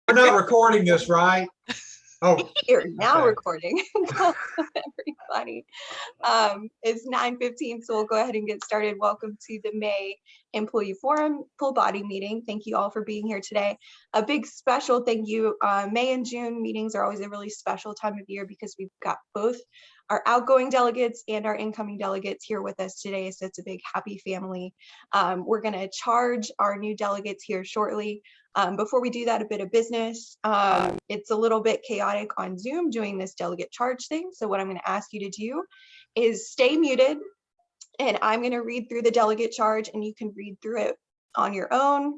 We're not recording this, right? Oh, You're now okay. recording. Everybody. It's 9:15, so we'll go ahead and get started. Welcome to the May Employee Forum Full Body Meeting. Thank you all for being here today. A big special thank you. May and June meetings are always a really special time of year because we've got both our outgoing delegates and our incoming delegates here with us today. So it's a big happy family. We're going to charge our new delegates here shortly. Before we do that, a bit of business. It's a little bit chaotic on Zoom doing this delegate charge thing. So what I'm going to ask you to do is stay muted, and I'm going to read through the delegate charge, and you can read through it on your own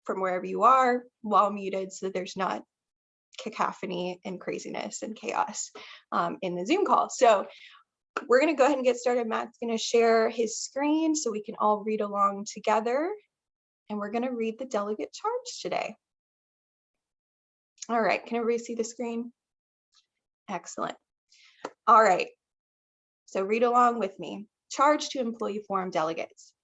from wherever you are while muted, so that there's not cacophony and craziness and chaos in the Zoom call. So we're going to go ahead and get started. Matt's going to share his screen so we can all read along together. And we're going to read the delegate charge today. All right, can everybody see the screen? Excellent. All right, so read along with me. Charge to Employee Forum delegates.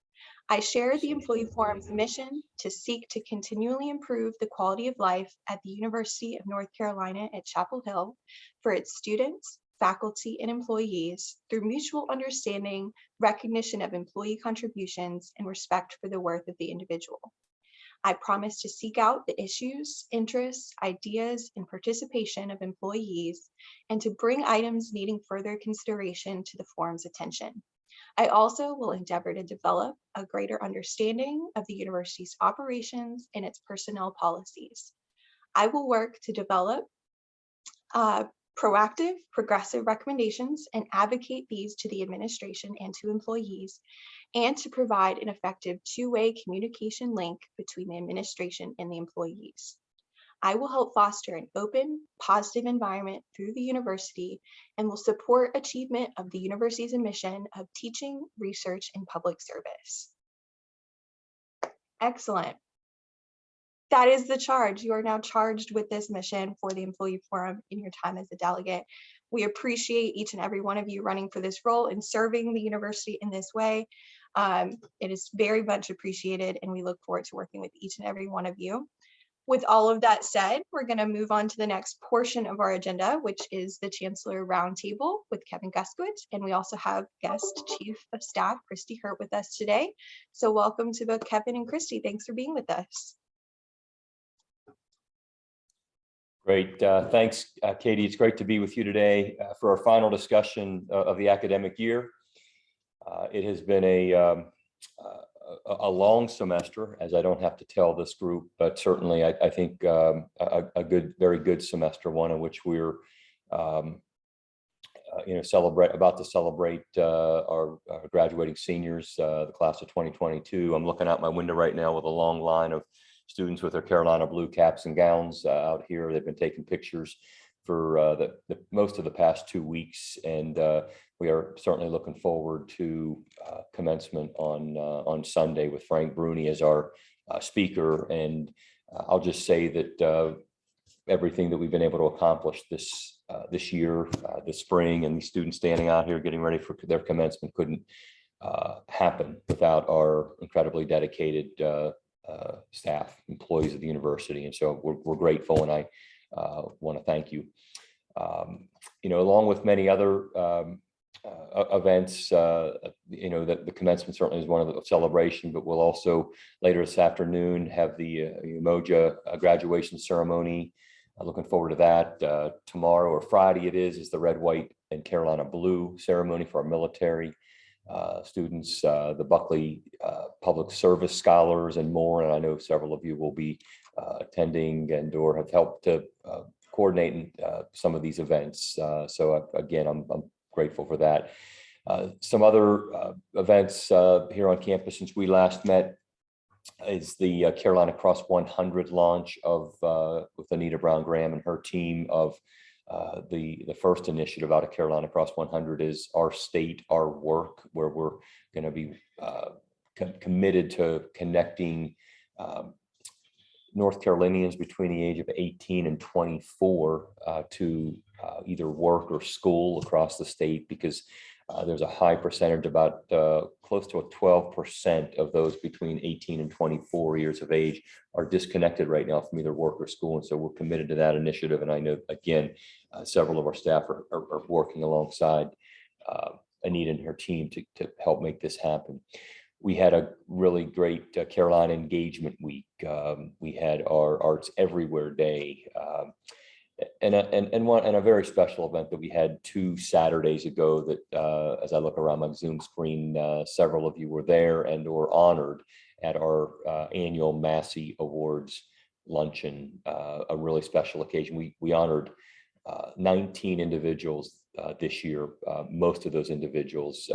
I share the Employee Forum's mission to seek to continually improve the quality of life at the University of North Carolina at Chapel Hill for its students, faculty, and employees through mutual understanding, recognition of employee contributions, and respect for the worth of the individual. I promise to seek out the issues, interests, ideas, and participation of employees, and to bring items needing further consideration to the forum's attention. I also will endeavor to develop a greater understanding of the university's operations and its personnel policies. I will work to develop proactive, progressive recommendations and advocate these to the administration and to employees, and to provide an effective two-way communication link between the administration and the employees. I will help foster an open, positive environment through the university and will support achievement of the university's mission of teaching, research, and public service. Excellent. That is the charge. You are now charged with this mission for the Employee Forum in your time as a delegate. We appreciate each and every one of you running for this role and serving the university in this way. It is very much appreciated, and we look forward to working with each and every one of you. With all of that said, we're going to move on to the next portion of our agenda, which is the Chancellor Roundtable with Kevin Guskiewicz, and we also have guest Chief of Staff Christi with us today. So welcome to both Kevin and Christi. Thanks for being with us. Great. Thanks, Katie. It's great to be with you today for our final discussion of the academic year. It has been a long semester, as I don't have to tell this group, but certainly I think a very good semester, one in which we're about to celebrate our graduating seniors, the class of 2022. I'm looking out my window right now with a long line of students with their Carolina blue caps and gowns out here. They've been taking pictures for the most of the past 2 weeks, and we are certainly looking forward to commencement on Sunday with Frank Bruni as our speaker. And I'll just say that everything that we've been able to accomplish this year, this spring, and these students standing out here getting ready for their commencement couldn't happen without our incredibly dedicated staff, employees of the university. And so we're grateful, and I want to thank you. Along with many other events, that the commencement certainly is one of the celebration, but we'll also later this afternoon have the Umoja graduation ceremony. Looking forward to that. Tomorrow, or Friday is the red, white, and Carolina blue ceremony for our military students, the Buckley Public Service Scholars, and more. And I know several of you will be attending and or have helped to coordinate some of these events. So again, I'm grateful for that. Some other events here on campus since we last met is the Carolina Cross 100 launch of with Anita Brown Graham and her team of the first initiative out of Carolina Cross 100 is Our State, Our Work, where we're going to be committed to connecting North Carolinians between the age of 18 and 24 to either work or school across the state, because There's a high percentage, about close to 12% of those between 18 and 24 years of age are disconnected right now from either work or school. And so we're committed to that initiative. And I know, again, several of our staff are working alongside Anita and her team to help make this happen. We had a really great Carolina Engagement Week. We had our Arts Everywhere Day. And a very special event that we had 2 Saturdays ago that, as I look around my Zoom screen, several of you were there and or honored at our annual Massey Awards luncheon, a really special occasion. We honored 19 individuals this year, most of those individuals,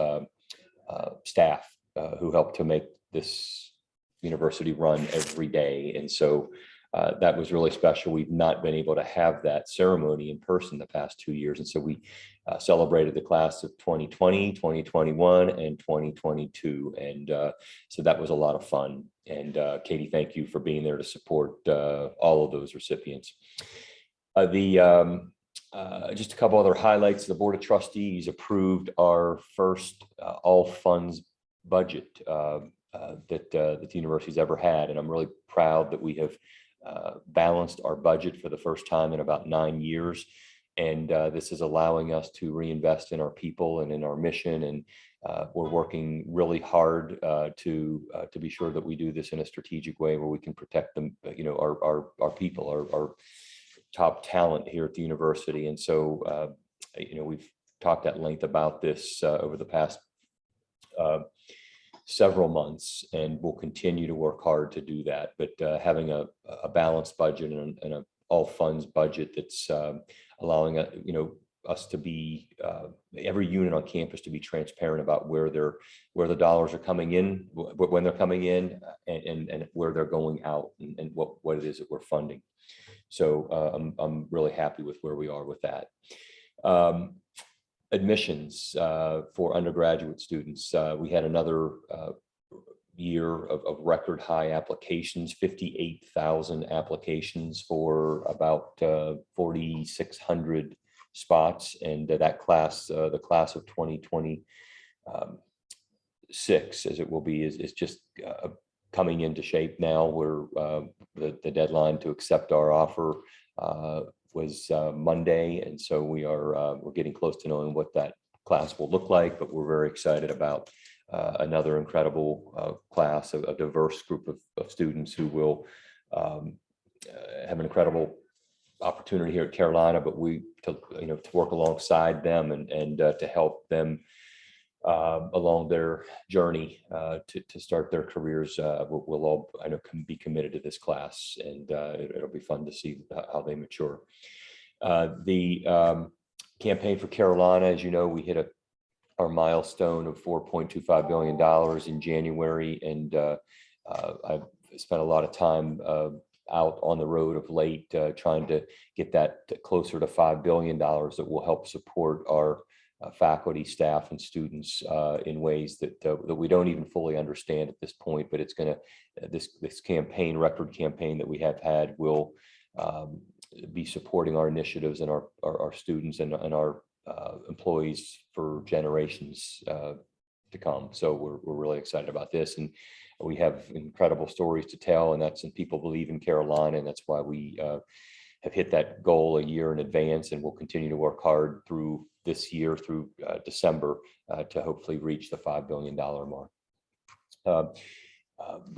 staff who helped to make this university run every day. And so that was really special. We've not been able to have that ceremony in person the past 2 years. And so we celebrated the class of 2020, 2021, and 2022. And so that was a lot of fun. And Katie, thank you for being there to support all of those recipients. Just a couple other highlights. The Board of Trustees approved our first all funds budget that the university's ever had. And I'm really proud that we have balanced our budget for the first time in about 9 years. And this is allowing us to reinvest in our people and in our mission. And we're working really hard to be sure that we do this in a strategic way where we can protect them, our people, our top talent here at the university. And so, we've talked at length about this over the past several months, and we'll continue to work hard to do that. But having a balanced budget and a all funds budget that's allowing us to be every unit on campus to be transparent about where the dollars are coming in, when they're coming in, and where they're going out, and what it is that we're funding. So I'm really happy with where we are with that. Admissions for undergraduate students. We had another year of record high applications, 58,000 applications for about 4,600 spots. And that class, the class of 2026, as it will be, is just coming into shape now. Where the deadline to accept our offer was Monday, and so we're getting close to knowing what that class will look like. But we're very excited about another incredible class, a diverse group of students who will have an incredible opportunity here at Carolina. But to work alongside them and to help them along their journey to start their careers. We'll all, I know, can be committed to this class, and it'll be fun to see how they mature. The campaign for Carolina, as you know, we hit our milestone of $4.25 billion in January, and I've spent a lot of time out on the road of late trying to get that closer to $5 billion that will help support our faculty, staff, and students in ways that we don't even fully understand at this point. But it's going to this record campaign that we have had will be supporting our initiatives and our students and our employees for generations to come. So we're really excited about this, and we have incredible stories to tell, and people believe in Carolina, and that's why we have hit that goal a year in advance, and we'll continue to work hard through this year, through December, to hopefully reach the $5 billion mark.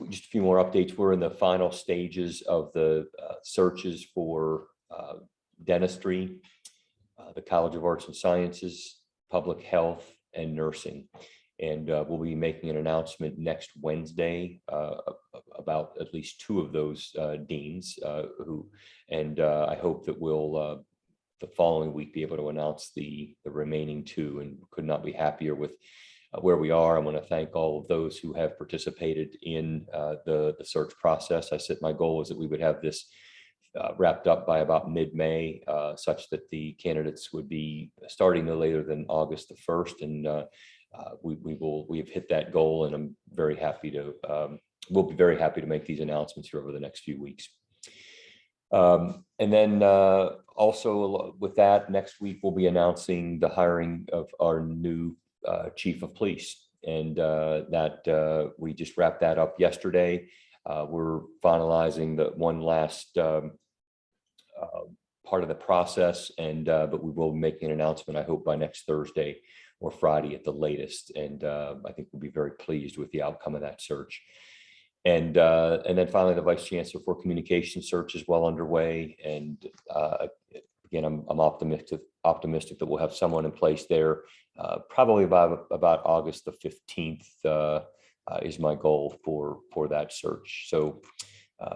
Just a few more updates. We're in the final stages of the searches for dentistry, the College of Arts and Sciences, public health, and nursing. And we'll be making an announcement next Wednesday about at least 2 of those deans I hope that we'll the following week be able to announce the remaining 2, and could not be happier with where we are. I want to thank all of those who have participated in the search process. I said my goal was that we would have this wrapped up by about mid-May, such that the candidates would be starting no later than August the 1st. And we have hit that goal, and I'm very happy to we'll be very happy to make these announcements here over the next few weeks. And then also with that, next week we'll be announcing the hiring of our new chief of police, and that we just wrapped that up yesterday. We're finalizing the one last part of the process, and but we will make an announcement, I hope, by next Thursday or Friday at the latest. And I think we'll be very pleased with the outcome of that search. And then finally, the Vice Chancellor for Communication search is well underway. And again, I'm optimistic that we'll have someone in place there probably about August the 15th is my goal for that search. So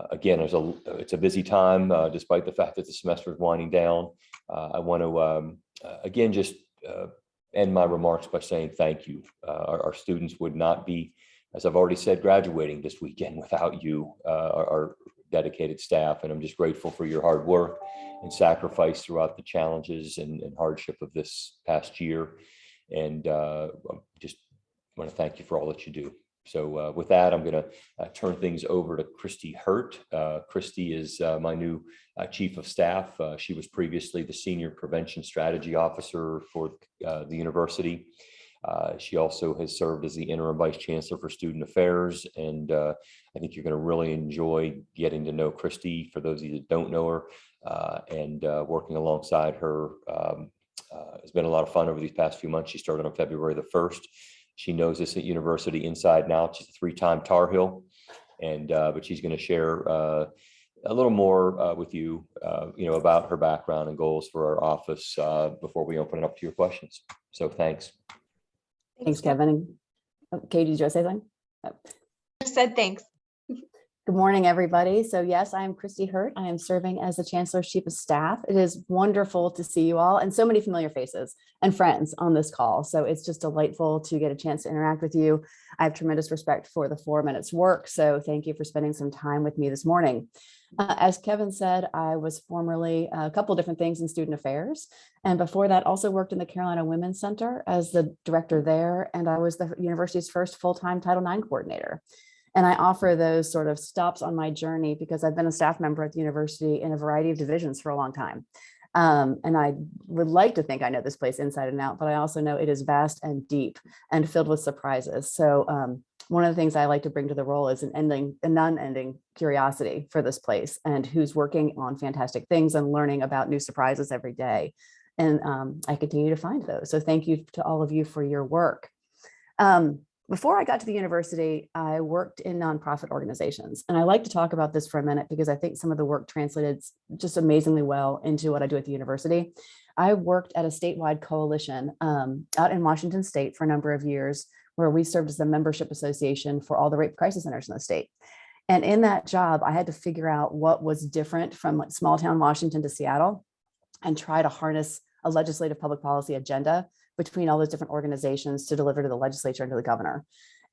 again, it's a busy time, despite the fact that the semester is winding down. I want to again just end my remarks by saying thank you. Our students would not be, as I've already said, graduating this weekend without you, our dedicated staff. And I'm just grateful for your hard work and sacrifice throughout the challenges and hardship of this past year. And just want to thank you for all that you do. So with that, I'm going to turn things over to Christi Hurt. Christi is my new Chief of Staff. She was previously the Senior Prevention Strategy Officer for the university. She also has served as the Interim Vice Chancellor for Student Affairs. And I think you're going to really enjoy getting to know Christi, for those of you that don't know her, and working alongside her. It's been a lot of fun over these past few months. She started on February the 1st. She knows this at university inside and out. She's a 3-time Tar Heel, and but she's going to share a little more with you, about her background and goals for our office before we open it up to your questions. So thanks. Thanks, Kevin. Katie, did you want to say something? Oh. Just said thanks. Good morning, everybody. So yes, I am Christi Hurt. I am serving as the Chancellor's Chief of Staff. It is wonderful to see you all and so many familiar faces and friends on this call. So it's just delightful to get a chance to interact with you. I have tremendous respect for the 4 minutes work. So thank you for spending some time with me this morning. As Kevin said, I was formerly a couple different things in student affairs. And before that, also worked in the Carolina Women's Center as the director there. And I was the university's first full-time Title IX coordinator. And I offer those sort of stops on my journey because I've been a staff member at the university in a variety of divisions for a long time. And I would like to think I know this place inside and out, but I also know it is vast and deep and filled with surprises. So one of the things I like to bring to the role is a non-ending curiosity for this place and who's working on fantastic things and learning about new surprises every day. And I continue to find those. So thank you to all of you for your work. Before I got to the university, I worked in nonprofit organizations. And I like to talk about this for a minute because I think some of the work translated just amazingly well into what I do at the university. I worked at a statewide coalition out in Washington State for a number of years, where we served as the membership association for all the rape crisis centers in the state. And in that job, I had to figure out what was different from like small town Washington to Seattle and try to harness a legislative public policy agenda between all those different organizations to deliver to the legislature and to the governor.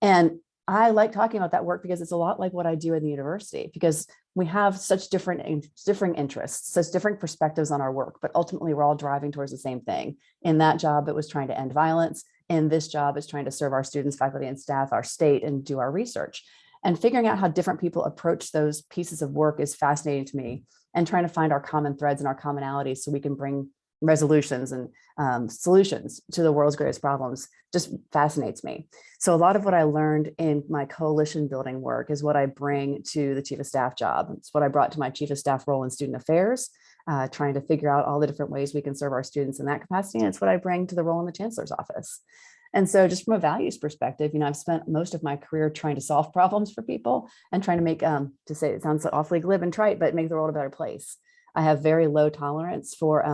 And I like talking about that work because it's a lot like what I do in the university, because we have such different interests, such different perspectives on our work, but ultimately we're all driving towards the same thing. In that job, it was trying to end violence. In this job, it's trying to serve our students, faculty, and staff, our state, and do our research. And figuring out how different people approach those pieces of work is fascinating to me, and trying to find our common threads and our commonalities so we can bring resolutions and solutions to the world's greatest problems just fascinates me. So a lot of what I learned in my coalition building work is what I bring to the Chief of Staff job. It's what I brought to my Chief of Staff role in student affairs, trying to figure out all the different ways we can serve our students in that capacity. And it's what I bring to the role in the Chancellor's office. And so just from a values perspective, I've spent most of my career trying to solve problems for people and trying to make, to say it sounds awfully glib and trite, but make the world a better place. I have very low tolerance for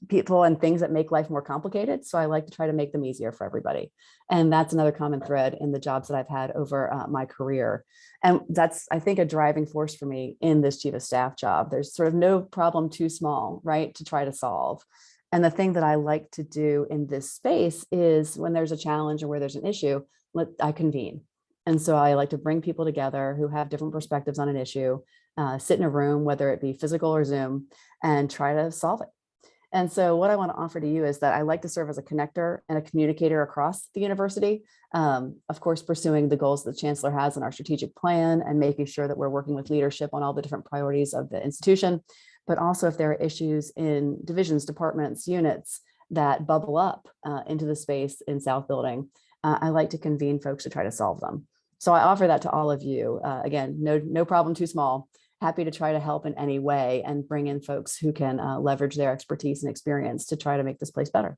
people and things that make life more complicated. So I like to try to make them easier for everybody. And that's another common thread in the jobs that I've had over my career. And that's, I think, a driving force for me in this Chief of Staff job. There's sort of no problem too small, right, to try to solve. And the thing that I like to do in this space is when there's a challenge or where there's an issue, I convene. And so I like to bring people together who have different perspectives on an issue, sit in a room, whether it be physical or Zoom, and try to solve it. And so what I want to offer to you is that I like to serve as a connector and a communicator across the university, of course, pursuing the goals that the Chancellor has in our strategic plan and making sure that we're working with leadership on all the different priorities of the institution. But also if there are issues in divisions, departments, units, that bubble up into the space in South Building, I like to convene folks to try to solve them. So I offer that to all of you. Again, no problem too small. Happy to try to help in any way and bring in folks who can leverage their expertise and experience to try to make this place better.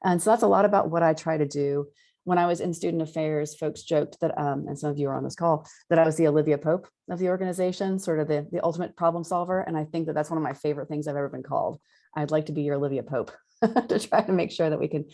And so that's a lot about what I try to do. When I was in student affairs, folks joked that, and some of you are on this call, that I was the Olivia Pope of the organization, sort of the ultimate problem solver. And I think that that's one of my favorite things I've ever been called. I'd like to be your Olivia Pope to try to make sure that we can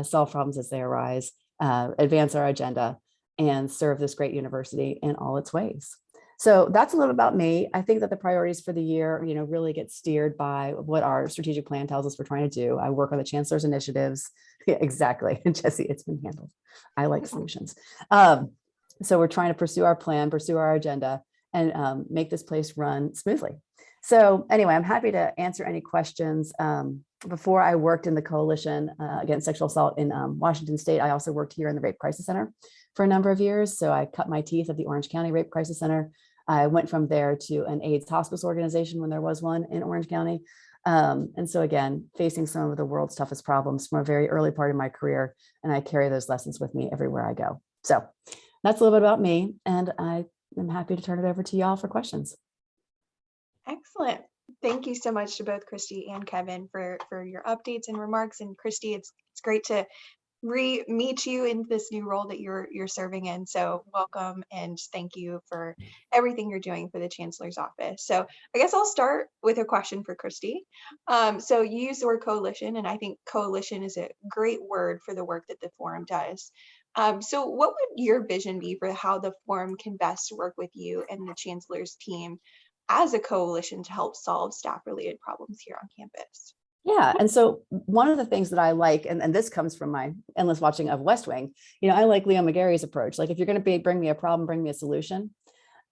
solve problems as they arise, advance our agenda, and serve this great university in all its ways. So that's a little about me. I think that the priorities for the year, really get steered by what our strategic plan tells us we're trying to do. I work on the Chancellor's initiatives. Yeah, exactly. And Jesse, it's been handled. I like solutions. So we're trying to pursue our plan, pursue our agenda, and make this place run smoothly. So anyway, I'm happy to answer any questions. Before I worked in the Coalition Against Sexual Assault in Washington State, I also worked here in the Rape Crisis Center for a number of years. So I cut my teeth at the Orange County Rape Crisis Center. I went from there to an AIDS hospice organization when there was one in Orange County. And so again, facing some of the world's toughest problems from a very early part of my career, and I carry those lessons with me everywhere I go. So that's a little bit about me, and I am happy to turn it over to y'all for questions. Excellent. Thank you so much to both Christi and Kevin for your updates and remarks. And Christi, it's great to meet you in this new role that you're serving in. So welcome, and thank you for everything you're doing for the Chancellor's office. So I guess I'll start with a question for Christi. So you use the word coalition, and I think coalition is a great word for the work that the forum does. So what would your vision be for how the forum can best work with you and the Chancellor's team as a coalition to help solve staff-related problems here on campus? Yeah, and so one of the things that I like, and this comes from my endless watching of West Wing, I like Leo McGarry's approach. Like, if you're going to bring me a problem, bring me a solution.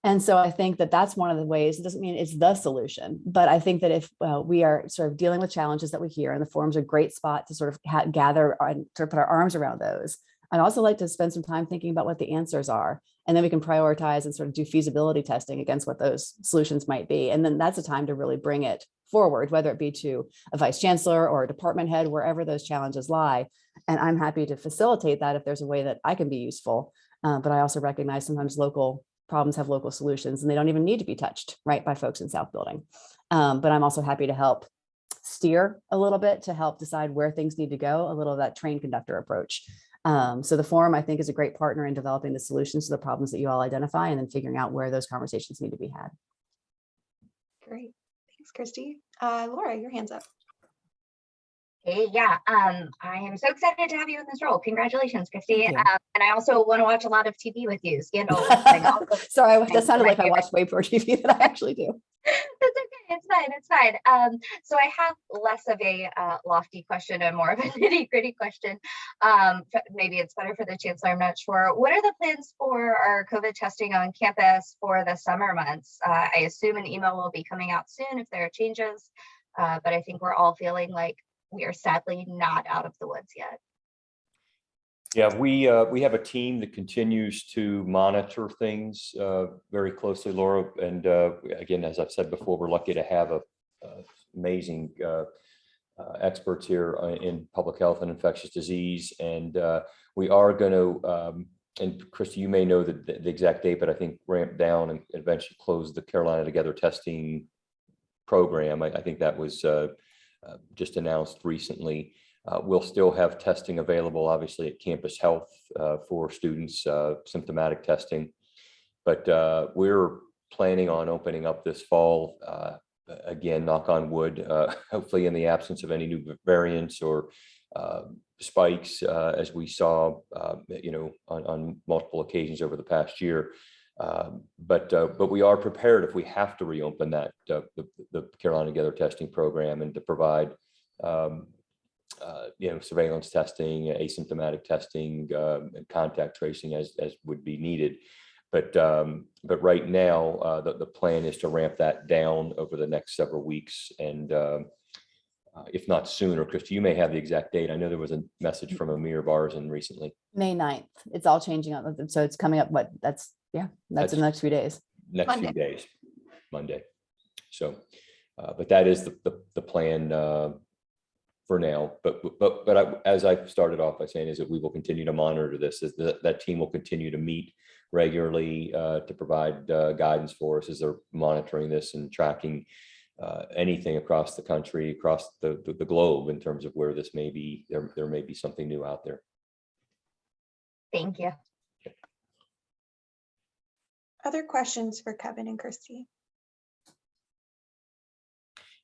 And so I think that that's one of the ways. It doesn't mean it's the solution, but I think that if we are sort of dealing with challenges that we hear, and the forum's a great spot to sort of gather and sort of put our arms around those. I'd also like to spend some time thinking about what the answers are, and then we can prioritize and sort of do feasibility testing against what those solutions might be. And then that's a time to really bring it forward, whether it be to a vice chancellor or a department head, wherever those challenges lie. And I'm happy to facilitate that if there's a way that I can be useful. But I also recognize sometimes local problems have local solutions, and they don't even need to be touched, right, by folks in South Building. But I'm also happy to help steer a little bit to help decide where things need to go, a little of that train conductor approach. So the forum, I think, is a great partner in developing the solutions to the problems that you all identify, and then figuring out where those conversations need to be had. Great. Thanks, Christi. Laura, your hand's up. Hey, yeah, I am so excited to have you in this role. Congratulations, Christi. And I also want to watch a lot of TV with you. Scandal. Sorry, that sounded like I watched way more TV than I actually do. That's okay. It's fine. It's fine. So I have less of a lofty question and more of a nitty-gritty question. Maybe it's better for the Chancellor. I'm not sure. What are the plans for our COVID testing on campus for the summer months? I assume an email will be coming out soon if there are changes, but I think we're all feeling like we are sadly not out of the woods yet. Yeah, we have a team that continues to monitor things very closely, Laura. And again, as I've said before, we're lucky to have amazing experts here in public health and infectious disease. And we are going to, and Christi, you may know the exact date, but I think ramp down and eventually close the Carolina Together testing program. I think that was just announced recently. We'll still have testing available, obviously, at Campus Health for students, symptomatic testing. But we're planning on opening up this fall, again, knock on wood, hopefully in the absence of any new variants or spikes, as we saw, on multiple occasions over the past year. But we are prepared if we have to reopen that the Carolina Together testing program, and to provide surveillance testing, asymptomatic testing, and contact tracing as would be needed. But right now, the plan is to ramp that down over the next several weeks, and if not sooner. Christi, you may have the exact date. I know there was a message from Amir Barzan recently. May 9th. It's all changing up. So it's coming up. That's in the next few days. Few days, Monday. So, but that is the plan for now. As I started off by saying, is that we will continue to monitor this, is that team will continue to meet regularly to provide guidance for us as they're monitoring this and tracking anything across the country, across the globe, in terms of where this may be. There may be something new out there. Thank you. Other questions for Kevin and Christi?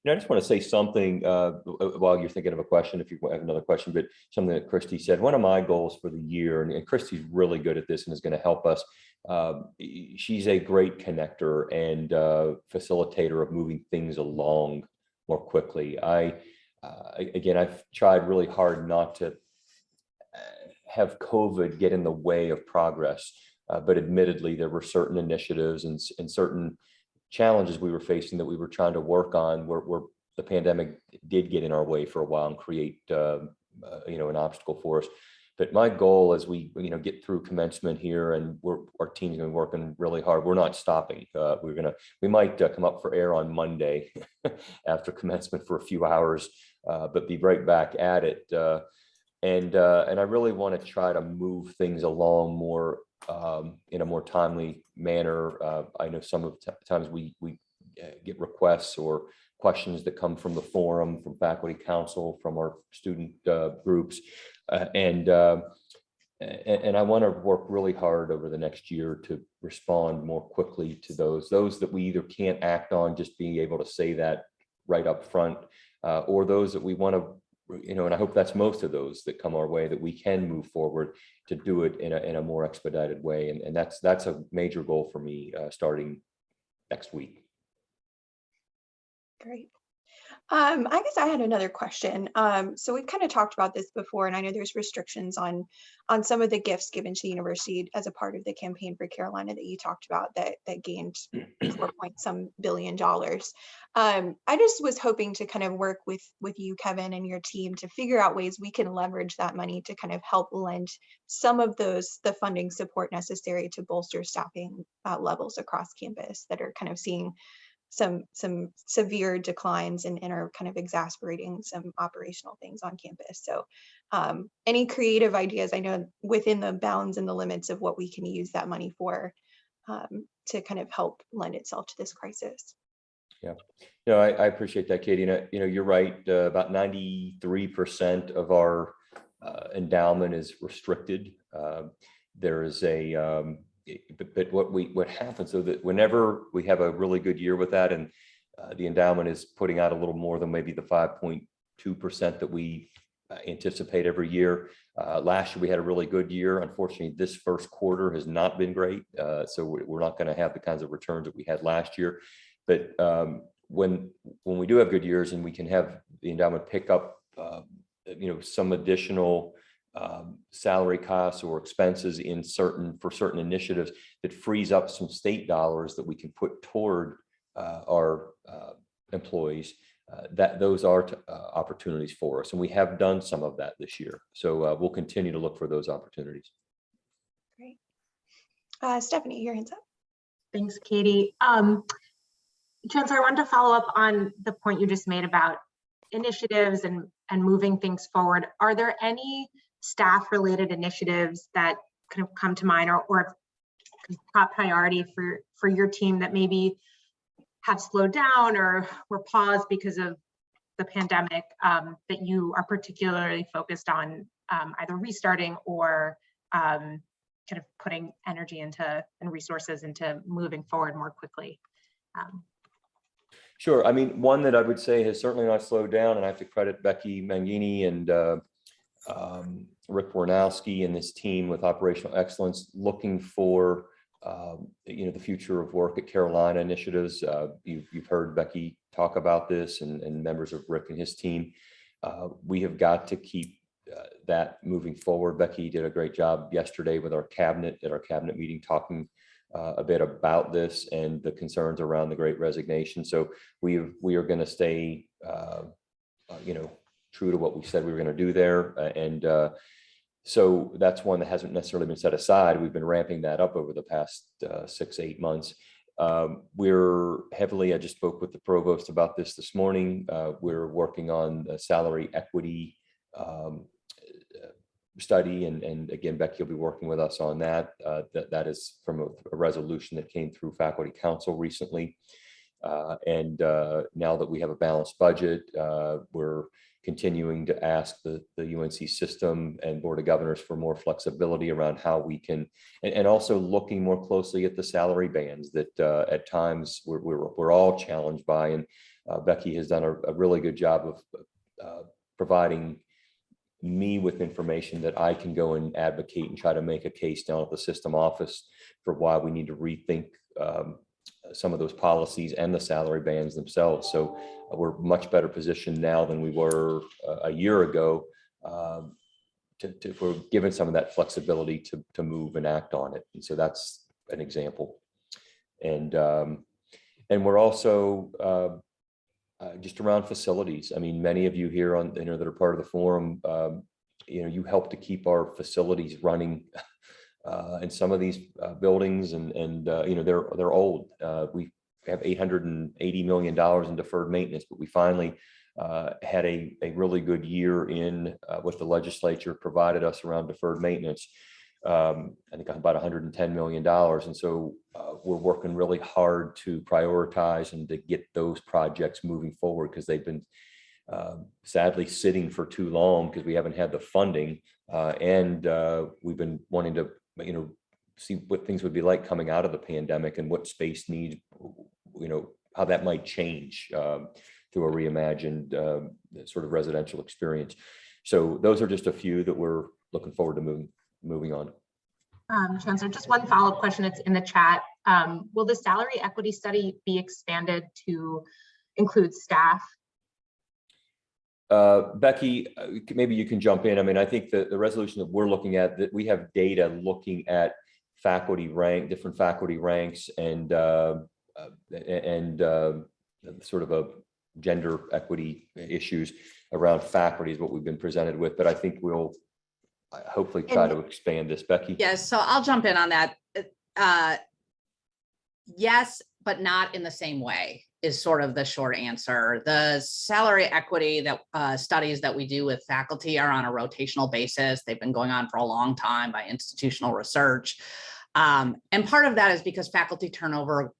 I just want to say something while you're thinking of a question, if you have another question, but something that Christi said. One of my goals for the year, and Christi's really good at this and is going to help us. She's a great connector and facilitator of moving things along more quickly. Again, I've tried really hard not to have COVID get in the way of progress, but admittedly, there were certain initiatives and certain challenges we were facing that we were trying to work on where the pandemic did get in our way for a while and create an obstacle for us. But my goal as we get through commencement here, and our team's going to be working really hard. We're not stopping. We might come up for air on Monday after commencement for a few hours, but be right back at it. And I really want to try to move things along more in a more timely manner. I know some of the times we get requests or questions that come from the forum, from faculty council, from our student groups, and I want to work really hard over the next year to respond more quickly to those that we either can't act on, just being able to say that right up front, or those that we want to. And I hope that's most of those that come our way, that we can move forward to do it in a more expedited way. And that's a major goal for me starting next week. Great. I guess I had another question. So we've kind of talked about this before, and I know there's restrictions on some of the gifts given to the university as a part of the campaign for Carolina that you talked about that gained $4 billion. I just was hoping to kind of work with you, Kevin, and your team to figure out ways we can leverage that money to kind of help lend some of the funding support necessary to bolster staffing levels across campus that are kind of seeing some severe declines and are kind of exacerbating some operational things on campus. So any creative ideas, I know within the bounds and the limits of what we can use that money for, to kind of help lend itself to this crisis. Yeah, no, I appreciate that, Katie. You're right. About 93% of our endowment is restricted. There is but what happens, so that whenever we have a really good year with that, and the endowment is putting out a little more than maybe the 5.2% that we anticipate every year. Last year we had a really good year. Unfortunately, this first quarter has not been great, so we're not going to have the kinds of returns that we had last year. But when we do have good years and we can have the endowment pick up, some additional salary costs or expenses for certain initiatives, that frees up some state dollars that we can put toward our employees, that those are opportunities for us, and we have done some of that this year. So we'll continue to look for those opportunities. Great. Stephanie, your hands up. Thanks, Katie. Chancellor, I wanted to follow up on the point you just made about initiatives and moving things forward. Are there any staff-related initiatives that kind of come to mind, or top priority for your team that maybe have slowed down or were paused because of the pandemic, that you are particularly focused on either restarting or kind of putting energy into and resources into moving forward more quickly? Sure. I mean, one that I would say has certainly not slowed down, and I have to credit Becky, Mangini, and Rick Warnowski and this team with operational excellence, looking for the future of work at Carolina initiatives. You've heard Becky talk about this, and members of Rick and his team. We have got to keep that moving forward. Becky did a great job yesterday with our cabinet at our cabinet meeting, talking a bit about this and the concerns around the Great Resignation. So we are going to stay true to what we said we were going to do there, and so that's one that hasn't necessarily been set aside. We've been ramping that up over the past 6-8 months. We're heavily, I just spoke with the provost about this morning. We're working on a salary equity study, and again, Becky will be working with us on that. That is from a resolution that came through faculty council recently. And now that we have a balanced budget, we're continuing to ask the UNC system and Board of Governors for more flexibility around how we can, and also looking more closely at the salary bands that at times we're all challenged by. And Becky has done a really good job of providing me with information that I can go and advocate and try to make a case down at the system office for why we need to rethink some of those policies and the salary bands themselves. So we're much better positioned now than we were a year ago for given some of that flexibility to move and act on it. And so that's an example. And we're also just around facilities. I mean, many of you here on, that are part of the forum, you help to keep our facilities running in some of these buildings, and they're old. We have $880 million in deferred maintenance, but we finally had a really good year in what the legislature provided us around deferred maintenance. I think about $110 million. And so we're working really hard to prioritize and to get those projects moving forward, because they've been sadly sitting for too long because we haven't had the funding, and we've been wanting to see what things would be like coming out of the pandemic and what space needs, how that might change through a reimagined sort of residential experience. So those are just a few that we're looking forward to moving on. Chancellor, just one follow-up question. It's in the chat. Will the salary equity study be expanded to include staff? Becky, maybe you can jump in. I mean, I think the resolution that we're looking at, that we have data looking at faculty different faculty ranks, and sort of a gender equity issues around faculty is what we've been presented with. But I think we'll hopefully try to expand this. Becky? Yes, so I'll jump in on that. Yes, but not in the same way is sort of the short answer. The salary equity that studies that we do with faculty are on a rotational basis. They've been going on for a long time by institutional research. And part of that is because faculty turnover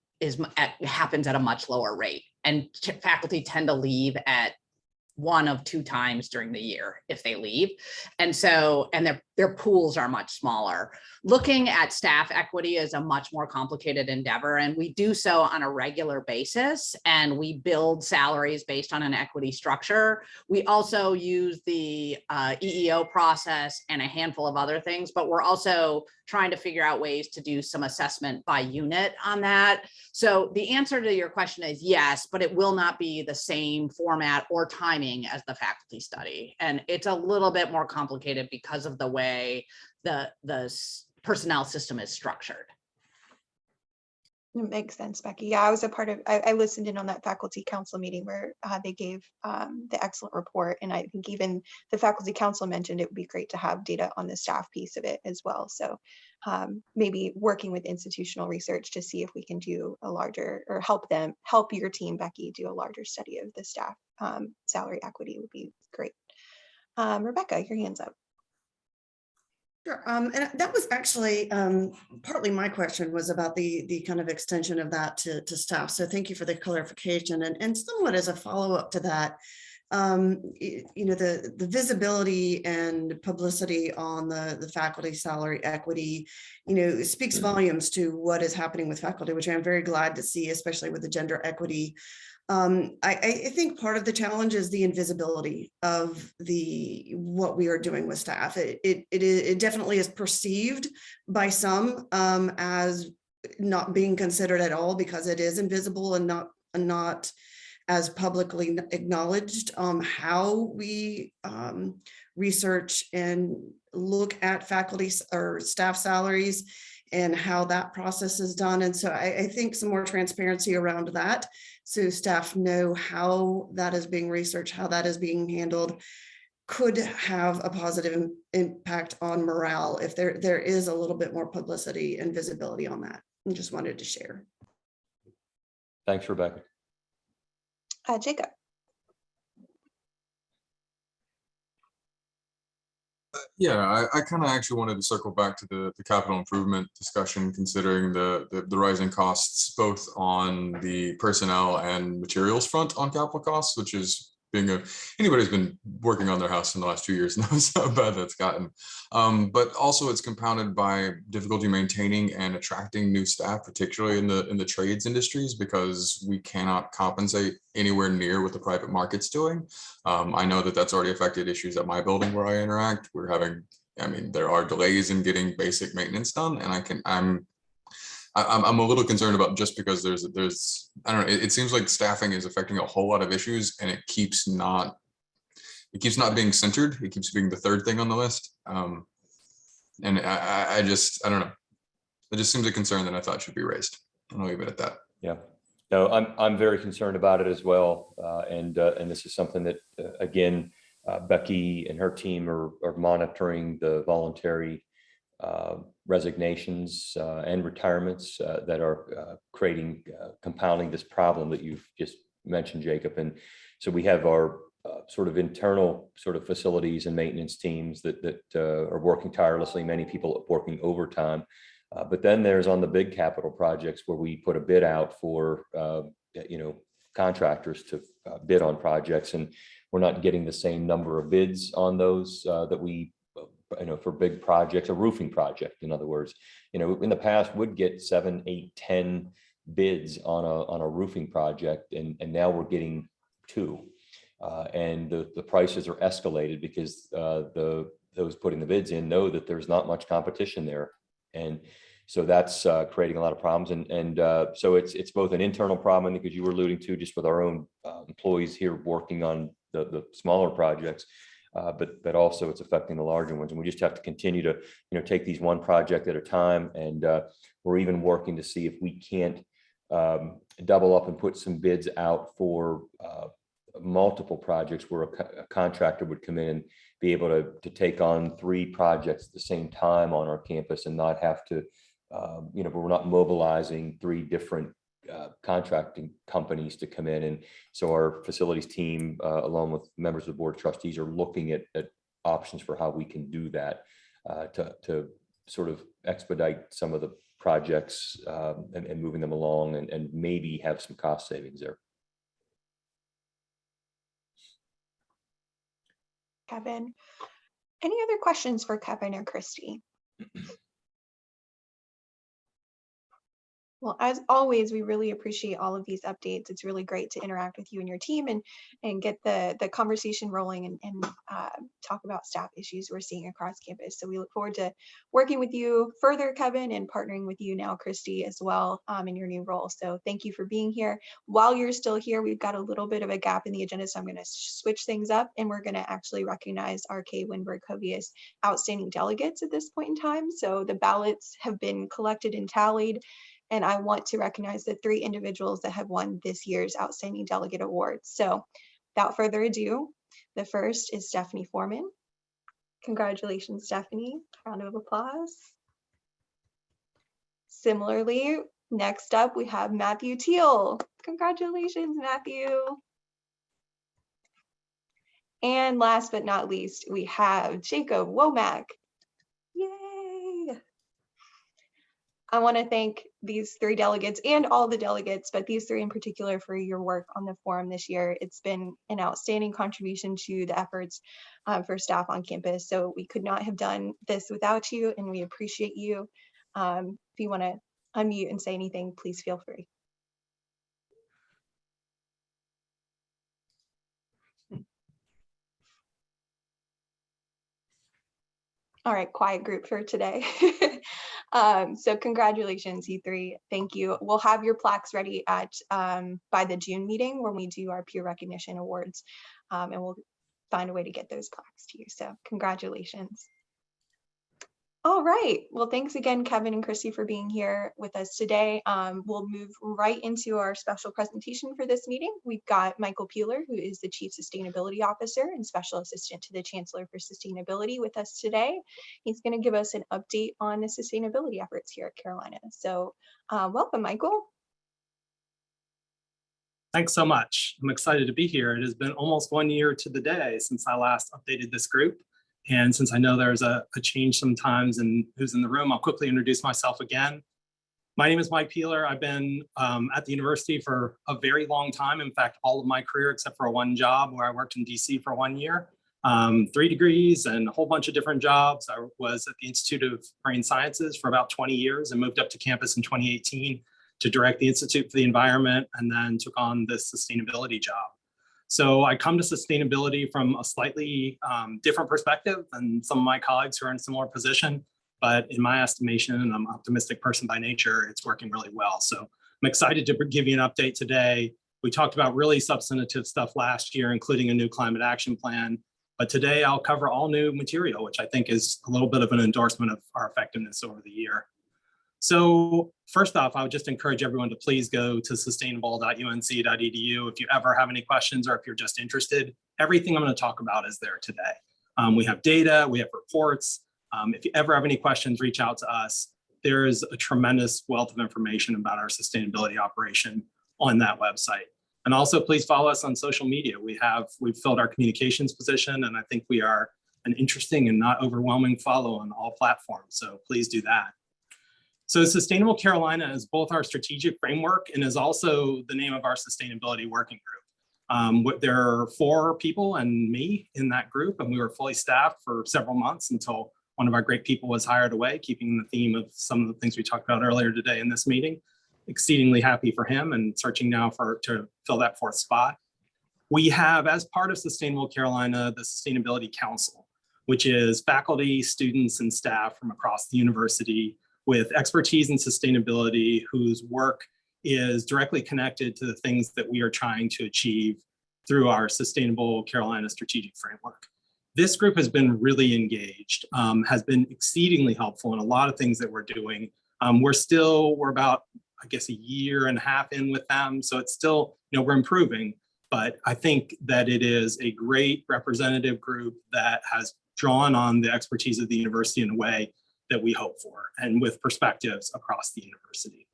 happens at a much lower rate, and faculty tend to leave at 1 of 2 times during the year if they leave. And so, and their pools are much smaller. Looking at staff equity is a much more complicated endeavor, and we do so on a regular basis, and we build salaries based on an equity structure. We also use the EEO process and a handful of other things, but we're also trying to figure out ways to do some assessment by unit on that. So the answer to your question is yes, but it will not be the same format or timing as the faculty study. And it's a little bit more complicated because of the way the personnel system is structured. It makes sense, Becky. Yeah, I was a part of, I listened in on that faculty council meeting where they gave the excellent report. And I think even the faculty council mentioned it would be great to have data on the staff piece of it as well. So maybe working with institutional research to see if we can do a larger, or help your team, Becky, do a larger study of the staff salary equity would be great. Rebecca, your hand's up. Sure, and that was actually partly my question was about the kind of extension of that to staff. So thank you for the clarification, and somewhat as a follow-up to that, the visibility and publicity on the faculty salary equity, speaks volumes to what is happening with faculty, which I'm very glad to see, especially with the gender equity. I think part of the challenge is the invisibility of what we are doing with staff. It definitely is perceived by some as not being considered at all because it is invisible and not as publicly acknowledged. How we research and look at faculty or staff salaries and how that process is done. And so I think some more transparency around that, so staff know how that is being researched, how that is being handled, could have a positive impact on morale if there is a little bit more publicity and visibility on that. I just wanted to share. Thanks, Rebecca. Jacob. Yeah, I kind of actually wanted to circle back to the capital improvement discussion, considering the rising costs both on the personnel and materials front on capital costs, which is anybody who's been working on their house in the last 2 years knows how bad that's gotten. But also it's compounded by difficulty maintaining and attracting new staff, particularly in the trades industries, because we cannot compensate anywhere near what the private market's doing. I know that that's already affected issues at my building where I interact. There are delays in getting basic maintenance done, and I'm a little concerned about, just because there's I don't know, it seems like staffing is affecting a whole lot of issues, and it keeps not being centered. It keeps being the third thing on the list. And I don't know. It just seems a concern that I thought should be raised. I'll leave it at that. Yeah, no, I'm very concerned about it as well. And this is something that, again, Becky and her team are monitoring the voluntary resignations and retirements that are compounding this problem that you've just mentioned, Jacob. And so we have our sort of internal sort of facilities and maintenance teams that are working tirelessly, many people working overtime. But then there's on the big capital projects where we put a bid out for contractors to bid on projects, and we're not getting the same number of bids on those that we for big projects, a roofing project, in other words. In the past would get 7, 8, 10 bids on a roofing project, and now we're getting 2. And the prices are escalated because those putting the bids in know that there's not much competition there. And so that's creating a lot of problems. And so it's both an internal problem, because you were alluding to just with our own employees here working on the smaller projects, but also it's affecting the larger ones. And we just have to continue to take these one project at a time. And we're even working to see if we can't double up and put some bids out for multiple projects where a contractor would come in and be able to take on 3 projects at the same time on our campus, and not have to, we're not mobilizing 3 different contracting companies to come in. And so our facilities team, along with members of the board of trustees, are looking at options for how we can do that to sort of expedite some of the projects and moving them along, and maybe have some cost savings there. Kevin. Any other questions for Kevin or Christi? Well, as always, we really appreciate all of these updates. It's really great to interact with you and your team and get the conversation rolling and talk about staff issues we're seeing across campus. So we look forward to working with you further, Kevin, and partnering with you now, Christi, as well in your new role. So thank you for being here. While you're still here, we've got a little bit of a gap in the agenda, so I'm going to switch things up, and we're going to actually recognize our K. Winberg Hovey outstanding delegates at this point in time. So the ballots have been collected and tallied, and I want to recognize the 3 individuals that have won this year's Outstanding Delegate Award. So without further ado, the first is Stephanie Foreman. Congratulations, Stephanie. Round of applause. Similarly, next up, we have Matthew Teal. Congratulations, Matthew. And last but not least, we have Jacob Womack. Yay! I want to thank these 3 delegates and all the delegates, but these 3 in particular, for your work on the forum this year. It's been an outstanding contribution to the efforts for staff on campus. So we could not have done this without you, and we appreciate you. If you want to unmute and say anything, please feel free. All right, quiet group for today. So congratulations, you 3. Thank you. We'll have your plaques ready at by the June meeting when we do our peer recognition awards, and we'll find a way to get those plaques to you. So congratulations. All right. Well, thanks again, Kevin and Christi, for being here with us today. We'll move right into our special presentation for this meeting. We've got Michael Piehler, who is the Chief Sustainability Officer and Special Assistant to the Chancellor for Sustainability, with us today. He's going to give us an update on the sustainability efforts here at Carolina. So welcome, Michael. Thanks so much. I'm excited to be here. It has been almost 1 year to the day since I last updated this group. And since I know there's a change sometimes in who's in the room, I'll quickly introduce myself again. My name is Mike Piehler. I've been at the university for a very long time. In fact, all of my career, except for one job where I worked in DC for 1 year, 3 degrees and a whole bunch of different jobs. I was at the Institute of Marine Sciences for about 20 years and moved up to campus in 2018 to direct the Institute for the Environment, and then took on this sustainability job. So I come to sustainability from a slightly different perspective than some of my colleagues who are in a similar position. But in my estimation, and I'm an optimistic person by nature, it's working really well. So I'm excited to give you an update today. We talked about really substantive stuff last year, including a new climate action plan. But today I'll cover all new material, which I think is a little bit of an endorsement of our effectiveness over the year. So first off, I would just encourage everyone to please go to sustainable.unc.edu if you ever have any questions or if you're just interested. Everything I'm going to talk about is there today. We have data, we have reports. If you ever have any questions, reach out to us. There is a tremendous wealth of information about our sustainability operation on that website. And also please follow us on social media. We've filled our communications position, and I think we are an interesting and not overwhelming follow on all platforms. So please do that. So Sustainable Carolina is both our strategic framework and is also the name of our sustainability working group. There are 4 people and me in that group, and we were fully staffed for several months until one of our great people was hired away, keeping the theme of some of the things we talked about earlier today in this meeting. Exceedingly happy for him and searching now to fill that 4th spot. We have, as part of Sustainable Carolina, the Sustainability Council, which is faculty, students, and staff from across the university with expertise in sustainability, whose work is directly connected to the things that we are trying to achieve through our Sustainable Carolina strategic framework. This group has been really engaged, has been exceedingly helpful in a lot of things that we're doing. We're about, I guess, 1.5 years in with them. So it's still, we're improving, but I think that it is a great representative group that has drawn on the expertise of the university in a way that we hope for, and with perspectives across the university.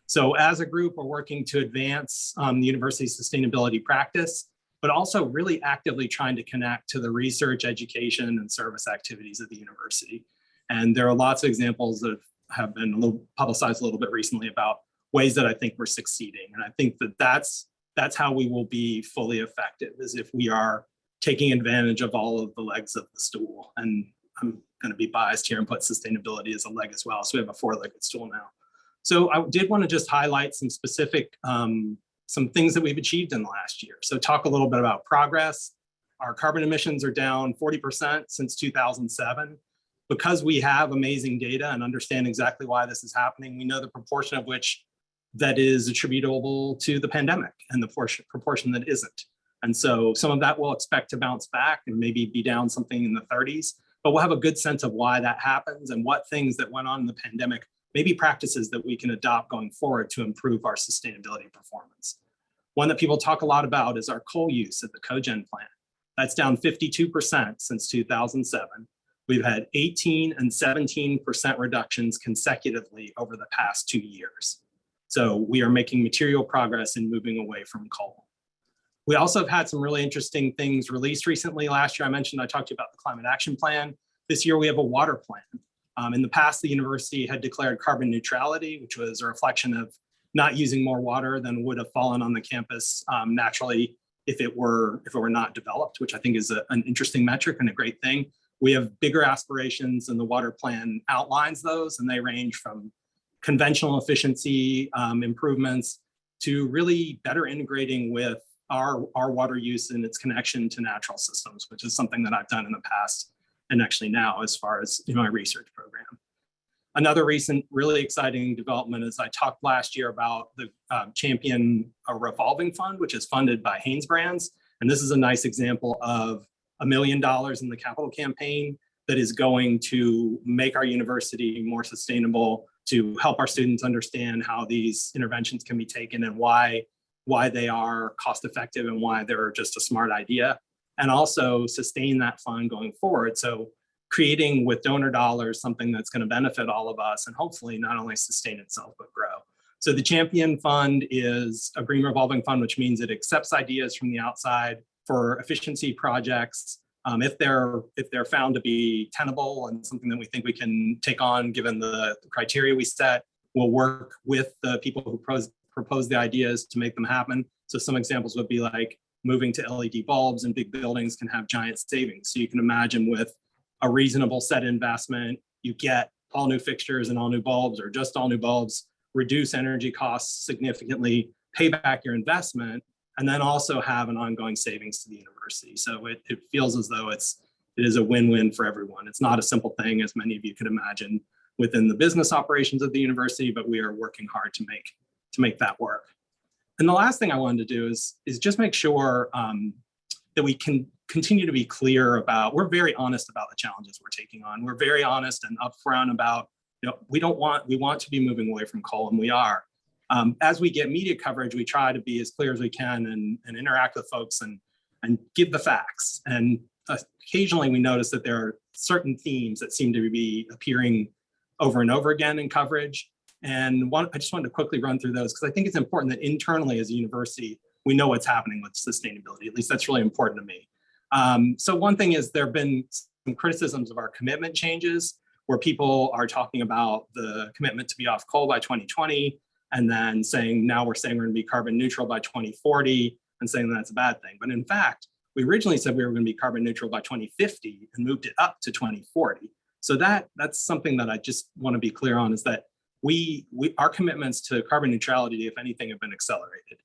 So as a group, we're working to advance the university's sustainability practice, but also really actively trying to connect to the research, education, and service activities of the university. And there are lots of examples that have been publicized a little bit recently about ways that I think we're succeeding. And I think that that's how we will be fully effective, is if we are taking advantage of all of the legs of the stool. And I'm going to be biased here and put sustainability as a leg as well. So we have a 4-legged stool now. So I did want to just highlight some specific, some things that we've achieved in the last year. So talk a little bit about progress. Our carbon emissions are down 40% since 2007. Because we have amazing data and understand exactly why this is happening, we know the proportion of which that is attributable to the pandemic and the proportion that isn't. And so some of that we'll expect to bounce back and maybe be down something in the 30s, but we'll have a good sense of why that happens and what things that went on in the pandemic, maybe practices that we can adopt going forward to improve our sustainability performance. One that people talk a lot about is our coal use at the cogen plant. That's down 52% since 2007. We've had 18 and 17% reductions consecutively over the past 2 years. So we are making material progress in moving away from coal. We also have had some really interesting things released recently. Last year, I talked to you about the climate action plan. This year, we have a water plan. In the past, the university had declared carbon neutrality, which was a reflection of not using more water than would have fallen on the campus naturally if it were not developed, which I think is an interesting metric and a great thing. We have bigger aspirations, and the water plan outlines those, and they range from conventional efficiency improvements to really better integrating with our water use and its connection to natural systems, which is something that I've done in the past and actually now as far as my research program. Another recent really exciting development is I talked last year about the Champion Revolving Fund, which is funded by Hanesbrands. And this is a nice example of $1 million in the capital campaign that is going to make our university more sustainable, to help our students understand how these interventions can be taken and why they are cost effective and why they're just a smart idea, and also sustain that fund going forward. So creating with donor dollars something that's going to benefit all of us and hopefully not only sustain itself, but grow. So the Champion Fund is a green revolving fund, which means it accepts ideas from the outside for efficiency projects. If they're found to be tenable and something that we think we can take on given the criteria we set, we'll work with the people who propose the ideas to make them happen. So some examples would be like moving to LED bulbs in big buildings can have giant savings. So you can imagine with a reasonable set investment, you get all new fixtures and all new bulbs or just all new bulbs, reduce energy costs significantly, pay back your investment, and then also have an ongoing savings to the university. So it feels as though it is a win-win for everyone. It's not a simple thing, as many of you could imagine, within the business operations of the university, but we are working hard to make that work. And the last thing I wanted to do is just make sure that we can continue to be clear about, we're very honest about the challenges we're taking on. We're very honest and upfront about, we want to be moving away from coal, and we are. As we get media coverage, we try to be as clear as we can and interact with folks and give the facts. And occasionally we notice that there are certain themes that seem to be appearing over and over again in coverage. And I just wanted to quickly run through those because I think it's important that internally as a university, we know what's happening with sustainability. At least that's really important to me. So one thing is there have been some criticisms of our commitment changes where people are talking about the commitment to be off coal by 2020 and then now we're saying we're going to be carbon neutral by 2040 and saying that's a bad thing. But in fact, we originally said we were going to be carbon neutral by 2050 and moved it up to 2040. So that's something that I just want to be clear on, is that our commitments to carbon neutrality, if anything, have been accelerated.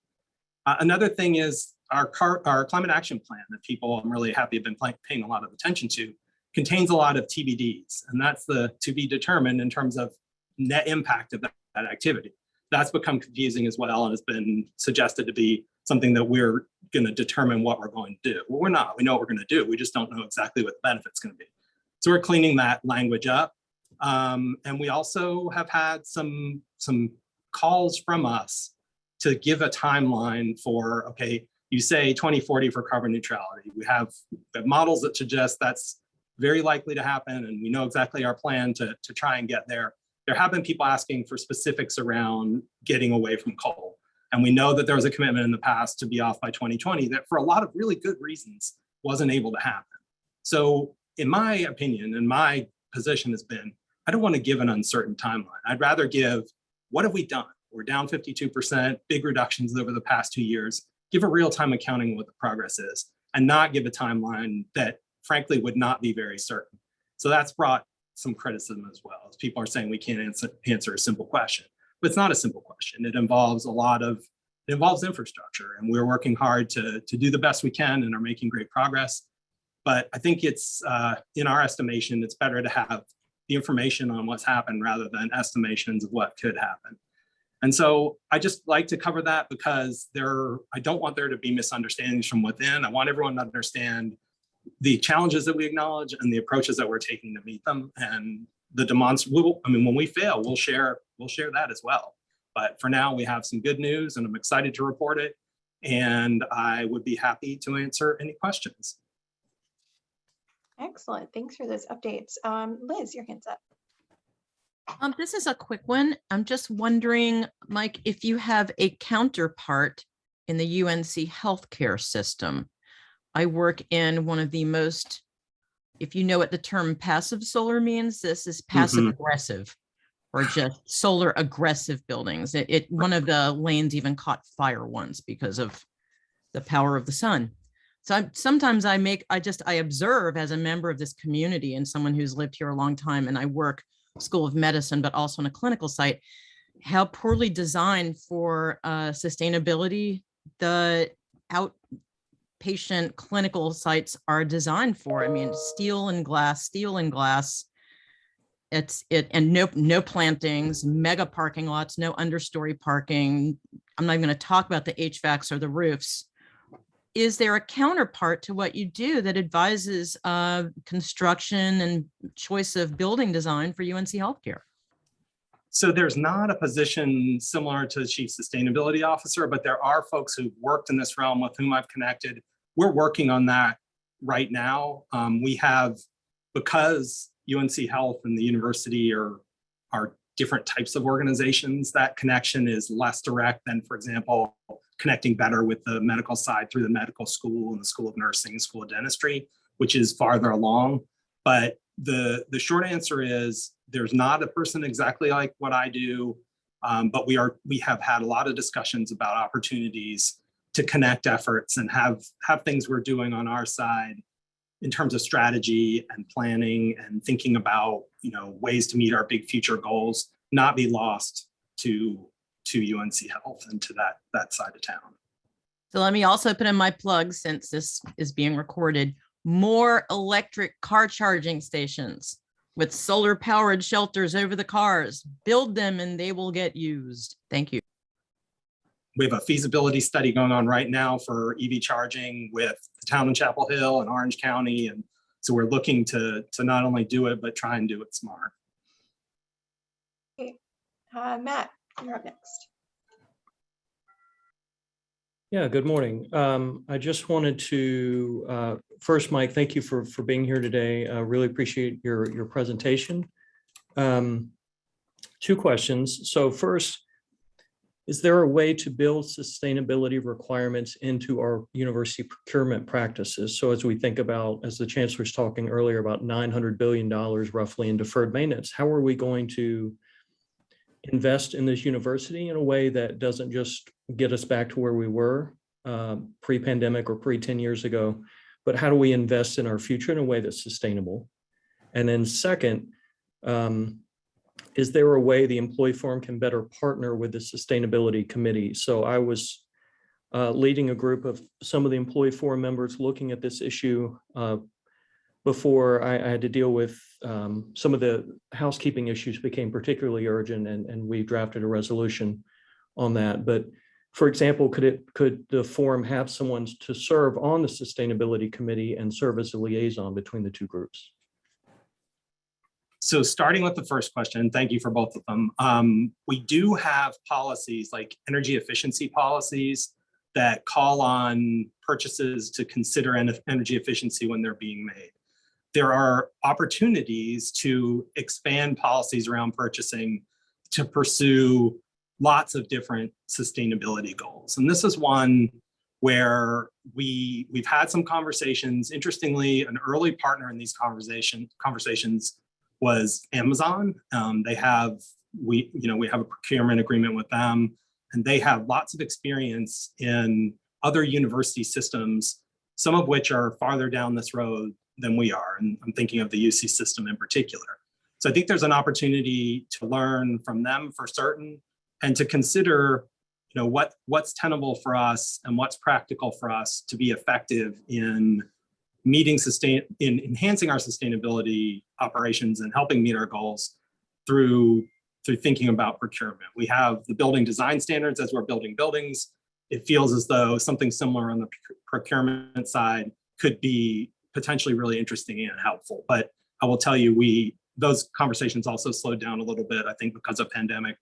Another thing is our climate action plan that people, I'm really happy, have been paying a lot of attention to, contains a lot of TBDs, and that's the to be determined in terms of net impact of that activity. That's become confusing as well and has been suggested to be something that we're going to determine what we're going to do. Well, we're not. We know what we're going to do. We just don't know exactly what the benefit's going to be. So we're cleaning that language up. And we also have had some calls from us to give a timeline for, okay, you say 2040 for carbon neutrality. We have models that suggest that's very likely to happen, and we know exactly our plan to try and get there. There have been people asking for specifics around getting away from coal. And we know that there was a commitment in the past to be off by 2020 that for a lot of really good reasons wasn't able to happen. So in my opinion, and my position has been, I don't want to give an uncertain timeline. I'd rather give, what have we done? We're down 52%, big reductions over the past 2 years. Give a real-time accounting of what the progress is and not give a timeline that frankly would not be very certain. So that's brought some criticism as well, as people are saying we can't answer a simple question. But it's not a simple question. It involves infrastructure, and we're working hard to do the best we can and are making great progress. But I think it's, in our estimation, it's better to have the information on what's happened rather than estimations of what could happen. And so I just like to cover that because I don't want there to be misunderstandings from within. I want everyone to understand the challenges that we acknowledge and the approaches that we're taking to meet them. And when we fail, we'll share that as well. But for now, we have some good news and I'm excited to report it. And I would be happy to answer any questions. Excellent. Thanks for those updates. Liz, your hand's up. This is a quick one. I'm just wondering, Mike, if you have a counterpart in the UNC healthcare system. I work in one of the most, if you know what the term passive solar means, this is passive aggressive or just solar aggressive buildings. One of the lanes even caught fire once because of the power of the sun. So sometimes I observe as a member of this community and someone who's lived here a long time, and I work School of Medicine, but also in a clinical site, how poorly designed for sustainability the outpatient clinical sites are designed for. I mean, steel and glass, and no plantings, mega parking lots, no understory parking. I'm not even going to talk about the HVACs or the roofs. Is there a counterpart to what you do that advises construction and choice of building design for UNC Healthcare? So there's not a position similar to the Chief Sustainability Officer, but there are folks who've worked in this realm with whom I've connected. We're working on that right now. We have, because UNC Health and the university are different types of organizations. That connection is less direct than, for example, connecting better with the medical side through the medical school and the School of Nursing, School of Dentistry, which is farther along. But the short answer is there's not a person exactly like what I do, but we have had a lot of discussions about opportunities to connect efforts and have things we're doing on our side in terms of strategy and planning and thinking about, you know, ways to meet our big future goals, not be lost to UNC Health and to that side of town. So let me also put in my plug, since this is being recorded, more electric car charging stations with solar powered shelters over the cars. Build them and they will get used. Thank you. We have a feasibility study going on right now for EV charging with the town in Chapel Hill and Orange County. And so we're looking to not only do it, but try and do it smart. Okay. Matt, you're up next. Yeah, good morning. I just wanted to, first, Mike, thank you for being here today. I really appreciate your presentation. 2 questions. So first, is there a way to build sustainability requirements into our university procurement practices? So as we think about, as the Chancellor was talking earlier about $900 billion roughly in deferred maintenance, how are we going to invest in this university in a way that doesn't just get us back to where we were pre-pandemic or pre-10 years ago, but how do we invest in our future in a way that's sustainable? And then second, is there a way the employee forum can better partner with the sustainability committee? So I was leading a group of some of the employee forum members looking at this issue before I had to deal with some of the housekeeping issues became particularly urgent, and we drafted a resolution on that. But for example, could the forum have someone to serve on the sustainability committee and serve as a liaison between the 2 groups? So starting with the first question, thank you for both of them. We do have policies like energy efficiency policies that call on purchases to consider energy efficiency when they're being made. There are opportunities to expand policies around purchasing to pursue lots of different sustainability goals. And this is one where we've had some conversations. Interestingly, an early partner in these conversations was Amazon. We have a procurement agreement with them, and they have lots of experience in other university systems, some of which are farther down this road than we are. And I'm thinking of the UC system in particular. So I think there's an opportunity to learn from them for certain, and to consider, you know, what's tenable for us and what's practical for us to be effective in in enhancing our sustainability operations and helping meet our goals through thinking about procurement. We have the building design standards as we're building buildings. It feels as though something similar on the procurement side could be potentially really interesting and helpful. But I will tell you, those conversations also slowed down a little bit, I think, because of pandemic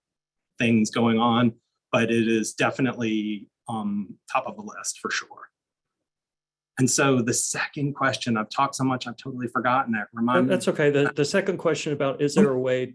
things going on, but it is definitely top of the list for sure. And so the second question, I've talked so much, I've totally forgotten it. Remind me. That's okay. The second question about, is there a way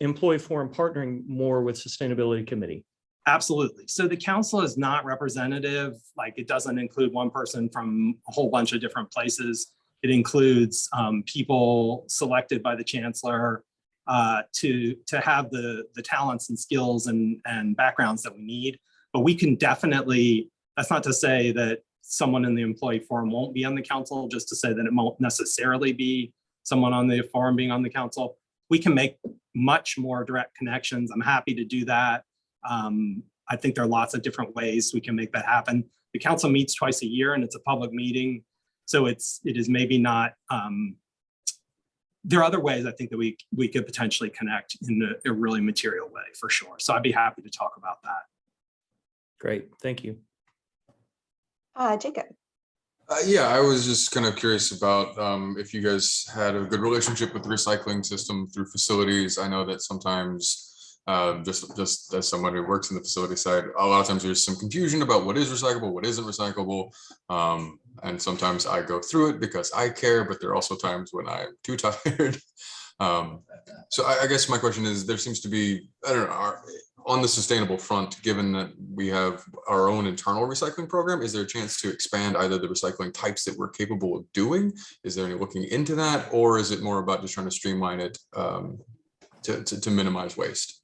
employee forum partnering more with sustainability committee? Absolutely. So the council is not representative. Like, it doesn't include one person from a whole bunch of different places. It includes people selected by the chancellor to have the talents and skills and backgrounds that we need. But we can definitely, that's not to say that someone in the employee forum won't be on the council, just to say that it won't necessarily be someone on the forum being on the council. We can make much more direct connections. I'm happy to do that. I think there are lots of different ways we can make that happen. The council meets twice a year and it's a public meeting. So it is maybe not, there are other ways I think that we could potentially connect in a really material way for sure. So I'd be happy to talk about that. Great, thank you. Jacob. Yeah, I was just kind of curious about if you guys had a good relationship with the recycling system through facilities. I know that sometimes, just as someone who works in the facility side, a lot of times there's some confusion about what is recyclable, what isn't recyclable. And sometimes I go through it because I care, but there are also times when I'm too tired. So I guess my question is, there seems to be, I don't know, on the sustainable front, given that we have our own internal recycling program, is there a chance to expand either the recycling types that we're capable of doing? Is there any looking into that? Or is it more about just trying to streamline it to minimize waste?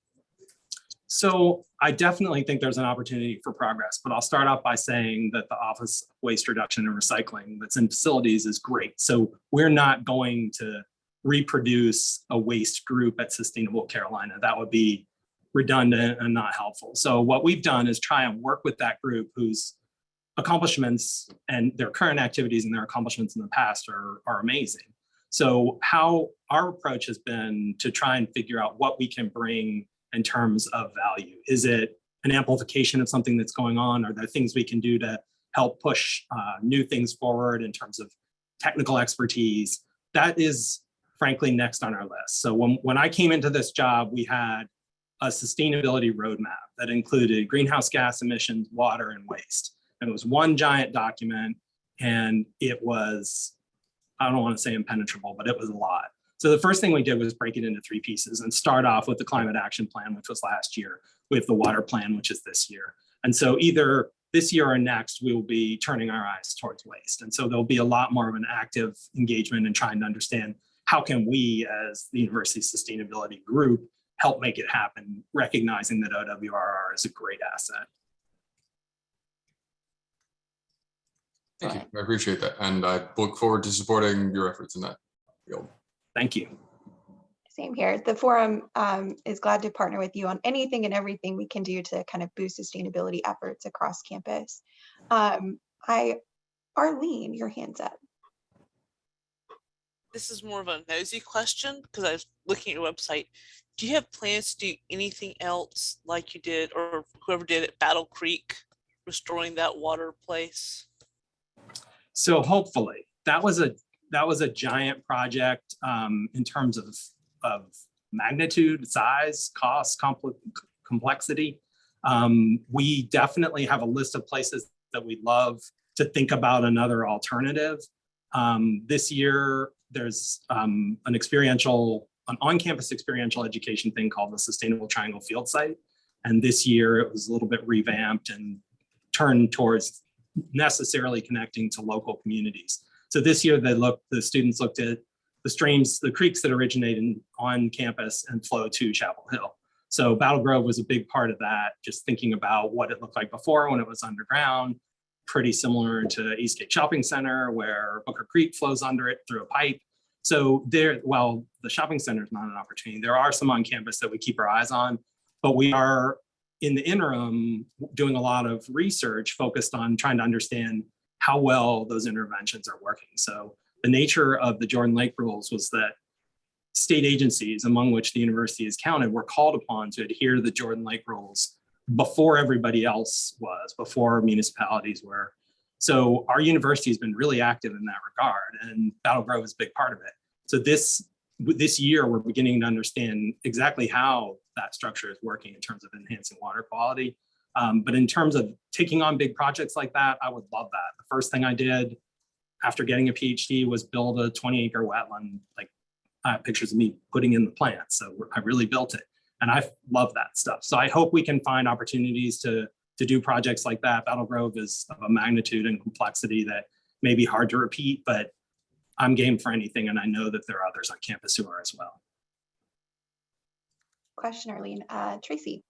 So I definitely think there's an opportunity for progress, but I'll start off by saying that the Office of Waste Reduction and Recycling that's in facilities is great. So we're not going to reproduce a waste group at Sustainable Carolina. That would be redundant and not helpful. So what we've done is try and work with that group whose accomplishments and their current activities and their accomplishments in the past are amazing. So how our approach has been to try and figure out what we can bring in terms of value. Is it an amplification of something that's going on? Are there things we can do to help push new things forward in terms of technical expertise? That is frankly next on our list. So when I came into this job, we had a sustainability roadmap that included greenhouse gas emissions, water, and waste. And it was one giant document, and it was, I don't want to say impenetrable, but it was a lot. So the first thing we did was break it into 3 pieces and start off with the climate action plan, which was last year, with the water plan, which is this year. And so either this year or next, we will be turning our eyes towards waste. And so there'll be a lot more of an active engagement in trying to understand how can we, as the university sustainability group, help make it happen, recognizing that OWRR is a great asset. Thank you. I appreciate that. And I look forward to supporting your efforts in that field. Thank you. Same here. The forum is glad to partner with you on anything and everything we can do to kind of boost sustainability efforts across campus. Arlene, your hand's up. This is more of a nosy question because I was looking at your website. Do you have plans to do anything else like you did or whoever did at Battle Creek, restoring that water place? So hopefully that was a giant project in terms of magnitude, size, cost, complexity. We definitely have a list of places that we'd love to think about another alternative. This year, there's an on-campus experiential education thing called the Sustainable Triangle Field Site. And this year it was a little bit revamped and turned towards necessarily connecting to local communities. So this year the students looked at the streams, the creeks that originate on campus and flow to Chapel Hill. So Battle Grove was a big part of that, just thinking about what it looked like before when it was underground, pretty similar to Eastgate Shopping Center where Booker Creek flows under it through a pipe. So while the shopping center is not an opportunity, there are some on campus that we keep our eyes on, but we are in the interim doing a lot of research focused on trying to understand how well those interventions are working. So the nature of the Jordan Lake rules was that state agencies, among which the university is counted, were called upon to adhere to the Jordan Lake rules before everybody else was, before municipalities were. So our university has been really active in that regard, and Battle Grove is a big part of it. So this year, we're beginning to understand exactly how that structure is working in terms of enhancing water quality. But in terms of taking on big projects like that, I would love that. The first thing I did after getting a PhD was build a 20-acre wetland, like I have pictures of me putting in the plants. So I really built it, and I love that stuff. So I hope we can find opportunities to do projects like that. Battle Grove is of a magnitude and complexity that may be hard to repeat, but I'm game for anything, and I know that there are others on campus who are as well. Question, Arlene. Tracy.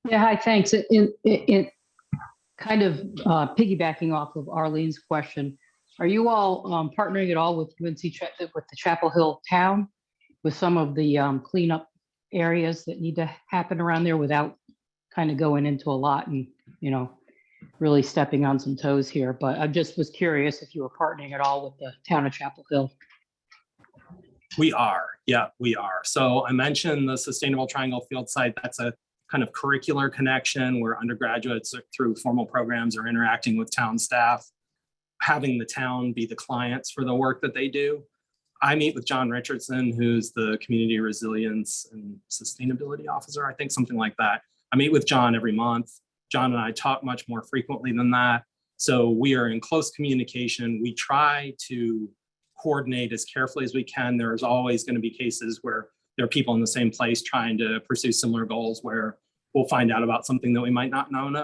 Yeah, hi, thanks. It kind of piggybacking off of Arlene's question, are you all partnering at all with UNC-Chapel, with the Chapel Hill town, with some of the cleanup areas that need to happen around there without kind of going into a lot and, you know, really stepping on some toes here? But I just was curious if you were partnering at all with the town of Chapel Hill. We are, yeah, we are. So I mentioned the Sustainable Triangle Field Site. That's a kind of curricular connection where undergraduates through formal programs are interacting with town staff, having the town be the clients for the work that they do. I meet with John Richardson, who's the Community Resilience and Sustainability Officer, I think, something like that. I meet with John every month. John and I talk much more frequently than that. So we are in close communication. We try to coordinate as carefully as we can. There's always going to be cases where there are people in the same place trying to pursue similar goals where we'll find out about something that we might not known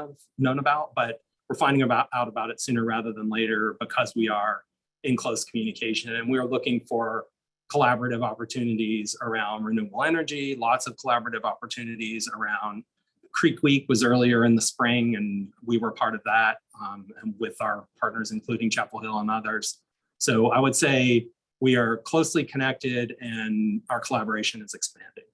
about, but we're finding out about it sooner rather than later because we are in close communication, and we're looking for collaborative opportunities around renewable energy, lots of collaborative opportunities around Creek Week was earlier in the spring, and we were part of that and with our partners, including Chapel Hill and others. So I would say we are closely connected and our collaboration is expanding.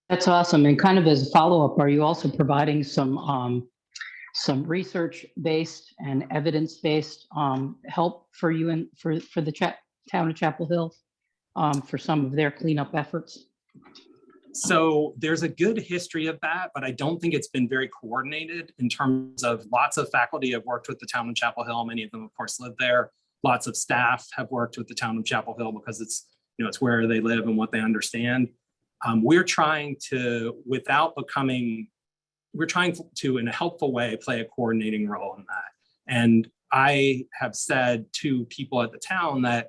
That's awesome. And kind of as a follow-up, are you also providing some research-based and evidence-based help for you and for the town of Chapel Hill for some of their cleanup efforts? So there's a good history of that, but I don't think it's been very coordinated in terms of lots of faculty have worked with the town of Chapel Hill. Many of them, of course, live there. Lots of staff have worked with the town of Chapel Hill because it's where they live and what they understand. We're trying to, in a helpful way, play a coordinating role in that. And I have said to people at the town that,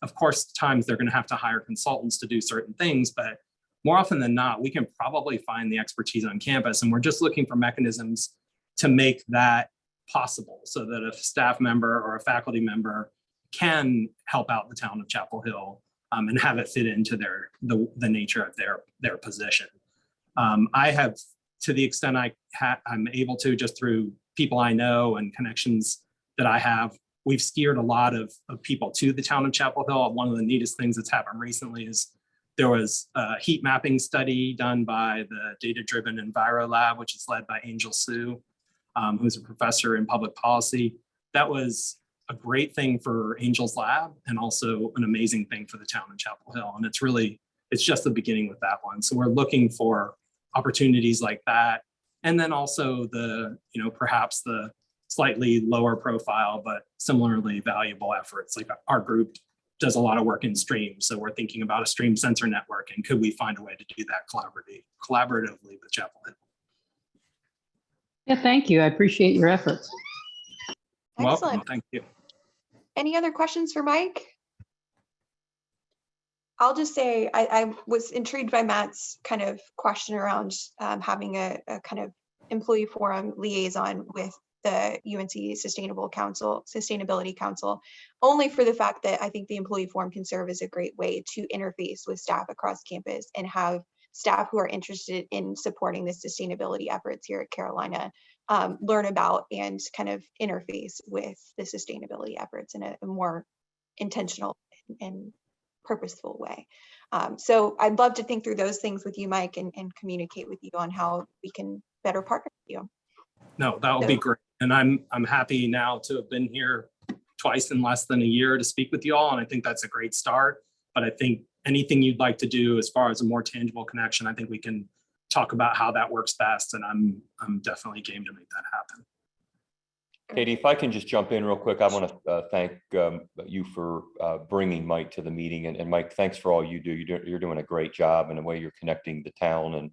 of course, times they're going to have to hire consultants to do certain things, but more often than not, we can probably find the expertise on campus. And we're just looking for mechanisms to make that possible so that a staff member or a faculty member can help out the town of Chapel Hill and have it fit into the nature of their position. I have, to the extent I'm able to, just through people I know and connections that I have, we've steered a lot of people to the town of Chapel Hill. One of the neatest things that's happened recently is there was a heat mapping study done by the Data-Driven Enviro Lab, which is led by Angel Sue, who's a professor in public policy. That was a great thing for Angel's lab and also an amazing thing for the town of Chapel Hill. And it's just the beginning with that one. So we're looking for opportunities like that. And then also perhaps the slightly lower profile, but similarly valuable efforts. Like our group does a lot of work in streams. So we're thinking about a stream sensor network, and could we find a way to do that collaboratively with Chapel Hill? Yeah, thank you. I appreciate your efforts. Welcome. Excellent. Thank you. Any other questions for Mike? I'll just say I was intrigued by Matt's kind of question around having a kind of employee forum liaison with the UNC Sustainability Council, only for the fact that I think the employee forum can serve as a great way to interface with staff across campus and have staff who are interested in supporting the sustainability efforts here at Carolina learn about and kind of interface with the sustainability efforts in a more intentional and purposeful way. So I'd love to think through those things with you, Mike, and communicate with you on how we can better partner with you. No, that would be great. And I'm happy now to have been here twice in less than a year to speak with you all. And I think that's a great start. But I think anything you'd like to do as far as a more tangible connection, I think we can talk about how that works best. And I'm definitely game to make that happen. Katie, if I can just jump in real quick, I want to thank you for bringing Mike to the meeting. And Mike, thanks for all you do. You're doing a great job in the way you're connecting the town, and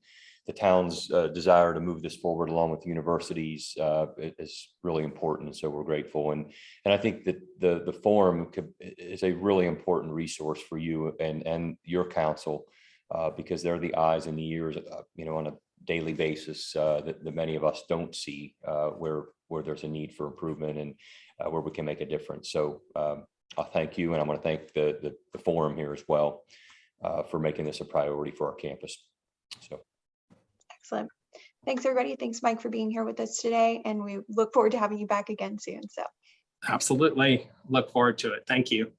the town's desire to move this forward along with universities is really important. And so we're grateful. And I think that the forum is a really important resource for you and your council because they're the eyes and the ears, on a daily basis that many of us don't see where there's a need for improvement and where we can make a difference. So I'll thank you, and I want to thank the forum here as well for making this a priority for our campus. So. Excellent. Thanks, everybody. Thanks, Mike, for being here with us today. And we look forward to having you back again soon. So absolutely look forward to it. Thank you.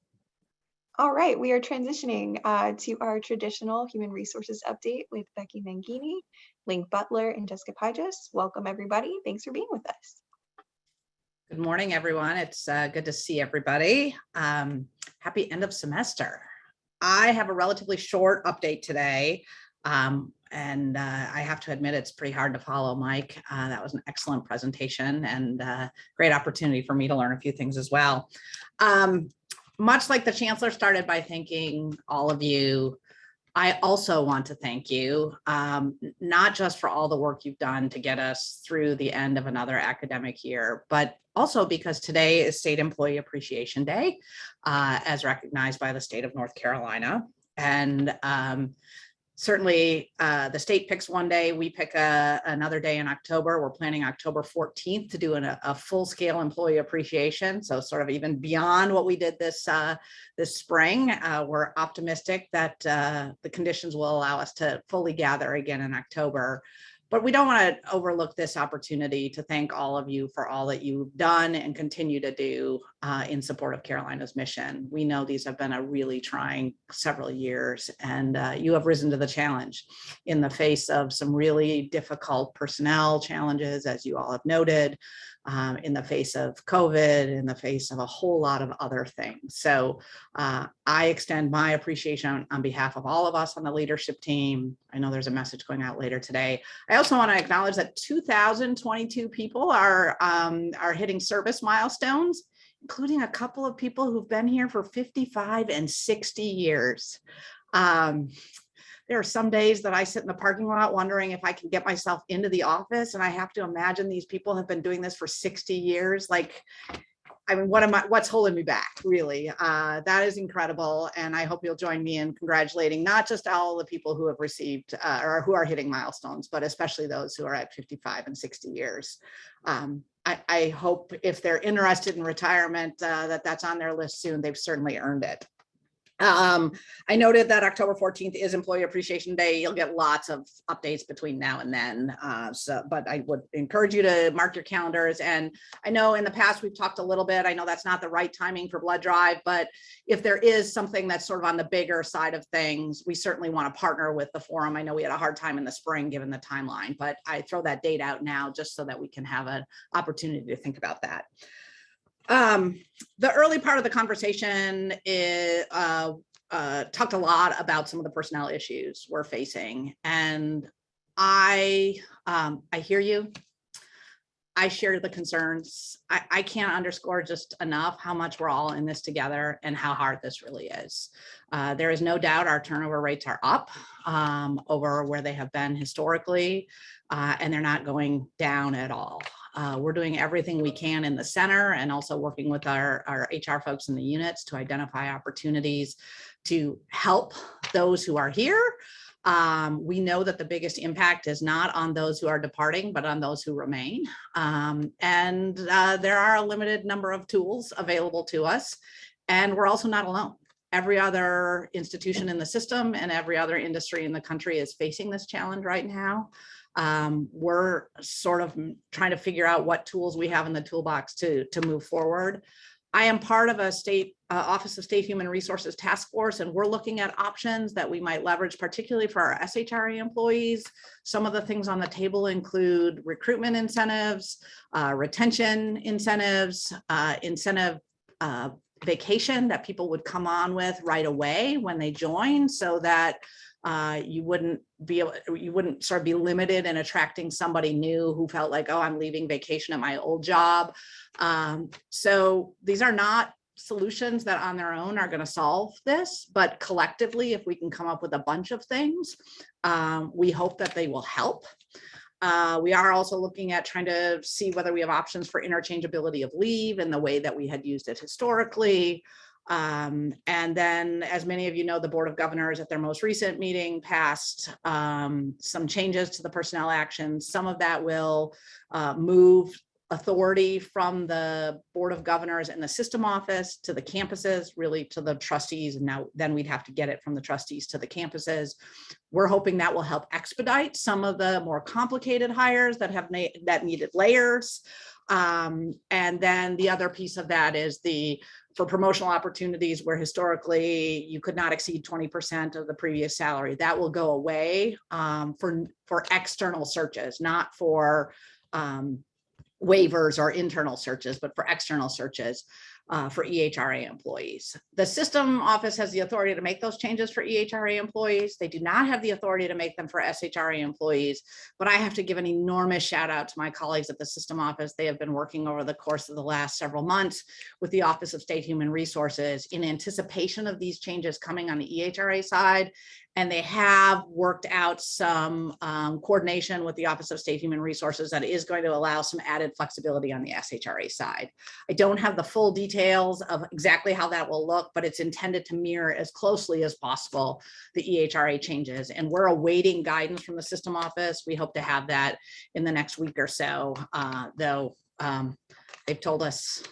All right, we are transitioning to our traditional human resources update with Becky Mangini, Linc Butler, and Jessica Pijas. Welcome, everybody. Thanks for being with us. Good morning, everyone. It's good to see everybody. Happy end of semester. I have a relatively short update today. And I have to admit, it's pretty hard to follow, Mike. That was an excellent presentation and great opportunity for me to learn a few things as well. Much like the Chancellor started by thanking all of you I also want to thank you, not just for all the work you've done to get us through the end of another academic year, but also because today is State Employee Appreciation Day, as recognized by the state of North Carolina. And certainly the state picks one day, we pick another day in October. We're planning October 14th to do a full-scale employee appreciation. So sort of even beyond what we did this spring. We're optimistic that the conditions will allow us to fully gather again in October. But we don't want to overlook this opportunity to thank all of you for all that you've done and continue to do in support of Carolina's mission. We know these have been a really trying several years, and you have risen to the challenge in the face of some really difficult personnel challenges, as you all have noted, in the face of COVID, in the face of a whole lot of other things. So I extend my appreciation on behalf of all of us on the leadership team. I know there's a message going out later today. I also want to acknowledge that 2,022 people are hitting service milestones, including a couple of people who've been here for 55 and 60 years. There are some days that I sit in the parking lot wondering if I can get myself into the office, and I have to imagine these people have been doing this for 60 years. Like, I mean, what's holding me back, really? That is incredible. And I hope you'll join me in congratulating not just all the people who have received or who are hitting milestones, but especially those who are at 55 and 60 years. I hope if they're interested in retirement, that's on their list soon. They've certainly earned it. I noted that October 14th is Employee Appreciation Day. You'll get lots of updates between now and then. But I would encourage you to mark your calendars. And I know in the past we've talked a little bit. I know that's not the right timing for blood drive, but if there is something that's sort of on the bigger side of things, we certainly want to partner with the forum. I know we had a hard time in the spring given the timeline, but I throw that date out now just so that we can have an opportunity to think about that. The early part of the conversation is, talked a lot about some of the personnel issues we're facing, and I hear you. I share the concerns. I can't underscore just enough how much we're all in this together and how hard this really is. There is no doubt our turnover rates are up over where they have been historically, and they're not going down at all. We're doing everything we can in the center and also working with our HR folks in the units to identify opportunities to help those who are here. We know that the biggest impact is not on those who are departing, but on those who remain. And there are a limited number of tools available to us, and we're also not alone. Every other institution in the system and every other industry in the country is facing this challenge right now. We're sort of trying to figure out what tools we have in the toolbox to move forward. I am part of a state Office of State Human Resources task force, and we're looking at options that we might leverage, particularly for our SHRA employees. Some of the things on the table include recruitment incentives, retention incentives, incentive vacation that people would come on with right away when they join, so that you wouldn't sort of be limited in attracting somebody new who felt like, oh, I'm leaving vacation at my old job. So these are not solutions that on their own are going to solve this, but collectively, if we can come up with a bunch of things, we hope that they will help. We are also looking at trying to see whether we have options for interchangeability of leave in the way that we had used it historically. And then, as many of you know, the Board of Governors at their most recent meeting passed some changes to the personnel actions. Some of that will move authority from the Board of Governors and the system office to the campuses, really to the trustees. And now then we'd have to get it from the trustees to the campuses. We're hoping that will help expedite some of the more complicated hires that have that needed layers. And then the other piece of that is for promotional opportunities where historically you could not exceed 20% of the previous salary. That will go away for external searches, not for waivers or internal searches, but for external searches for EHRA employees. The system office has the authority to make those changes for EHRA employees. They do not have the authority to make them for SHRA employees, but I have to give an enormous shout out to my colleagues at the system office. They have been working over the course of the last several months with the Office of State Human Resources in anticipation of these changes coming on the EHRA side. And they have worked out some coordination with the Office of State Human Resources that is going to allow some added flexibility on the SHRA side. I don't have the full details of exactly how that will look, but it's intended to mirror as closely as possible the EHRA changes. And we're awaiting guidance from the system office. We hope to have that in the next week or so, though they've told us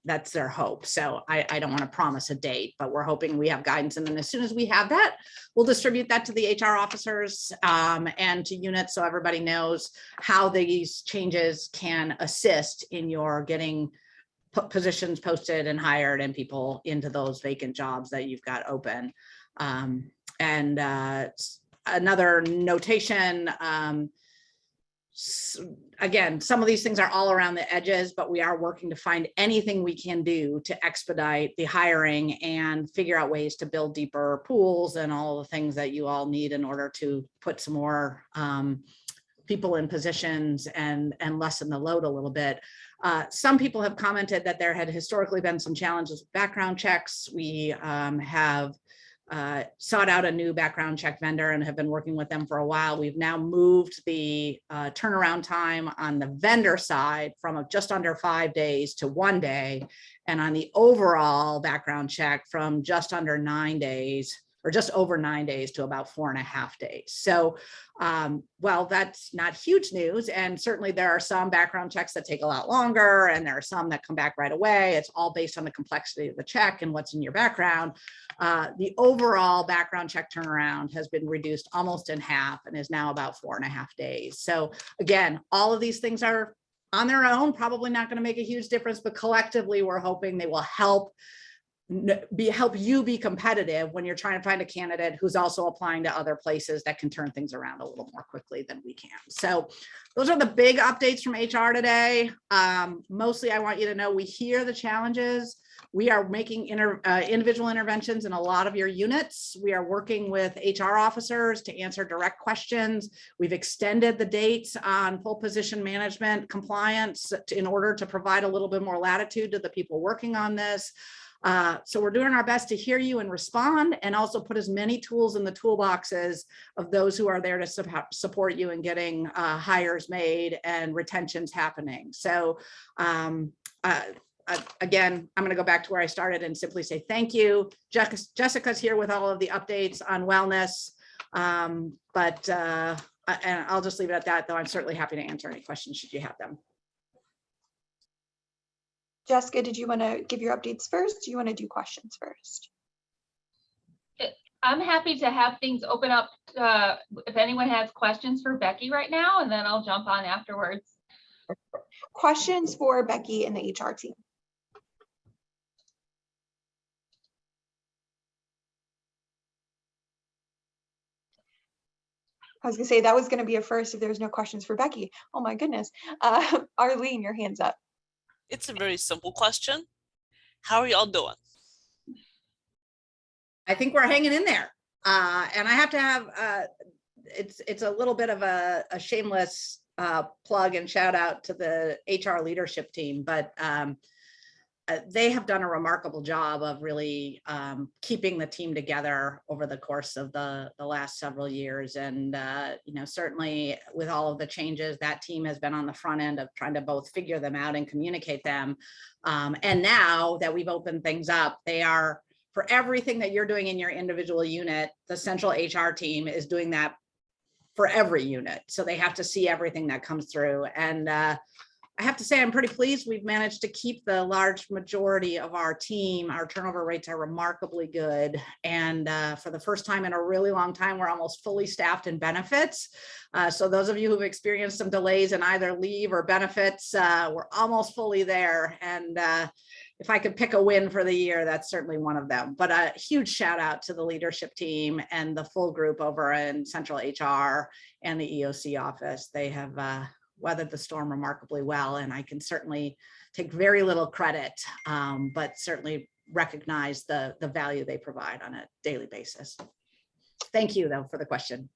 that's their hope. So I don't want to promise a date, but we're hoping we have guidance. And then as soon as we have that, we'll distribute that to the HR officers and to units so everybody knows how these changes can assist in your getting positions posted and hired and people into those vacant jobs that you've got open. Another notation, again, some of these things are all around the edges, but we are working to find anything we can do to expedite the hiring and figure out ways to build deeper pools and all the things that you all need in order to put some more people in positions and lessen the load a little bit. Some people have commented that there had historically been some challenges with background checks. We have sought out a new background check vendor and have been working with them for a while. We've now moved the turnaround time on the vendor side from just under 5 days to 1 day, and on the overall background check from just under 9 days or just over 9 days to about 4.5 days. So, well, that's not huge news. And certainly there are some background checks that take a lot longer, and there are some that come back right away. It's all based on the complexity of the check and what's in your background. The overall background check turnaround has been reduced almost in half and is now about 4.5 days. So again, all of these things are on their own, probably not going to make a huge difference, but collectively we're hoping they will help you be competitive when you're trying to find a candidate who's also applying to other places that can turn things around a little more quickly than we can. So those are the big updates from HR today. Mostly I want you to know we hear the challenges. We are making individual interventions in a lot of your units. We are working with HR officers to answer direct questions. We've extended the dates on full position management compliance in order to provide a little bit more latitude to the people working on this. So we're doing our best to hear you and respond, and also put as many tools in the toolboxes of those who are there to support you in getting hires made and retentions happening. So again, I'm going to go back to where I started and simply say thank you. Jessica's here with all of the updates on wellness, and I'll just leave it at that, though I'm certainly happy to answer any questions should you have them. Jessica, did you want to give your updates first? Do you want to do questions first? I'm happy to have things open up if anyone has questions for Becky right now, and then I'll jump on afterwards. Questions for Becky and the HR team. I was gonna say that was gonna be a first if there's no questions for Becky. Oh my goodness. Arlene, your hand's up. It's a very simple question. How are y'all doing? I think we're hanging in there. And I have to have, it's a little bit of a shameless plug and shout out to the HR leadership team, but they have done a remarkable job of really keeping the team together over the course of the last several years. And, you know, certainly with all of the changes, that team has been on the front end of trying to both figure them out and communicate them. And now that we've opened things up, they are, for everything that you're doing in your individual unit, the central HR team is doing that for every unit. So they have to see everything that comes through. And I have to say, I'm pretty pleased we've managed to keep the large majority of our team. Our turnover rates are remarkably good. And for the first time in a really long time, we're almost fully staffed in benefits. So those of you who've experienced some delays in either leave or benefits, we're almost fully there. And if I could pick a win for the year, that's certainly one of them. But a huge shout out to the leadership team and the full group over in Central HR and the EOC office. They have weathered the storm remarkably well, and I can certainly take very little credit, but certainly recognize the value they provide on a daily basis. Thank you, though, for the question.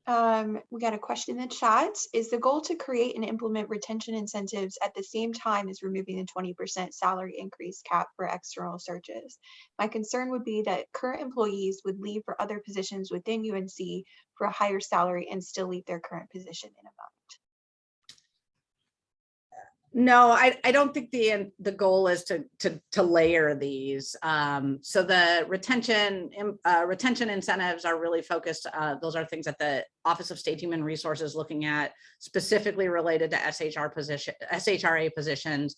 We got a question in the chat. Is the goal to create and implement retention incentives at the same time as removing the 20% salary increase cap for external searches? My concern would be that current employees would leave for other positions within UNC for a higher salary and still leave their current position in a month. No, I don't think the goal is to layer these. So the retention incentives are really focused. Those are things that the Office of State Human Resources looking at, specifically related to SHRA positions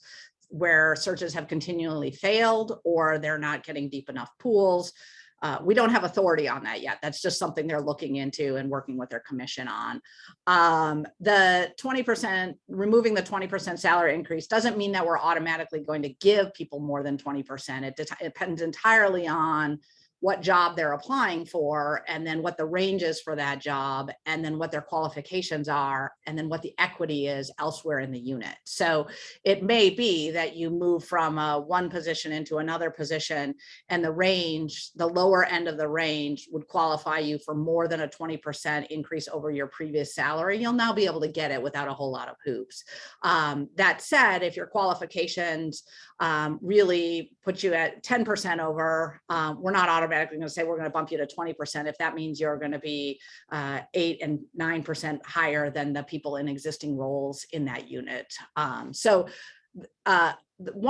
where searches have continually failed or they're not getting deep enough pools. We don't have authority on that yet. That's just something they're looking into and working with their commission on. The 20%, removing the 20% salary increase doesn't mean that we're automatically going to give people more than 20%. It depends entirely on what job they're applying for, and then what the range is for that job, and then what their qualifications are, and then what the equity is elsewhere in the unit. So it may be that you move from one position into another position, and the range, the lower end of the range would qualify you for more than a 20% increase over your previous salary. You'll now be able to get it without a whole lot of hoops. That said, if your qualifications really put you at 10% over, we're not automatically going to say we're going to bump you to 20% if that means you're going to be 8 and 9% higher than the people in existing roles in that unit. One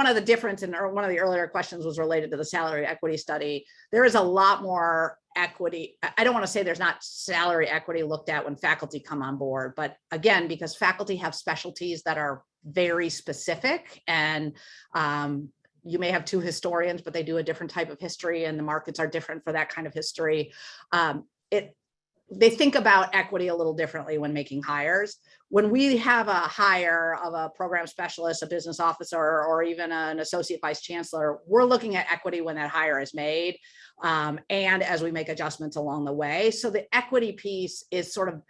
of the difference in one of the earlier questions was related to the salary equity study. There is a lot more equity. I don't want to say there's not salary equity looked at when faculty come on board, but again, because faculty have specialties that are very specific, and you may have two historians, but they do a different type of history and the markets are different for that kind of history. They think about equity a little differently when making hires. When we have a hire of a program specialist, a business officer, or even an associate vice chancellor, we're looking at equity when that hire is made, and as we make adjustments along the way. So the equity piece is sort of,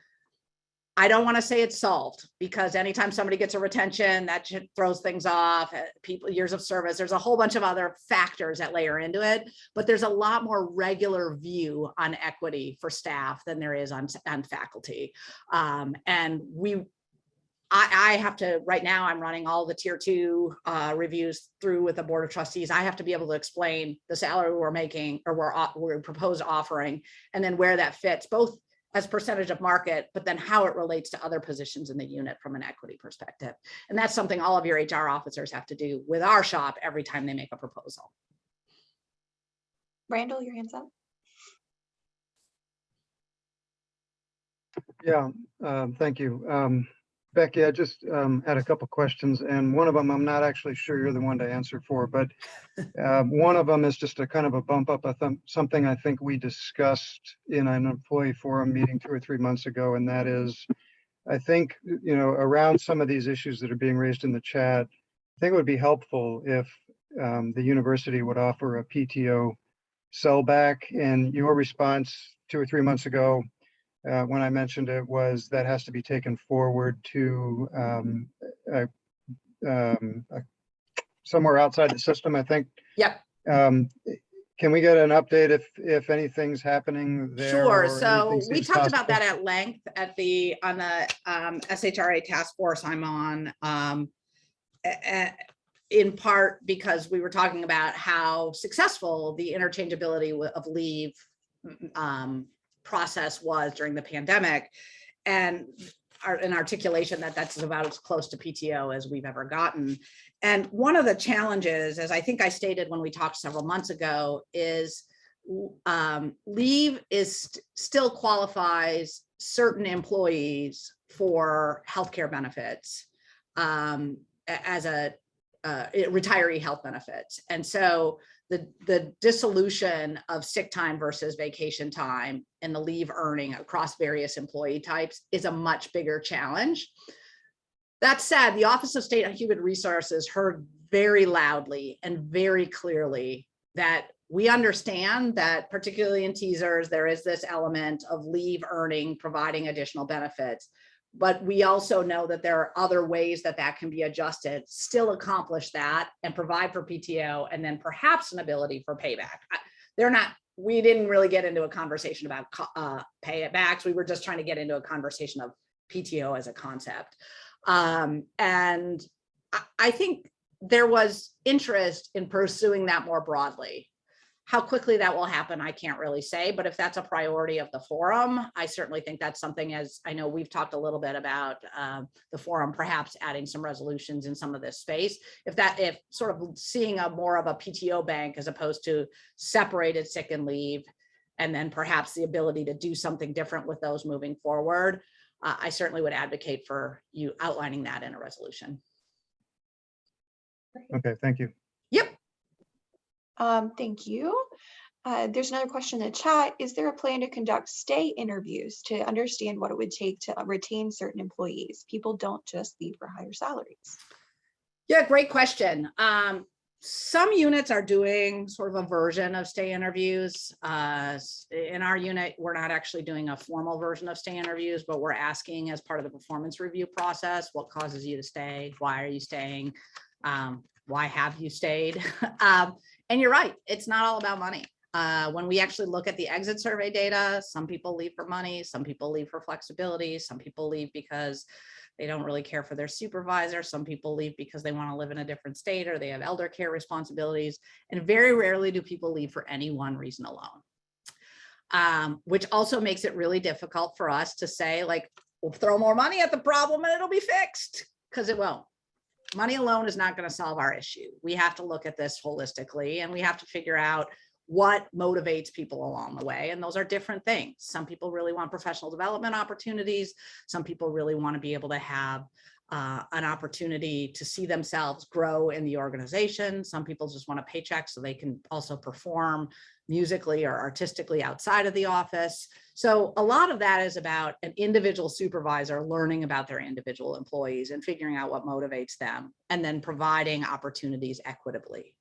I don't want to say it's solved, because anytime somebody gets a retention, that throws things off, people, years of service, there's a whole bunch of other factors that layer into it, but there's a lot more regular view on equity for staff than there is on faculty. And I have to, right now I'm running all the tier 2 reviews through with the board of trustees. I have to be able to explain the salary we're making, or we're proposed offering, and then where that fits, both as percentage of market, but then how it relates to other positions in the unit from an equity perspective. And that's something all of your HR officers have to do with our shop every time they make a proposal. Randall, your hand's up. Yeah, thank you. Becky, I just had a couple questions, and one of them I'm not actually sure you're the one to answer for, but one of them is just a kind of a bump up, something I think we discussed in an employee forum meeting 2 or 3 months ago, and that is, I think, you know, around some of these issues that are being raised in the chat, I think it would be helpful if the university would offer a PTO sellback. And your response 2 or 3 months ago, when I mentioned it, was that has to be taken forward to somewhere outside the system, I think. Yep. Can we get an update if anything's happening there? Sure. So we talked about that at length at on the SHRA task force I'm on, in part because we were talking about how successful the interchangeability of leave process was during the pandemic, and an articulation that that's about as close to PTO as we've ever gotten. And one of the challenges, as I think I stated when we talked several months ago, is leave still qualifies certain employees for healthcare benefits as a retiree health benefits. And so the dissolution of sick time versus vacation time and the leave earning across various employee types is a much bigger challenge. That said, the Office of State Human Resources heard very loudly and very clearly that we understand that, particularly in teasers, there is this element of leave earning, providing additional benefits. But we also know that there are other ways that that can be adjusted, still accomplish that and provide for PTO, and then perhaps an ability for payback. we didn't really get into a conversation about pay it backs. We were just trying to get into a conversation of PTO as a concept. And I think there was interest in pursuing that more broadly. How quickly that will happen, I can't really say, but if that's a priority of the forum, I certainly think that's something, as I know we've talked a little bit about the forum, perhaps adding some resolutions in some of this space. If sort of seeing more of a PTO bank as opposed to separated sick and leave, and then perhaps the ability to do something different with those moving forward, I certainly would advocate for you outlining that in a resolution. Okay, thank you. Yep. Thank you. There's another question in the chat. Is there a plan to conduct stay interviews to understand what it would take to retain certain employees? People don't just leave for higher salaries. Yeah, great question. Some units are doing sort of a version of stay interviews. In our unit, we're not actually doing a formal version of stay interviews, but we're asking as part of the performance review process, what causes you to stay? Why are you staying? Why have you stayed? And you're right, it's not all about money. When we actually look at the exit survey data, some people leave for money, some people leave for flexibility, some people leave because they don't really care for their supervisor, some people leave because they want to live in a different state or they have elder care responsibilities, and very rarely do people leave for any one reason alone. Which also makes it really difficult for us to say, like, we'll throw more money at the problem and it'll be fixed, because it won't. Money alone is not going to solve our issue. We have to look at this holistically, and we have to figure out what motivates people along the way. And those are different things. Some people really want professional development opportunities. Some people really want to be able to have an opportunity to see themselves grow in the organization. Some people just want a paycheck so they can also perform musically or artistically outside of the office. So a lot of that is about an individual supervisor learning about their individual employees and figuring out what motivates them, and then providing opportunities equitably.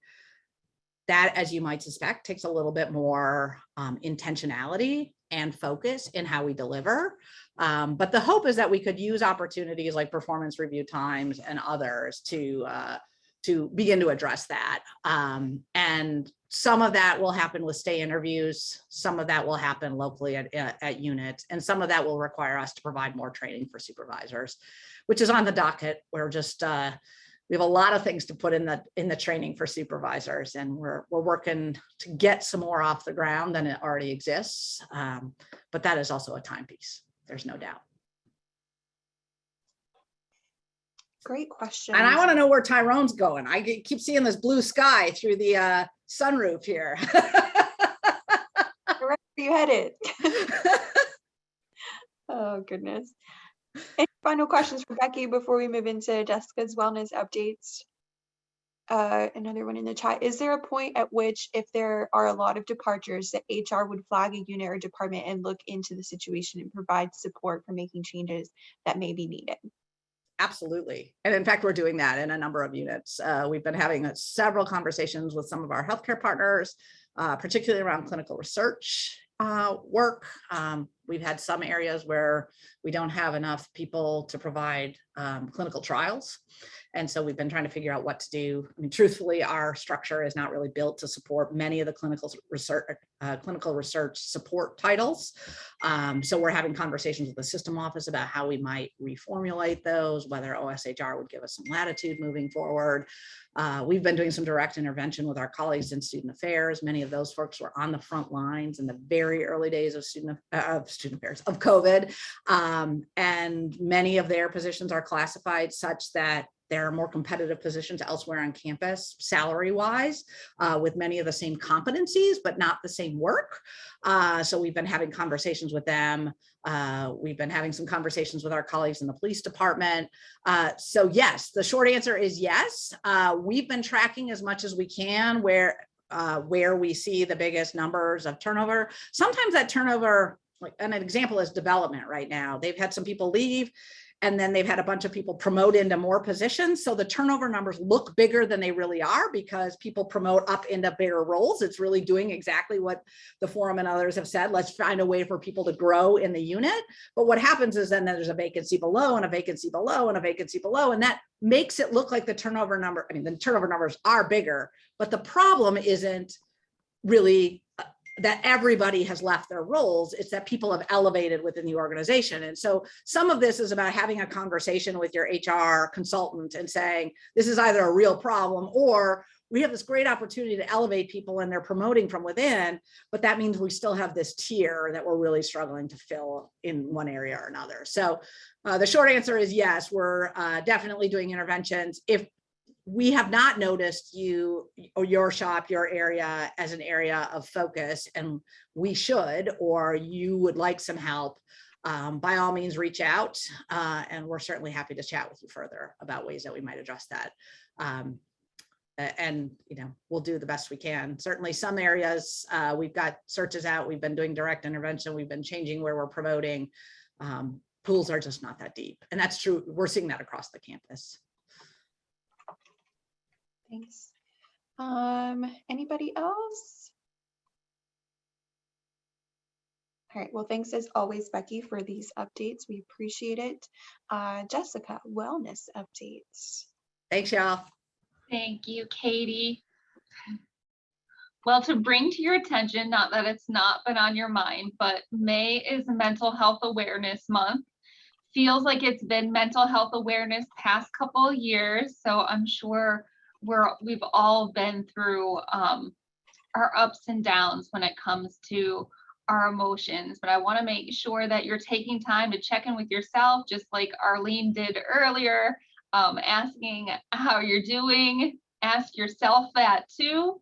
That, as you might suspect, takes a little bit more intentionality and focus in how we deliver. But the hope is that we could use opportunities like performance review times and others to begin to address that. And some of that will happen with stay interviews. Some of that will happen locally at units, and some of that will require us to provide more training for supervisors, which is on the docket. We're just we have a lot of things to put in the training for supervisors, and we're working to get some more off the ground than it already exists. But that is also a time piece. There's no doubt. Great question. And I want to know where Tyrone's going. I keep seeing this blue sky through the sunroof here. Where are you headed? Oh, goodness. Any final questions for Becky before we move into Jessica's wellness updates? Another one in the chat. Is there a point at which, if there are a lot of departures, that HR would flag a unit or department and look into the situation and provide support for making changes that may be needed? Absolutely. And in fact, we're doing that in a number of units. We've been having several conversations with some of our healthcare partners, particularly around clinical research work. We've had some areas where we don't have enough people to provide clinical trials. And so we've been trying to figure out what to do. I mean, truthfully, our structure is not really built to support many of the clinical research support titles. So we're having conversations with the system office about how we might reformulate those, whether OSHR would give us some latitude moving forward. We've been doing some direct intervention with our colleagues in student affairs. Many of those folks were on the front lines in the very early days of student affairs, of COVID. And many of their positions are classified such that there are more competitive positions elsewhere on campus, salary-wise, with many of the same competencies, but not the same work. So we've been having conversations with them. We've been having some conversations with our colleagues in the police department. So yes, the short answer is yes. We've been tracking as much as we can where we see the biggest numbers of turnover. Sometimes that turnover, like an example is development right now. They've had some people leave, and then they've had a bunch of people promote into more positions. So the turnover numbers look bigger than they really are because people promote up into bigger roles. It's really doing exactly what the forum and others have said. Let's find a way for people to grow in the unit. But what happens is then there's a vacancy below and a vacancy below and a vacancy below. And that makes it look like the turnover number, I mean, the turnover numbers are bigger, but the problem isn't really that everybody has left their roles. It's that people have elevated within the organization. And so some of this is about having a conversation with your HR consultant and saying, this is either a real problem or we have this great opportunity to elevate people and they're promoting from within, but that means we still have this tier that we're really struggling to fill in one area or another. So the short answer is yes, we're definitely doing interventions. If we have not noticed you or your shop, your area as an area of focus, and we should, or you would like some help, by all means, reach out. And we're certainly happy to chat with you further about ways that we might address that. And, you know, we'll do the best we can. Certainly some areas, we've got searches out, we've been doing direct intervention, we've been changing where we're promoting. Pools are just not that deep. And that's true. We're seeing that across the campus. Thanks. Anybody else? All right, well, thanks as always, Becky, for these updates. We appreciate it. Jessica, wellness updates. Thanks, y'all. Thank you, Katie. Well, to bring to your attention, not that it's not been on your mind, but May is Mental Health Awareness Month. Feels like it's been mental health awareness past couple of years, so I'm sure we've all been through our ups and downs when it comes to our emotions, but I want to make sure that you're taking time to check in with yourself, just like Arlene did earlier, asking how you're doing. Ask yourself that too,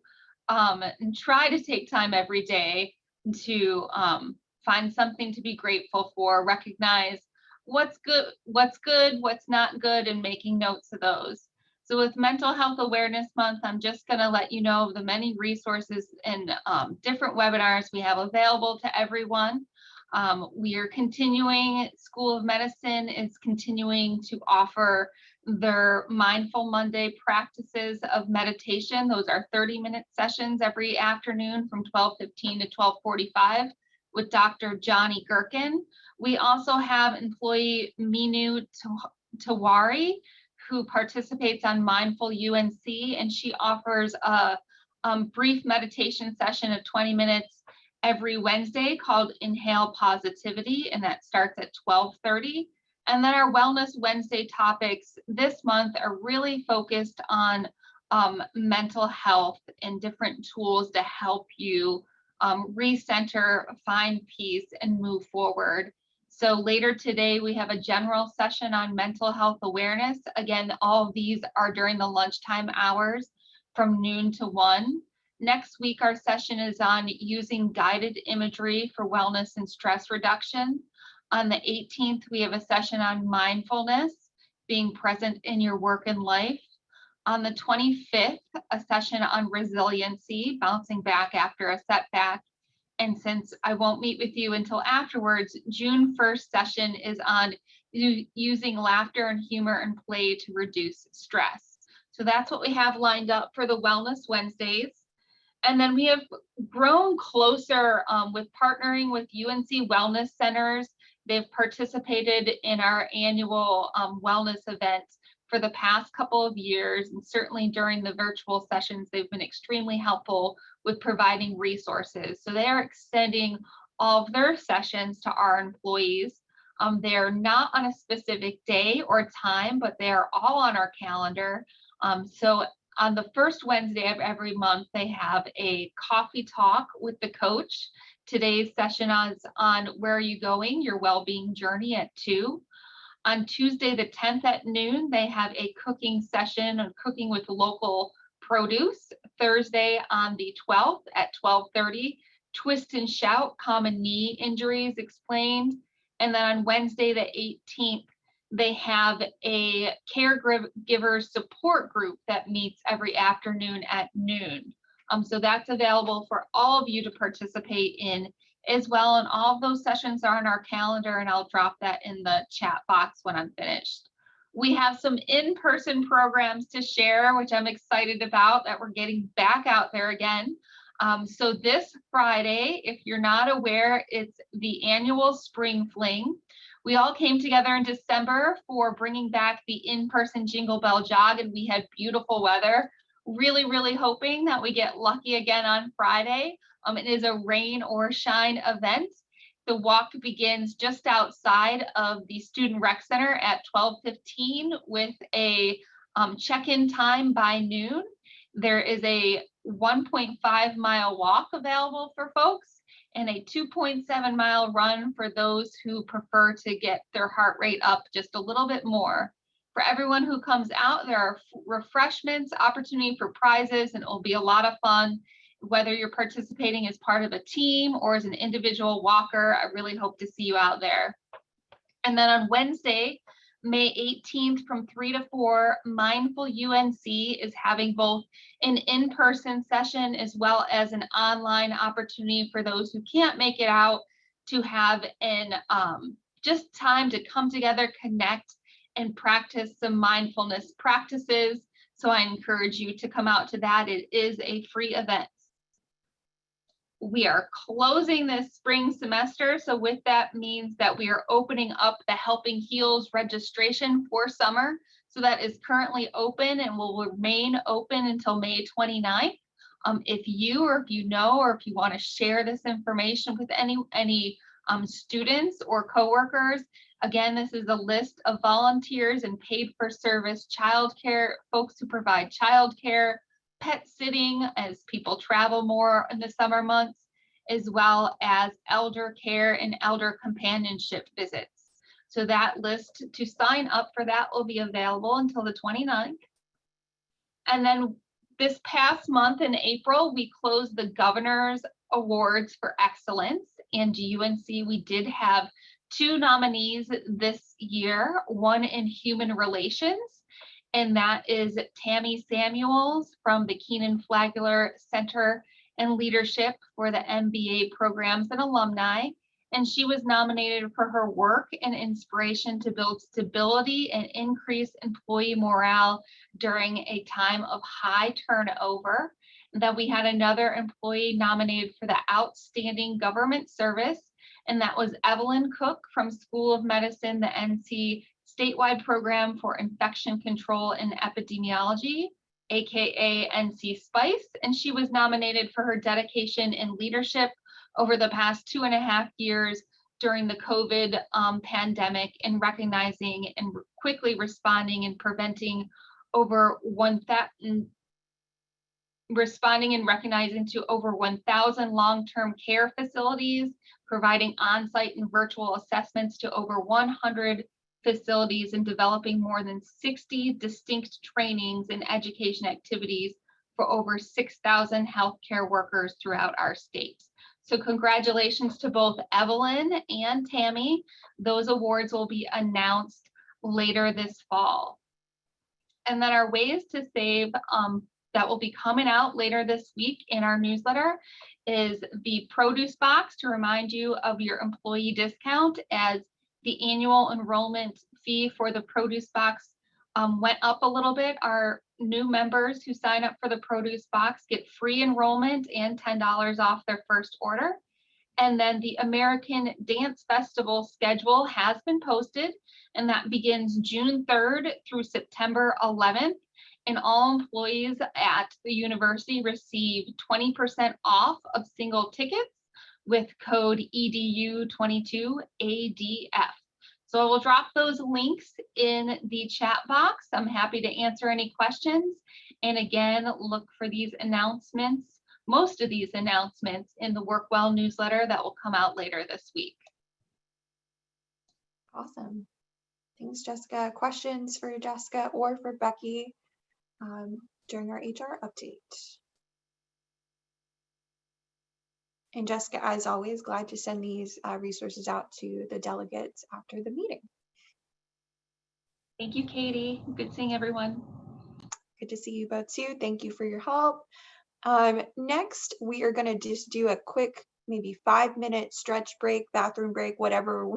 and try to take time every day to find something to be grateful for, recognize what's good, what's not good, and making notes of those. So with Mental Health Awareness Month, I'm just going to let you know of the many resources and different webinars we have available to everyone. We are continuing, School of Medicine is continuing to offer their Mindful Monday practices of meditation. Those are 30-minute sessions every afternoon from 12:15 to 12:45 with Dr. Johnny Gherkin. We also have employee Minu Tawari, who participates on Mindful UNC, and she offers a brief meditation session of 20 minutes every Wednesday called Inhale Positivity, and that starts at 12:30. And then our Wellness Wednesday topics this month are really focused on mental health and different tools to help you recenter, find peace, and move forward. So later today, we have a general session on mental health awareness. Again, all of these are during the lunchtime hours from noon to 1. Next week, our session is on using guided imagery for wellness and stress reduction. On the 18th, we have a session on mindfulness, being present in your work and life. On the 25th, a session on resiliency, bouncing back after a setback. And since I won't meet with you until afterwards, June 1st session is on using laughter and humor and play to reduce stress. So that's what we have lined up for the Wellness Wednesdays. And then we have grown closer with partnering with UNC Wellness Centers. They've participated in our annual wellness events for the past couple of years, and certainly during the virtual sessions, they've been extremely helpful with providing resources. So they are extending all of their sessions to our employees. They're not on a specific day or time, but they are all on our calendar. So on the first Wednesday of every month, they have a coffee talk with the coach. Today's session is on Where Are You Going? Your Wellbeing Journey at 2. On Tuesday, the 10th at noon, they have a cooking session on cooking with local produce. Thursday on the 12th at 12:30, Twist and Shout, common knee injuries explained. And then on Wednesday, the 18th, they have a caregiver support group that meets every afternoon at noon. So that's available for all of you to participate in as well. And all of those sessions are on our calendar, and I'll drop that in the chat box when I'm finished. We have some in-person programs to share, which I'm excited about, that we're getting back out there again. So this Friday, if you're not aware, it's the annual Spring Fling. We all came together in December for bringing back the in-person Jingle Bell Jog, and we had beautiful weather. really hoping that we get lucky again on Friday. It is a rain or shine event. The walk begins just outside of the Student Rec Center at 12:15 with a check-in time by noon. There is a 1.5-mile walk available for folks and a 2.7-mile run for those who prefer to get their heart rate up just a little bit more. For everyone who comes out, there are refreshments, opportunity for prizes, and it will be a lot of fun. Whether you're participating as part of a team or as an individual walker, I really hope to see you out there. And then on Wednesday, May 18th from 3 to 4, Mindful UNC is having both an in-person session as well as an online opportunity for those who can't make it out to have an just time to come together, connect, and practice some mindfulness practices. So I encourage you to come out to that. It is a free event. We are closing this spring semester. So with that means that we are opening up the Helping Heals registration for summer. So that is currently open and will remain open until May 29th. If you know, or if you want to share this information with any students or coworkers, again, this is a list of volunteers and paid for service childcare, folks who provide childcare, pet sitting as people travel more in the summer months, as well as elder care and elder companionship visits. So that list to sign up for that will be available until the 29th. And then this past month in April, we closed the Governor's Awards for Excellence. And UNC, we did have 2 nominees this year, one in human relations, and that is Tammy Samuels from the Keenan Flagler Center and Leadership for the MBA programs and alumni. And she was nominated for her work and inspiration to build stability and increase employee morale during a time of high turnover. And then we had another employee nominated for the Outstanding Government Service, and that was Evelyn Cook from School of Medicine, the NC statewide program for infection control and epidemiology, aka NC Spice, and she was nominated for her dedication and leadership over the past 2.5 years during the COVID pandemic in recognizing and quickly responding and preventing responding and recognizing to over 1,000 long-term care facilities, providing on-site and virtual assessments to over 100 facilities, and developing more than 60 distinct trainings and education activities for over 6,000 healthcare workers throughout our state. So congratulations to both Evelyn and Tammy. Those awards will be announced later this fall. And then our ways to save that will be coming out later this week in our newsletter is the produce box to remind you of your employee discount, as the annual enrollment fee for the produce box went up a little bit. Our new members who sign up for the produce box get free enrollment and $10 off their first order. And then the American Dance Festival schedule has been posted, and that begins June 3rd through September 11th. And all employees at the university receive 20% off of single tickets with code EDU22ADF. So I will drop those links in the chat box. I'm happy to answer any questions. And again, look for these announcements, most of these announcements, in the Work Well newsletter that will come out later this week. Awesome. Thanks, Jessica. Questions for Jessica or for Becky during our HR update? And Jessica, as always, glad to send these resources out to the delegates after the meeting. Thank you, Katie. Good seeing everyone. Good to see you both too. Thank you for your help. Next, we are going to just do a quick, maybe 5-minute stretch break, bathroom break, whatever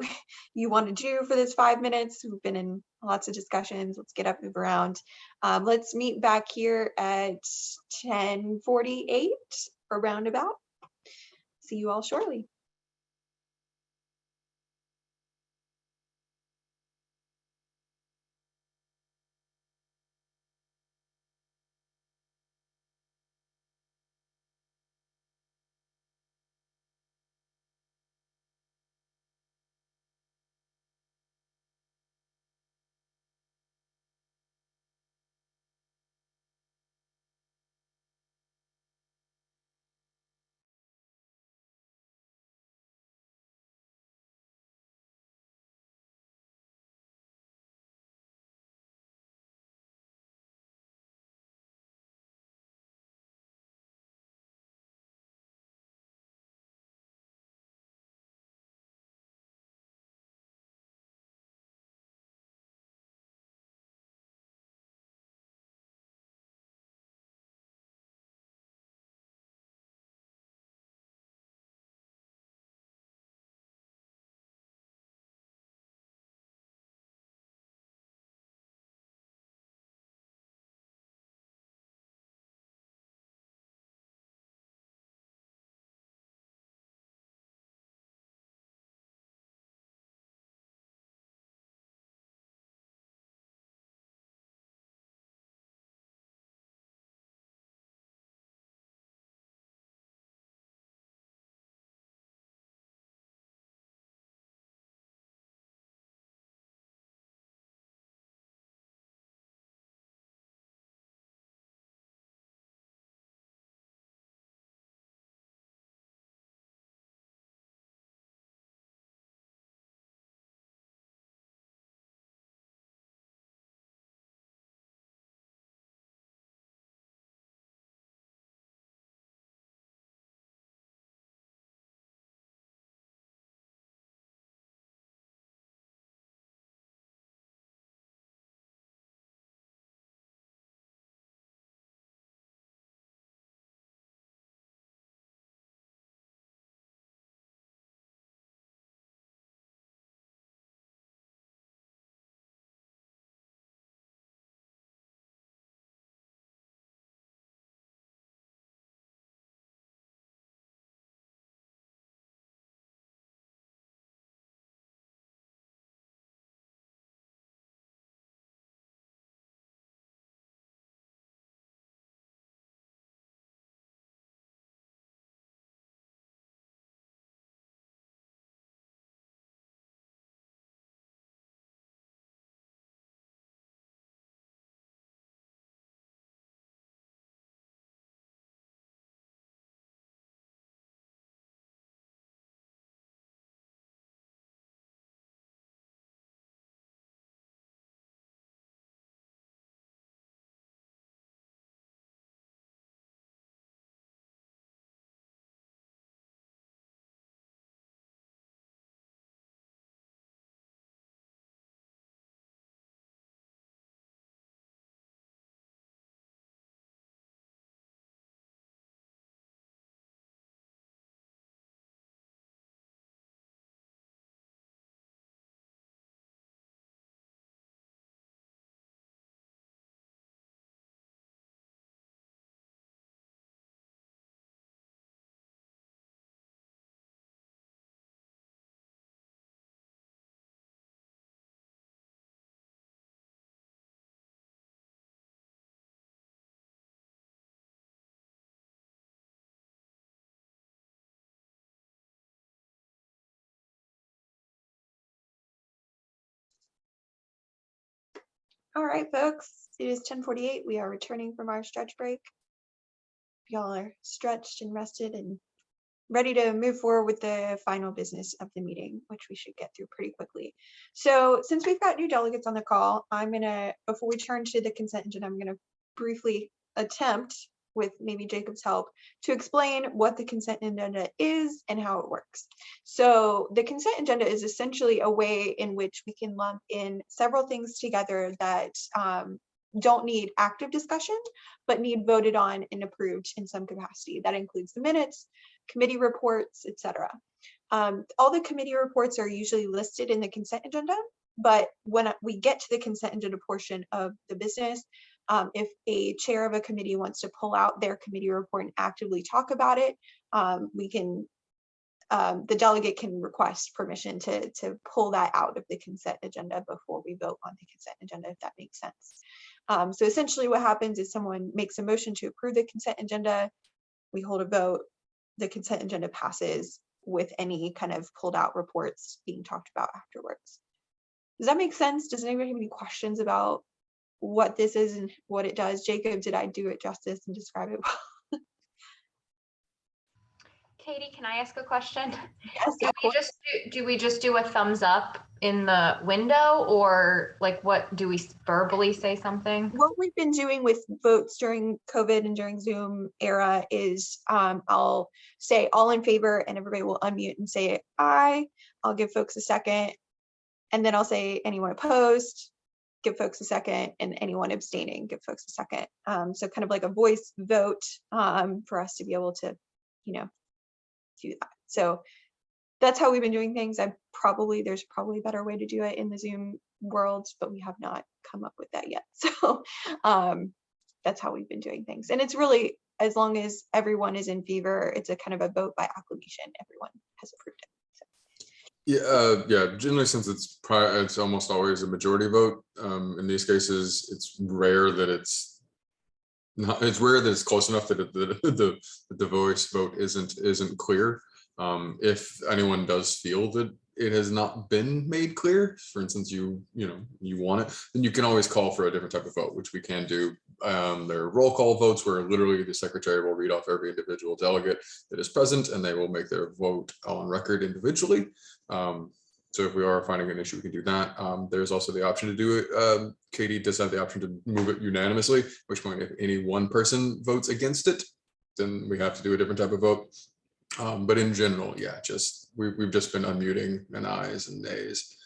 you want to do for this 5 minutes. We've been in lots of discussions. Let's get up, move around. Let's meet back here at 10:48 or roundabout. See you all shortly. All right, folks, it is 10:48. We are returning from our stretch break. Y'all are stretched and rested and ready to move forward with the final business of the meeting, which we should get through pretty quickly. So since we've got new delegates on the call, before we turn to the consent agenda, I'm gonna briefly attempt, with maybe Jacob's help, to explain what the consent agenda is and how it works. So the consent agenda is essentially a way in which we can lump in several things together that don't need active discussion, but need voted on and approved in some capacity. That includes the minutes, committee reports, etc. All the committee reports are usually listed in the consent agenda, but when we get to the consent agenda portion of the business, if a chair of a committee wants to pull out their committee report and actively talk about it, the delegate can request permission to pull that out of the consent agenda before we vote on the consent agenda, if that makes sense. So essentially what happens is someone makes a motion to approve the consent agenda, we hold a vote, the consent agenda passes with any kind of pulled out reports being talked about afterwards. Does that make sense? Does anybody have any questions about what this is and what it does? Jacob, did I do it justice and describe it well? Katie, can I ask a question? Yes, do we just do a thumbs up in the window, or like what do we verbally say something? What we've been doing with votes during COVID and during Zoom era is I'll say all in favor and everybody will unmute and say aye. I'll give folks a second, and then I'll say anyone opposed, give folks a second, and anyone abstaining, give folks a second. So kind of like a voice vote for us to be able to, do that. So that's how we've been doing things. There's probably a better way to do it in the Zoom world, but we have not come up with that yet. So that's how we've been doing things. And it's really, as long as everyone is in favor, it's a kind of a vote by acclamation. Everyone has approved it. Yeah. Generally, since it's almost always a majority vote. In these cases, it's rare that it's close enough that the voice vote isn't clear. If anyone does feel that it has not been made clear, for instance, you want it, then you can always call for a different type of vote, which we can do. There are roll call votes where literally the secretary will read off every individual delegate that is present, and they will make their vote on record individually. So if we are finding an issue, we can do that. There's also the option to do it. Katie does have the option to move it unanimously, which point if any one person votes against it, then we have to do a different type of vote. But in general, yeah, we've just been unmuting and ayes and nays.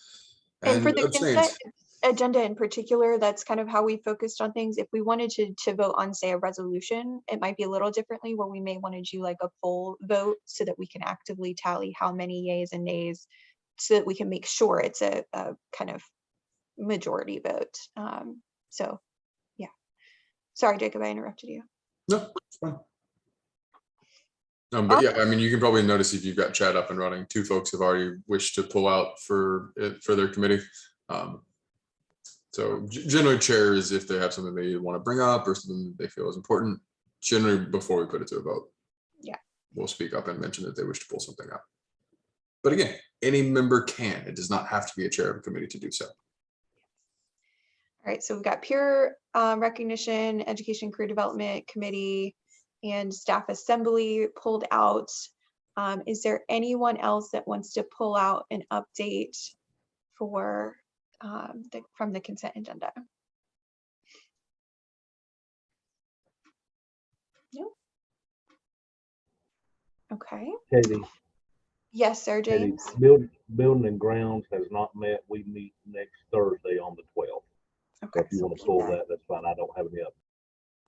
And for the consent agenda in particular, that's kind of how we focused on things. If we wanted to vote on, say, a resolution, it might be a little differently, where we may want to do like a poll vote so that we can actively tally how many yays and nays, so that we can make sure it's a kind of majority vote. So yeah, sorry, Jacob, I interrupted you. No, it's fine. But yeah, I mean, you can probably notice if you've got chat up and running, 2 folks have already wished to pull out for their committee. So generally chairs, if they have something they want to bring up or something they feel is important, generally before we put it to a vote, yeah, we'll speak up and mention that they wish to pull something up. But again, any member can. It does not have to be a chair of a committee to do so. All right, so we've got peer recognition, education, career development committee, and staff assembly pulled out. Is there anyone else that wants to pull out an update for from the consent agenda? No. Okay. Katie. Yes, sir, James. Building and grounds has not met. We meet next Thursday on the 12th. Okay, so if you want to pull that, that's fine. I don't have any up.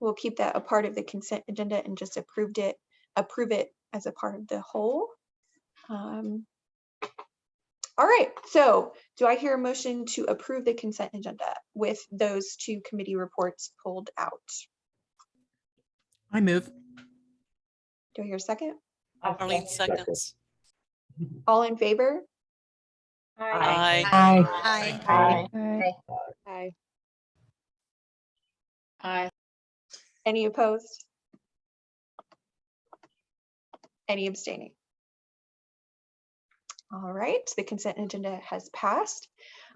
We'll keep that a part of the consent agenda and just approve it as a part of the whole. All right, so do I hear a motion to approve the consent agenda with those 2 committee reports pulled out? I move. Do I hear a second? Arlene seconds. All in favor? Aye. Aye. Aye. Aye. Aye. Any opposed? Any abstaining? All right, the consent agenda has passed.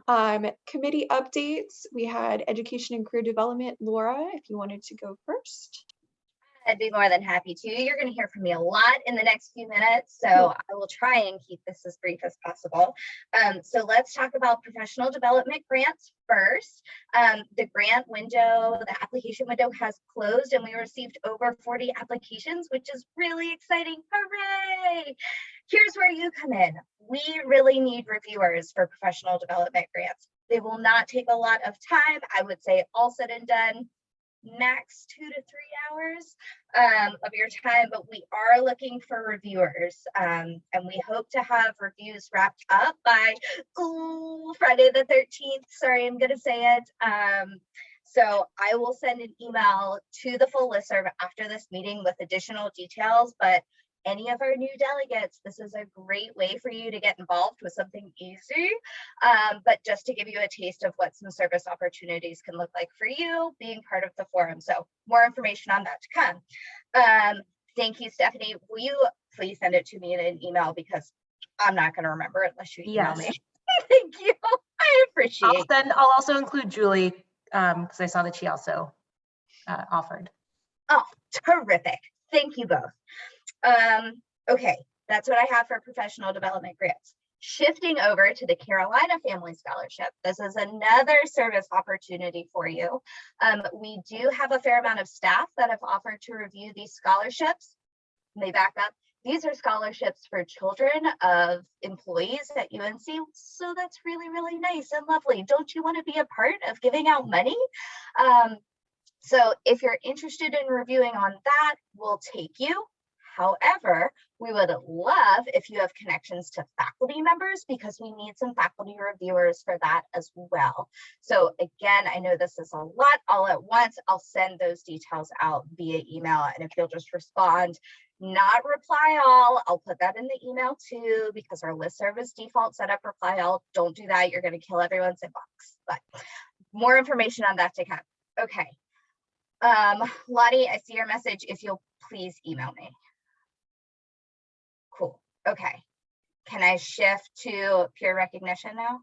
Committee updates, we had education and career development. Laura, if you wanted to go first. I'd be more than happy to. You're going to hear from me a lot in the next few minutes, so I will try and keep this as brief as possible. So let's talk about professional development grants first. The grant window, the application window has closed, and we received over 40 applications, which is really exciting. Hooray! Here's where you come in. We really need reviewers for professional development grants. They will not take a lot of time. I would say all said and done, max 2 to 3 hours of your time, but we are looking for reviewers, and we hope to have reviews wrapped up by Friday the 13th. Sorry, I'm gonna say it. So I will send an email to the full listserv after this meeting with additional details, but any of our new delegates, this is a great way for you to get involved with something easy, but just to give you a taste of what some service opportunities can look like for you being part of the forum. So more information on that to come. Thank you, Stephanie. Will you please send it to me in an email, because I'm not going to remember unless you email me. Thank you. I appreciate it. I'll also include Julie, because I saw that she also offered. Oh, terrific. Thank you both. Okay, that's what I have for professional development grants. Shifting over to the Carolina Family Scholarship. This is another service opportunity for you. We do have a fair amount of staff that have offered to review these scholarships. Let me back up. These are scholarships for children of employees at UNC. So that's really, really nice and lovely. Don't you want to be a part of giving out money? So if you're interested in reviewing on that, we'll take you. However, we would love if you have connections to faculty members, because we need some faculty reviewers for that as well. So again, I know this is a lot all at once. I'll send those details out via email. And if you'll just respond, not reply all, I'll put that in the email too, because our listserv is default setup reply all. Don't do that. You're going to kill everyone's inbox. But more information on that to come. Okay. Lottie, I see your message. If you'll please email me. Cool. Okay. Can I shift to peer recognition now?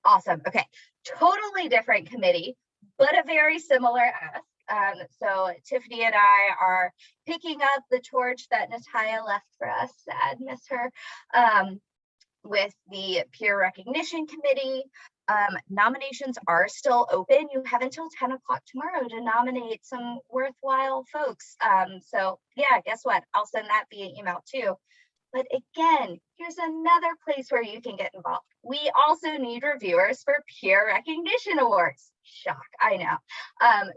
Awesome. Okay. Totally different committee, but a very similar ask. So Tiffany and I are picking up the torch that Natalia left for us. Sad, miss her. With the peer recognition committee. Nominations are still open. You have until 10 o'clock tomorrow to nominate some worthwhile folks. So yeah, guess what? I'll send that via email too. But again, here's another place where you can get involved. We also need reviewers for peer recognition awards. Shock, I know.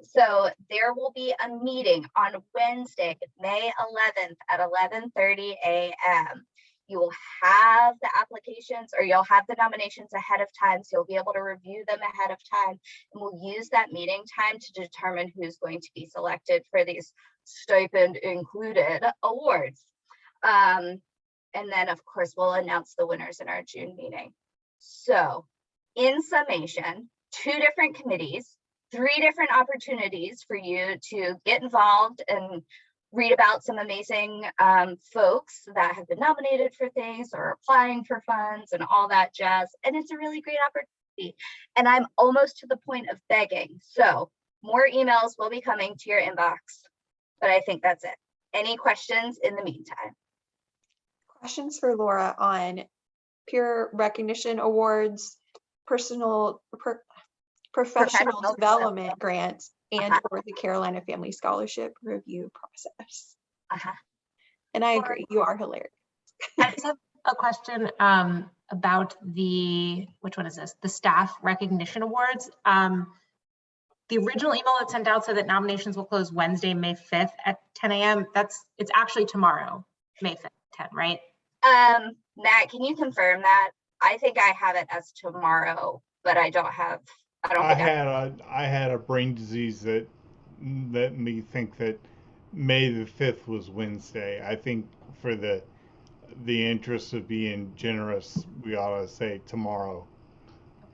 So there will be a meeting on Wednesday, May 11th at 11:30 a.m. You will have the applications, or you'll have the nominations ahead of time, so you'll be able to review them ahead of time. And we'll use that meeting time to determine who's going to be selected for these stipend included awards. And then, of course, we'll announce the winners in our June meeting. So in summation, 2 different committees, 3 different opportunities for you to get involved and read about some amazing folks that have been nominated for things or applying for funds and all that jazz. And it's a really great opportunity. And I'm almost to the point of begging. So more emails will be coming to your inbox, but I think that's it. Any questions in the meantime? Questions for Laura on peer recognition awards, professional development grants, and or the Carolina Family Scholarship review process. And I agree, you are hilarious. I just have a question about which one is this? The staff recognition awards. The original email that sent out said that nominations will close Wednesday, May 5th at 10 a.m. It's actually tomorrow, May 5th, 10, right? Matt, can you confirm that? I think I have it as tomorrow, but I don't have. I had a brain disease that let me think that May the 5th was Wednesday. I think for the interest of being generous, we ought to say tomorrow.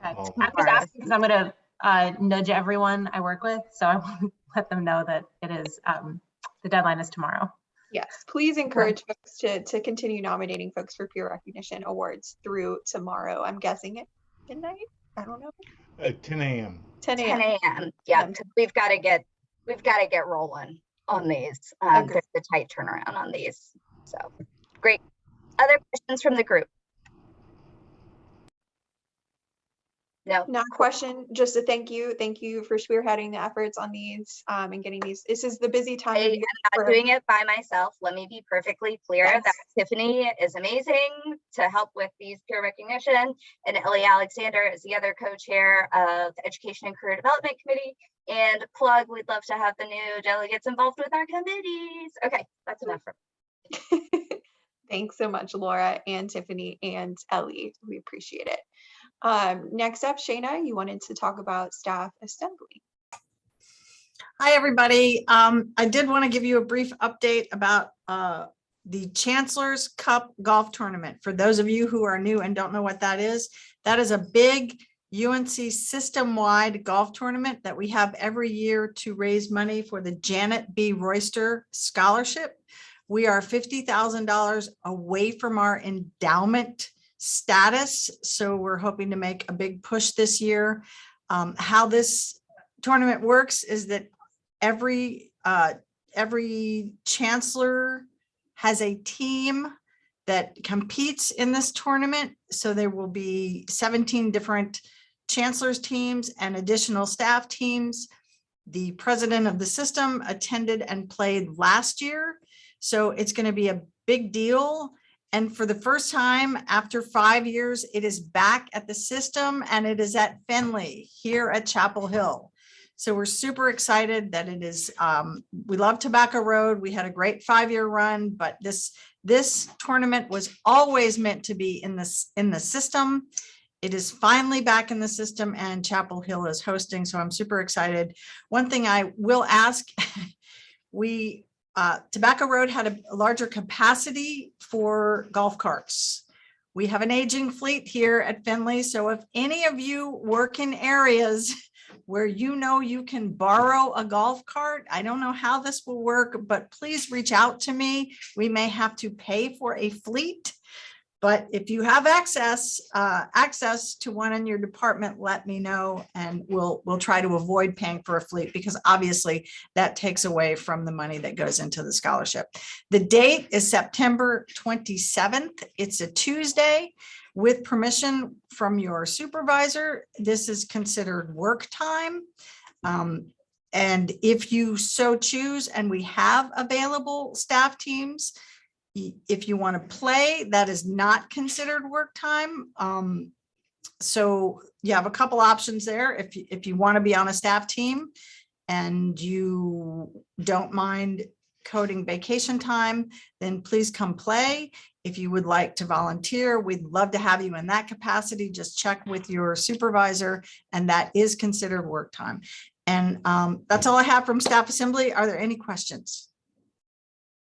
Okay. I'm just asking because I'm going to nudge everyone I work with, so I want to let them know that it is the deadline is tomorrow. Yes, please encourage folks to continue nominating folks for peer recognition awards through tomorrow. I'm guessing at midnight. I don't know. 10 a.m. 10 10 a.m. a.m. Yeah, because we've got to get rolling on these. There's a tight turnaround on these. So great. Other questions from the group? No. Not a question, just a thank you. Thank you for spearheading the efforts on these and getting these. This is the busy time. I am not doing it by myself. Let me be perfectly clear that Tiffany is amazing to help with these peer recognition, and Ellie Alexander is the other co-chair of the Education and Career Development Committee. And plug, we'd love to have the new delegates involved with our committees. Okay, that's enough for me. Thanks so much, Laura and Tiffany and Ellie. We appreciate it. Next up, Shayna, you wanted to talk about staff assembly. Hi, everybody. I did want to give you a brief update about the Chancellor's Cup Golf Tournament. For those of you who are new and don't know what that is a big UNC system-wide golf tournament that we have every year to raise money for the Janet B. Royster Scholarship. We are $50,000 away from our endowment status, so we're hoping to make a big push this year. How this tournament works is that every chancellor has a team that competes in this tournament. So there will be 17 different chancellors teams and additional staff teams. The president of the system attended and played last year. So it's going to be a big deal. And for the first time after 5 years, it is back at the system, and it is at Finley here at Chapel Hill. So we're super excited that it is, we love Tobacco Road. We had a great 5-year run, but this tournament was always meant to be in the system. It is finally back in the system, and Chapel Hill is hosting. So I'm super excited. One thing I will ask, Tobacco Road had a larger capacity for golf carts. We have an aging fleet here at Finley. So if any of you work in areas where you know you can borrow a golf cart, I don't know how this will work, but please reach out to me. We may have to pay for a fleet, but if you have access to one in your department, let me know, and we'll try to avoid paying for a fleet, because obviously that takes away from the money that goes into the scholarship. The date is September 27th. It's a Tuesday. With permission from your supervisor, this is considered work time. And if you so choose, and we have available staff teams, if you want to play, that is not considered work time. So you have a couple options there. If you want to be on a staff team and you don't mind coding vacation time, then please come play. If you would like to volunteer, we'd love to have you in that capacity. Just check with your supervisor, and that is considered work time. And that's all I have from staff assembly. Are there any questions?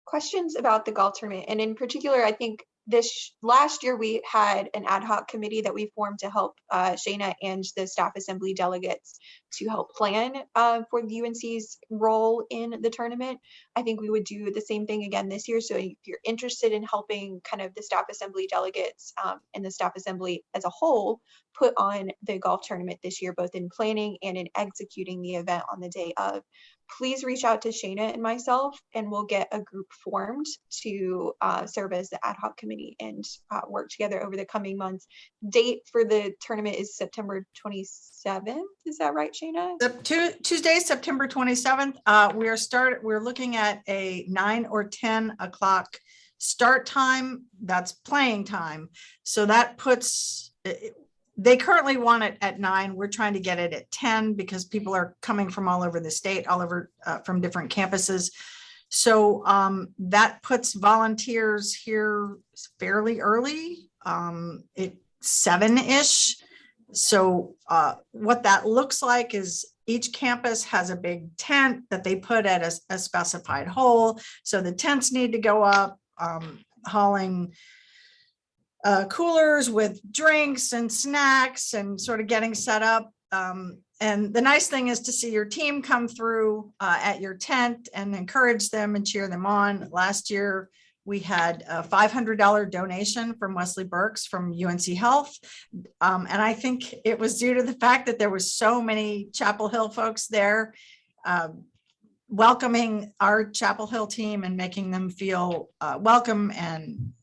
Questions about the golf tournament, and in particular, I think this last year we had an ad hoc committee that we formed to help Shayna and the staff assembly delegates to help plan for the UNC's role in the tournament. I think we would do the same thing again this year. So if you're interested in helping kind of the staff assembly delegates and the staff assembly as a whole put on the golf tournament this year, both in planning and in executing the event on the day of, please reach out to Shayna and myself, and we'll get a group formed to serve as the ad hoc committee and work together over the coming months. Date for the tournament is September 27th. Is that right, Shayna? Tuesday, September 27th. We're looking at a 9 or 10 o'clock start time. That's playing time. So that puts, they currently want it at 9. We're trying to get it at 10 because people are coming from all over the state, all over from different campuses. So that puts volunteers here fairly early, at 7-ish. So what that looks like is each campus has a big tent that they put at a specified hole. So the tents need to go up, hauling coolers with drinks and snacks and sort of getting set up. And the nice thing is to see your team come through at your tent and encourage them and cheer them on. Last year, we had a $500 donation from Wesley Burks from UNC Health. And I think it was due to the fact that there was so many Chapel Hill folks there welcoming our Chapel Hill team and making them feel welcome and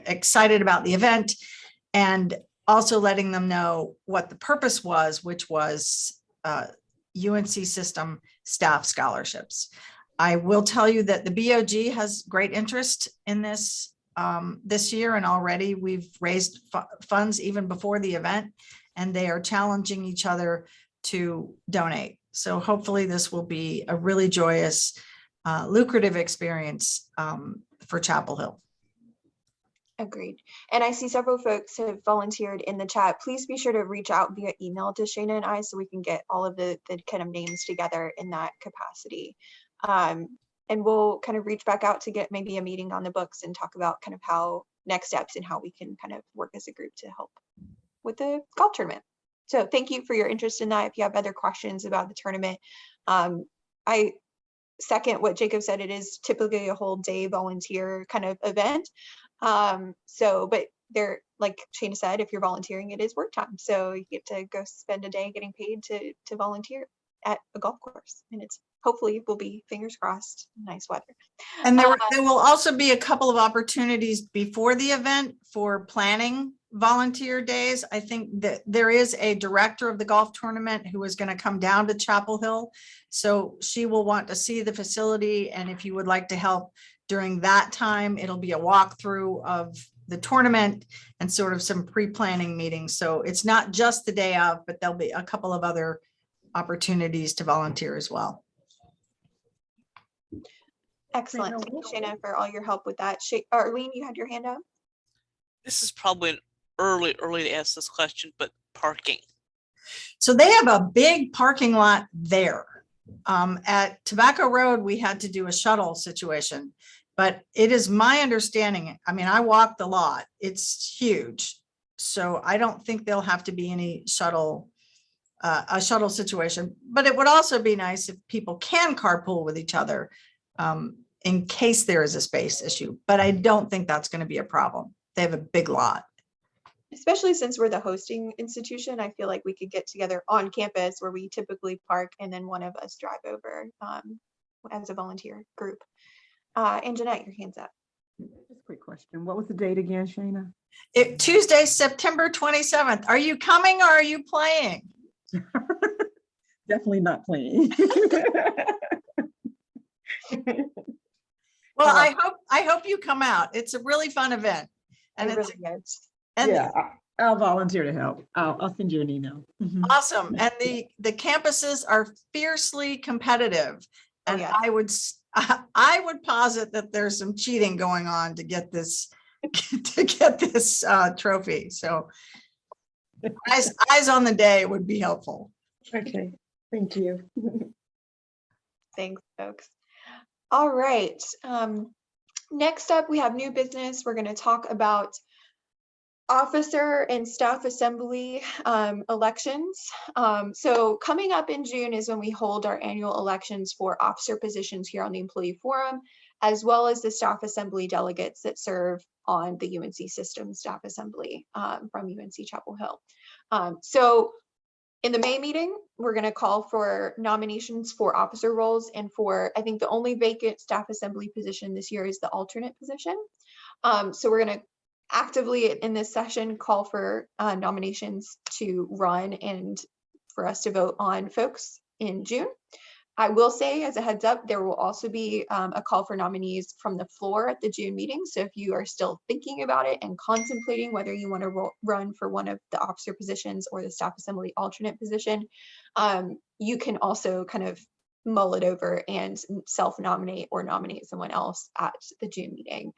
excited about the event. And also letting them know what the purpose was, which was UNC system staff scholarships. I will tell you that the BOG has great interest in this this year, and already we've raised funds even before the event, and they are challenging each other to donate. So hopefully this will be a really joyous, lucrative experience for Chapel Hill. Agreed. And I see several folks have volunteered in the chat. Please be sure to reach out via email to Shayna and I so we can get all of the kind of names together in that capacity. And we'll kind of reach back out to get maybe a meeting on the books and talk about kind of how next steps and how we can kind of work as a group to help with the golf tournament. So thank you for your interest in that. If you have other questions about the tournament, I second what Jacob said. It is typically a whole day volunteer kind of event. But they're, like Shayna said, if you're volunteering, it is work time. So you get to go spend a day getting paid to volunteer at a golf course. And it's hopefully will be, fingers crossed, nice weather. And there will also be a couple of opportunities before the event for planning volunteer days. I think that there is a director of the golf tournament who is going to come down to Chapel Hill. So she will want to see the facility. And if you would like to help during that time, it'll be a walkthrough of the tournament and sort of some pre-planning meetings. So it's not just the day of, but there'll be a couple of other opportunities to volunteer as well. Excellent. Thank you, Shayna, for all your help with that. Arlene, you had your hand up? This is probably an early to ask this question, but parking. So they have a big parking lot there. At Tobacco Road, we had to do a shuttle situation, but it is my understanding, I mean, I walked the lot, it's huge. So I don't think there'll have to be any shuttle, a shuttle situation, but it would also be nice if people can carpool with each other in case there is a space issue, but I don't think that's going to be a problem. They have a big lot. Especially since we're the hosting institution, I feel like we could get together on campus where we typically park and then one of us drive over as a volunteer group. And Jeanette, your hand's up. Just a quick question. What was the date again, Shayna? Tuesday, September 27th. Are you coming or are you playing? Definitely not playing. Well, I hope you come out. It's a really fun event. And it's really is. And yeah, I'll volunteer to help. I'll send you an email. Awesome. And the campuses are fiercely competitive. And I would posit that there's some cheating going on to get this trophy. So eyes on the day would be helpful. Okay, thank you. Thanks, folks. All right. Next up, we have new business. We're going to talk about officer and staff assembly elections. So coming up in June is when we hold our annual elections for officer positions here on the Employee Forum, as well as the staff assembly delegates that serve on the UNC system staff assembly from UNC-Chapel Hill. So in the May meeting, we're going to call for nominations for officer roles, and for, I think the only vacant staff assembly position this year is the alternate position. So we're going to actively in this session call for nominations to run and for us to vote on folks in June. I will say, as a heads up, there will also be a call for nominees from the floor at the June meeting. So if you are still thinking about it and contemplating whether you want to run for one of the officer positions or the staff assembly alternate position, you can also kind of mull it over and self-nominate or nominate someone else at the June meeting.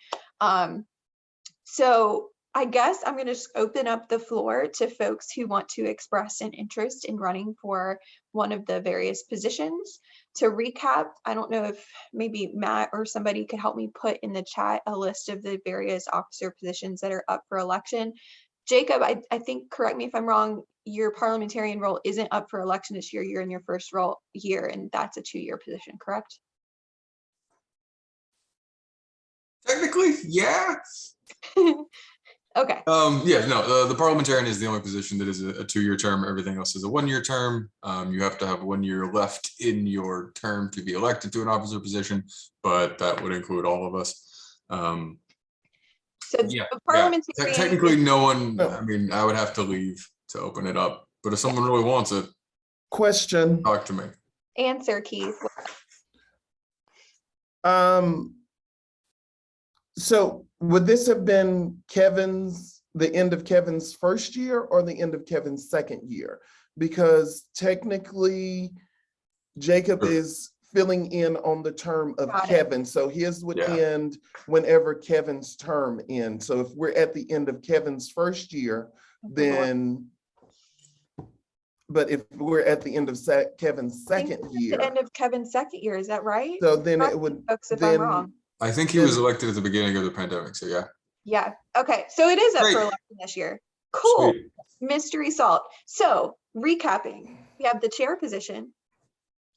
So I guess I'm going to just open up the floor to folks who want to express an interest in running for one of the various positions. To recap, I don't know if maybe Matt or somebody could help me put in the chat a list of the various officer positions that are up for election. Jacob, I think, correct me if I'm wrong, your parliamentarian role isn't up for election this year. You're in your first role year, and that's a 2-year position, correct? Technically, yeah. Okay. Yeah, no, the parliamentarian is the only position that is a 2-year term. Everything else is a 1-year term. You have to have 1 year left in your term to be elected to an officer position, but that would include all of us. So yeah, the parliamentarian technically no one, I mean, I would have to leave to open it up, but if someone really wants it, question, talk to me. Answer, Keith. So would this have been the end of Kevin's first year or the end of Kevin's second year? Because technically Jacob is filling in on the term of Kevin. So his would end whenever Kevin's term ends. So if we're at the end of Kevin's first year, then, but if we're at the end of Kevin's second year. The end of Kevin's second year, is that right? So then it would, folks, if I'm wrong. I think he was elected at the beginning of the pandemic, so yeah. Yeah, okay, so it is up for election this year. Cool, Sweet. Mystery solved. So recapping, we have the chair position,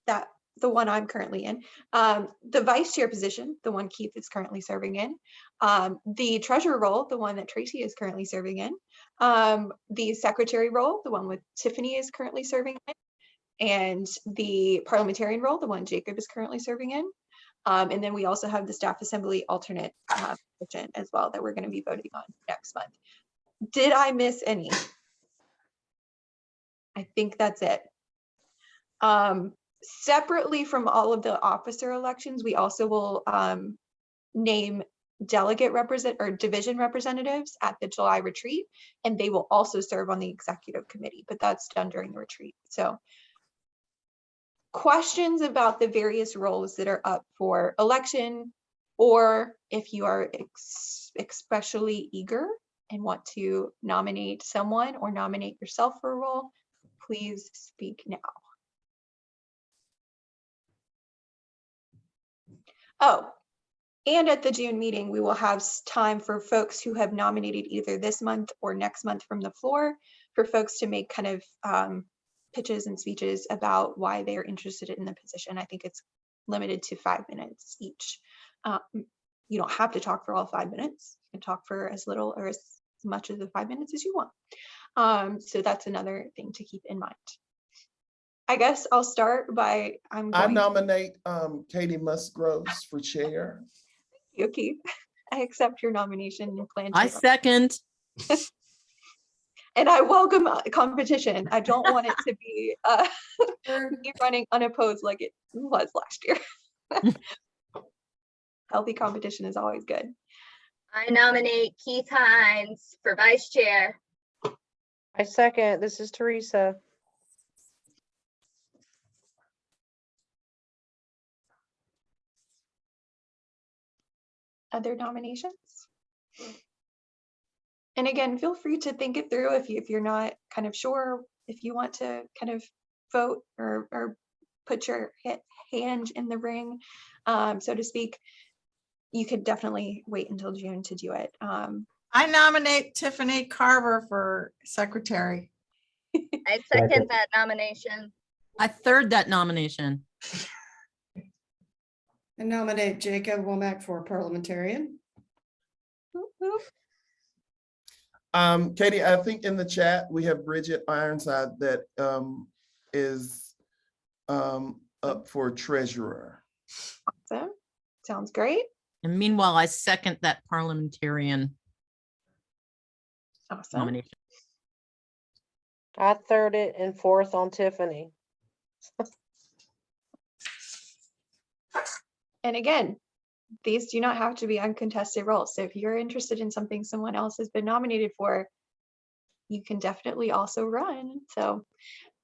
the one I'm currently in, the vice chair position, the one Keith is currently serving in, the treasurer role, the one that Tracy is currently serving in, the secretary role, the one with Tiffany is currently serving in, and the parliamentarian role, the one Jacob is currently serving in. And then we also have the staff assembly alternate position as well that we're going to be voting on next month. Did I miss any? I think that's it. Separately from all of the officer elections, we also will name delegate division representatives at the July retreat, and they will also serve on the executive committee, but that's done during the retreat. So questions about the various roles that are up for election, or if you are especially eager and want to nominate someone or nominate yourself for a role, please speak now. Oh, and at the June meeting, we will have time for folks who have nominated either this month or next month from the floor for folks to make kind of pitches and speeches about why they are interested in the position. I think it's limited to 5 minutes each. You don't have to talk for all 5 minutes. You can talk for as little or as much of the 5 minutes as you want. So that's another thing to keep in mind. I guess I'll start by, I nominate Katie Musgroves for chair. Thank you, Keith. I accept your nomination and plan to. I second. And I welcome competition. I don't want it to be me running unopposed like it was last year. Healthy competition is always good. I nominate Keith Hines for vice chair. I second. This is Teresa. Other nominations? And again, feel free to think it through if you're not kind of sure, if you want to kind of vote or put your hand in the ring, so to speak. You could definitely wait until June to do it. I nominate Tiffany Carver for secretary. I second that nomination. I third that nomination. I nominate Jacob Womack for parliamentarian. Katie, I think in the chat we have Bridget Ironside that is up for treasurer. Awesome. Sounds great. And meanwhile, I second that parliamentarian nomination. I third it and fourth on Tiffany. And again, these do not have to be uncontested roles. So if you're interested in something someone else has been nominated for, you can definitely also run. So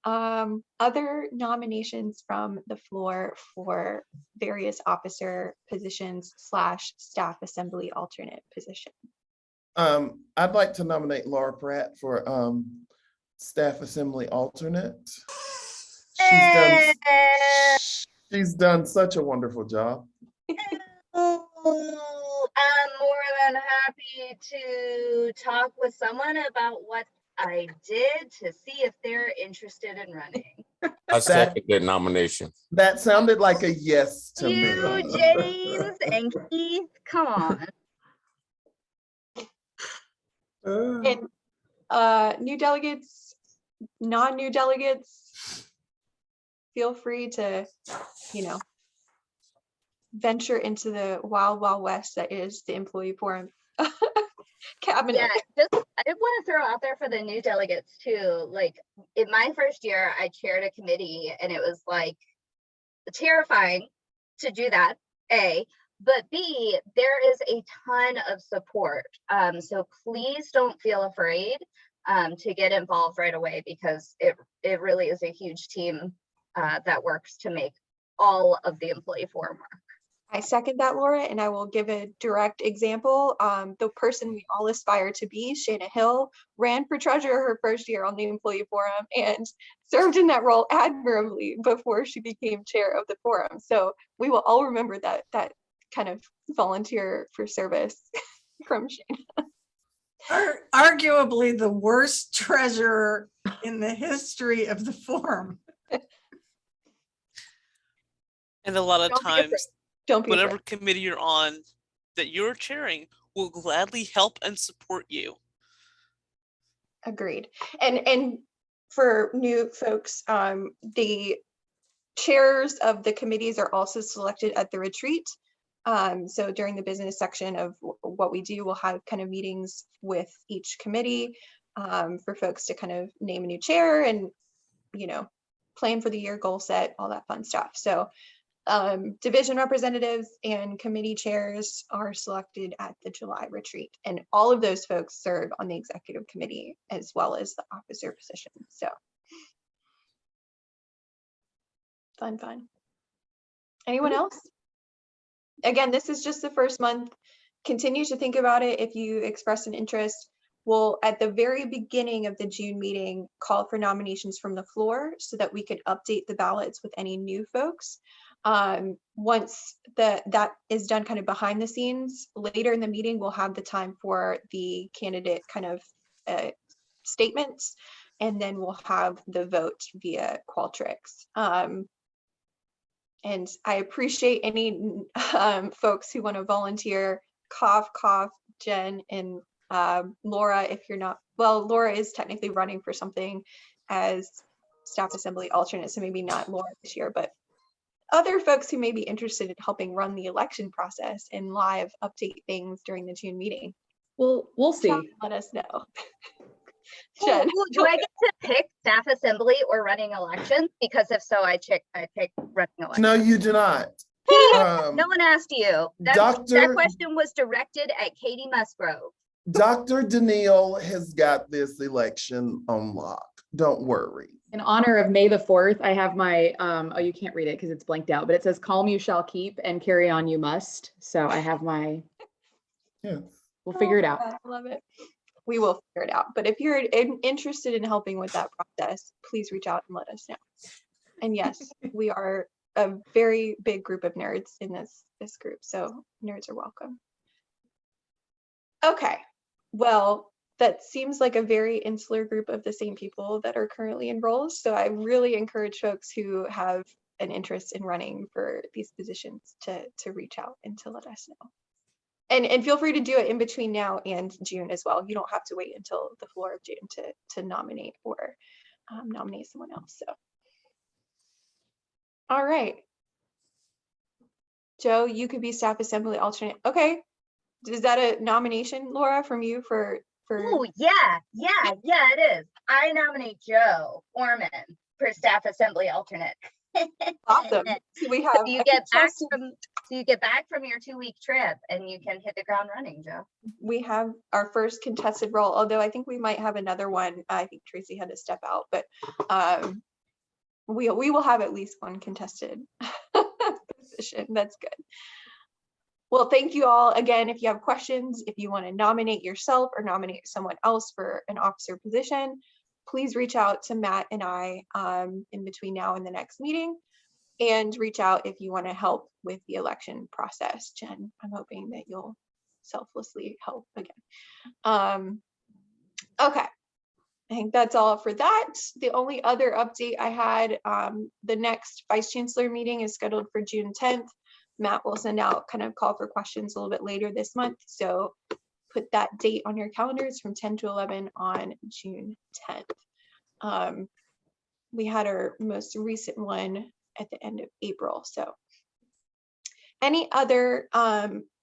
other nominations from the floor for various officer positions / staff assembly alternate position. I'd like to nominate Laura Pratt for staff assembly alternate. She's done such a wonderful job. I'm more than happy to talk with someone about what I did to see if they're interested in running. I second that nomination. That sounded like a yes to me. You, James and Keith, come on. And new delegates, non-new delegates, feel free to, venture into the wild, wild west that is the employee forum cabinet. Yeah, I did want to throw out there for the new delegates too. Like in my first year, I chaired a committee and it was like terrifying to do that, A, but B, there is a ton of support. So please don't feel afraid to get involved right away, because it really is a huge team that works to make all of the employee forum work. I second that, Laura, and I will give a direct example. The person we all aspire to be, Shayna Hill, ran for treasurer her first year on the employee forum and served in that role admirably before she became chair of the forum. So we will all remember that kind of volunteer for service from Shayna. Arguably the worst treasurer in the history of the forum. And a lot of times, don't be whatever afraid. committee you're on that you're chairing will gladly help and support you. Agreed. And for new folks, the chairs of the committees are also selected at the retreat. So during the business section of what we do, we'll have kind of meetings with each committee for folks to kind of name a new chair and, plan for the year, goal set, all that fun stuff. So division representatives and committee chairs are selected at the July retreat, and all of those folks serve on the executive committee as well as the officer position. So fun. Anyone else? Again, this is just the first month. Continue to think about it. If you express an interest, we'll at the very beginning of the June meeting call for nominations from the floor so that we could update the ballots with any new folks. Once that is done kind of behind the scenes, later in the meeting, we'll have the time for the candidate kind of statements, and then we'll have the vote via Qualtrics. And I appreciate any folks who want to volunteer. Cough, Jen and Laura, if you're not, well, Laura is technically running for something as staff assembly alternate, so maybe not Laura this year, but other folks who may be interested in helping run the election process and live update things during the June meeting. We'll see. Let us know. Jen. Do I get to pick staff assembly or running elections? Because if so, I pick running elections. No, you do not. No one asked you. That question was directed at Katie Musgrove. Dr. Danielle has got this election on lock. Don't worry. In honor of May the 4th, I have my, oh, you can't read it because it's blanked out, but it says calm you shall keep and carry on you must. So I have my, we'll figure it out. I love it. We will figure it out. But if you're interested in helping with that process, please reach out and let us know. And yes, we are a very big group of nerds in this group. So nerds are welcome. Okay, well, that seems like a very insular group of the same people that are currently enrolled. So I really encourage folks who have an interest in running for these positions to reach out and to let us know. And feel free to do it in between now and June as well. You don't have to wait until the floor of June to nominate or nominate someone else. So, all right. Joe, you could be staff assembly alternate. Okay. Is that a nomination, Laura, from you for? Oh, yeah, it is. I nominate Joe Foreman for staff assembly alternate. Awesome. So we have you get back from your 2-week trip and you can hit the ground running, Joe. We have our first contested role, although I think we might have another one. I think Tracy had to step out, but we will have at least one contested position. That's good. Well, thank you all again. If you have questions, if you want to nominate yourself or nominate someone else for an officer position, please reach out to Matt and I in between now and the next meeting, and reach out if you want to help with the election process. Jen, I'm hoping that you'll selflessly help again. Okay. I think that's all for that. The only other update I had, the next Vice Chancellor meeting is scheduled for June 10th. Matt will send out kind of call for questions a little bit later this month. So put that date on your calendars from 10 to 11 on June 10th. We had our most recent one at the end of April. So any other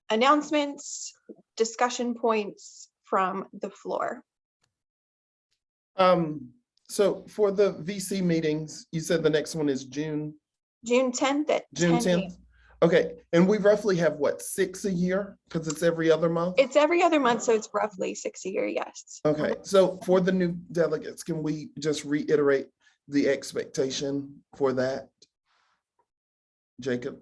announcements, discussion points from the floor? So for the VC meetings, you said the next one is June 10th at June 10 10th. Okay, and we roughly have what, 6 a year? Because it's every other month? It's every other month, so it's roughly 6 a year, yes. Okay, so for the new delegates, can we just reiterate the expectation for that? Jacob?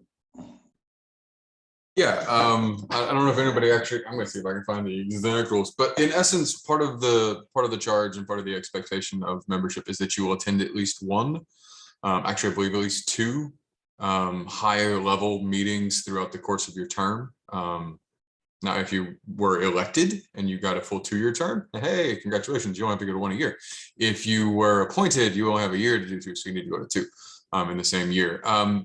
Yeah, I don't know if anybody actually, I'm gonna see if I can find the exact rules, but in essence, part of the charge and part of the expectation of membership is that you will attend at least one, actually I believe at least 2 higher level meetings throughout the course of your term. Now, if you were elected and you got a full 2-year term, hey, congratulations, you only have to go to 1 a year. If you were appointed, you only have a year to do 2, so you need to go to 2. In the same year.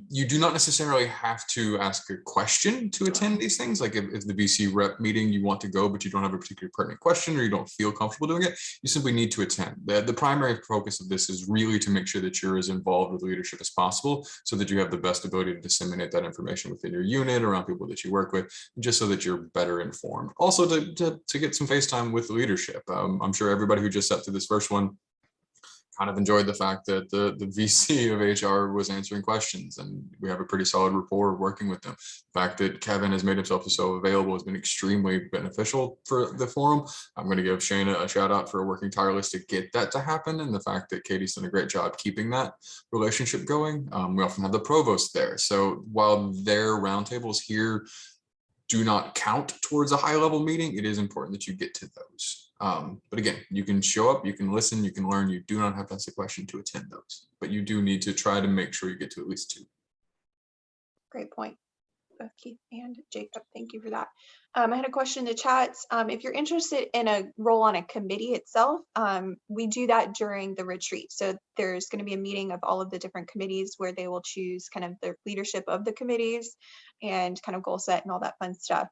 You do not necessarily have to ask a question to attend these things. Like if the VC rep meeting you want to go, but you don't have a particular pertinent question or you don't feel comfortable doing it, you simply need to attend. The primary focus of this is really to make sure that you're as involved with leadership as possible so that you have the best ability to disseminate that information within your unit, around people that you work with, just so that you're better informed. Also to get some face time with leadership. I'm sure everybody who just sat through this first one kind of enjoyed the fact that the VC of HR was answering questions and we have a pretty solid rapport working with them. The fact that Kevin has made himself so available has been extremely beneficial for the forum. I'm going to give Shana a shout out for working tirelessly to get that to happen, and the fact that Katie's done a great job keeping that relationship going. We often have the provost there. So while their roundtables here do not count towards a high level meeting, it is important that you get to those. But again, you can show up, you can listen, you can learn. You do not have to ask a question to attend those, but you do need to try to make sure you get to at least 2. Great point, both Keith and Jacob. Thank you for that. I had a question in the chat. If you're interested in a role on a committee itself, we do that during the retreat. So there's going to be a meeting of all of the different committees where they will choose kind of the leadership of the committees and kind of goal set and all that fun stuff.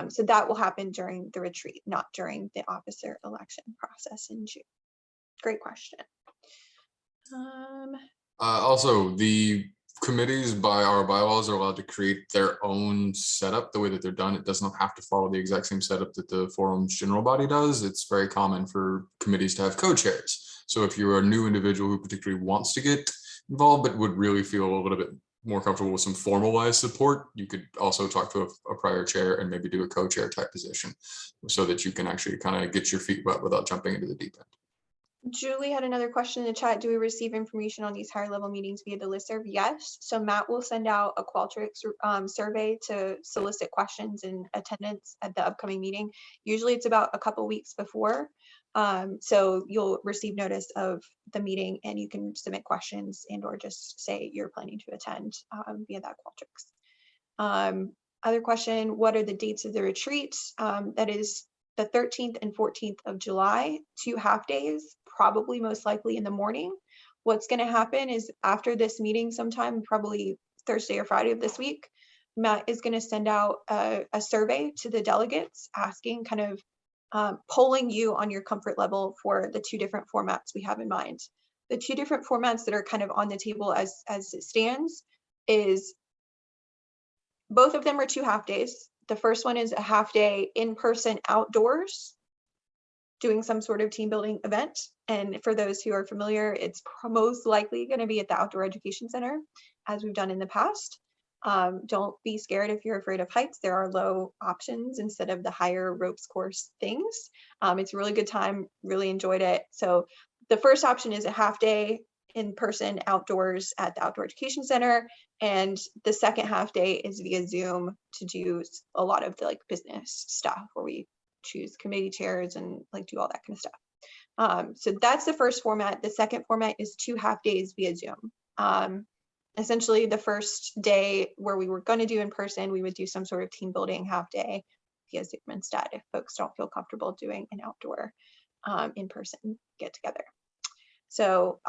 So that will happen during the retreat, not during the officer election process in June. Great question. Also, the committees by our bylaws are allowed to create their own setup. The way that they're done, it does not have to follow the exact same setup that the forum's general body does. It's very common for committees to have co-chairs. So if you're a new individual who particularly wants to get involved but would really feel a little bit more comfortable with some formalized support, you could also talk to a prior chair and maybe do a co-chair type position so that you can actually kind of get your feet wet without jumping into the deep end. Julie had another question in the chat. Do we receive information on these higher level meetings via the listserv? Yes. So Matt will send out a Qualtrics survey to solicit questions and attendance at the upcoming meeting. Usually it's about a couple weeks before. So you'll receive notice of the meeting and you can submit questions and or just say you're planning to attend via that Qualtrics. Other question, what are the dates of the retreat? That is the 13th and 14th of July, 2 half days, probably most likely in the morning. What's going to happen is after this meeting sometime, probably Thursday or Friday of this week, Matt is going to send out a survey to the delegates asking kind of polling you on your comfort level for the 2 different formats we have in mind. The 2 different formats that are kind of on the table as it stands is both of them are 2 half days. The first one is a half day in person outdoors doing some sort of team building event. And for those who are familiar, it's most likely going to be at the Outdoor Education Center as we've done in the past. Don't be scared if you're afraid of heights. There are low options instead of the higher ropes course things. It's a really good time, really enjoyed it. So the first option is a half day in person outdoors at the Outdoor Education Center. And the second half day is via Zoom to do a lot of the like business stuff where we choose committee chairs and like do all that kind of stuff. So that's the first format. The second format is 2 half days via Zoom. Essentially the first day where we were going to do in person, we would do some sort of team building half day. via Zoom instead if folks don't feel comfortable doing an outdoor in-person get together. So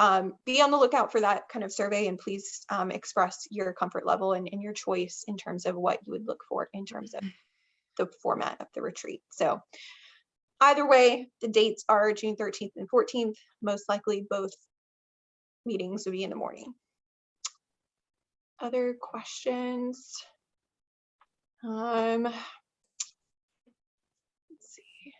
be on the lookout for that kind of survey, and please express your comfort level and your choice in terms of what you would look for in terms of the format of the retreat. So either way, the dates are June 13th and 14th. Most likely both meetings will be in the morning. Other questions? Let's see.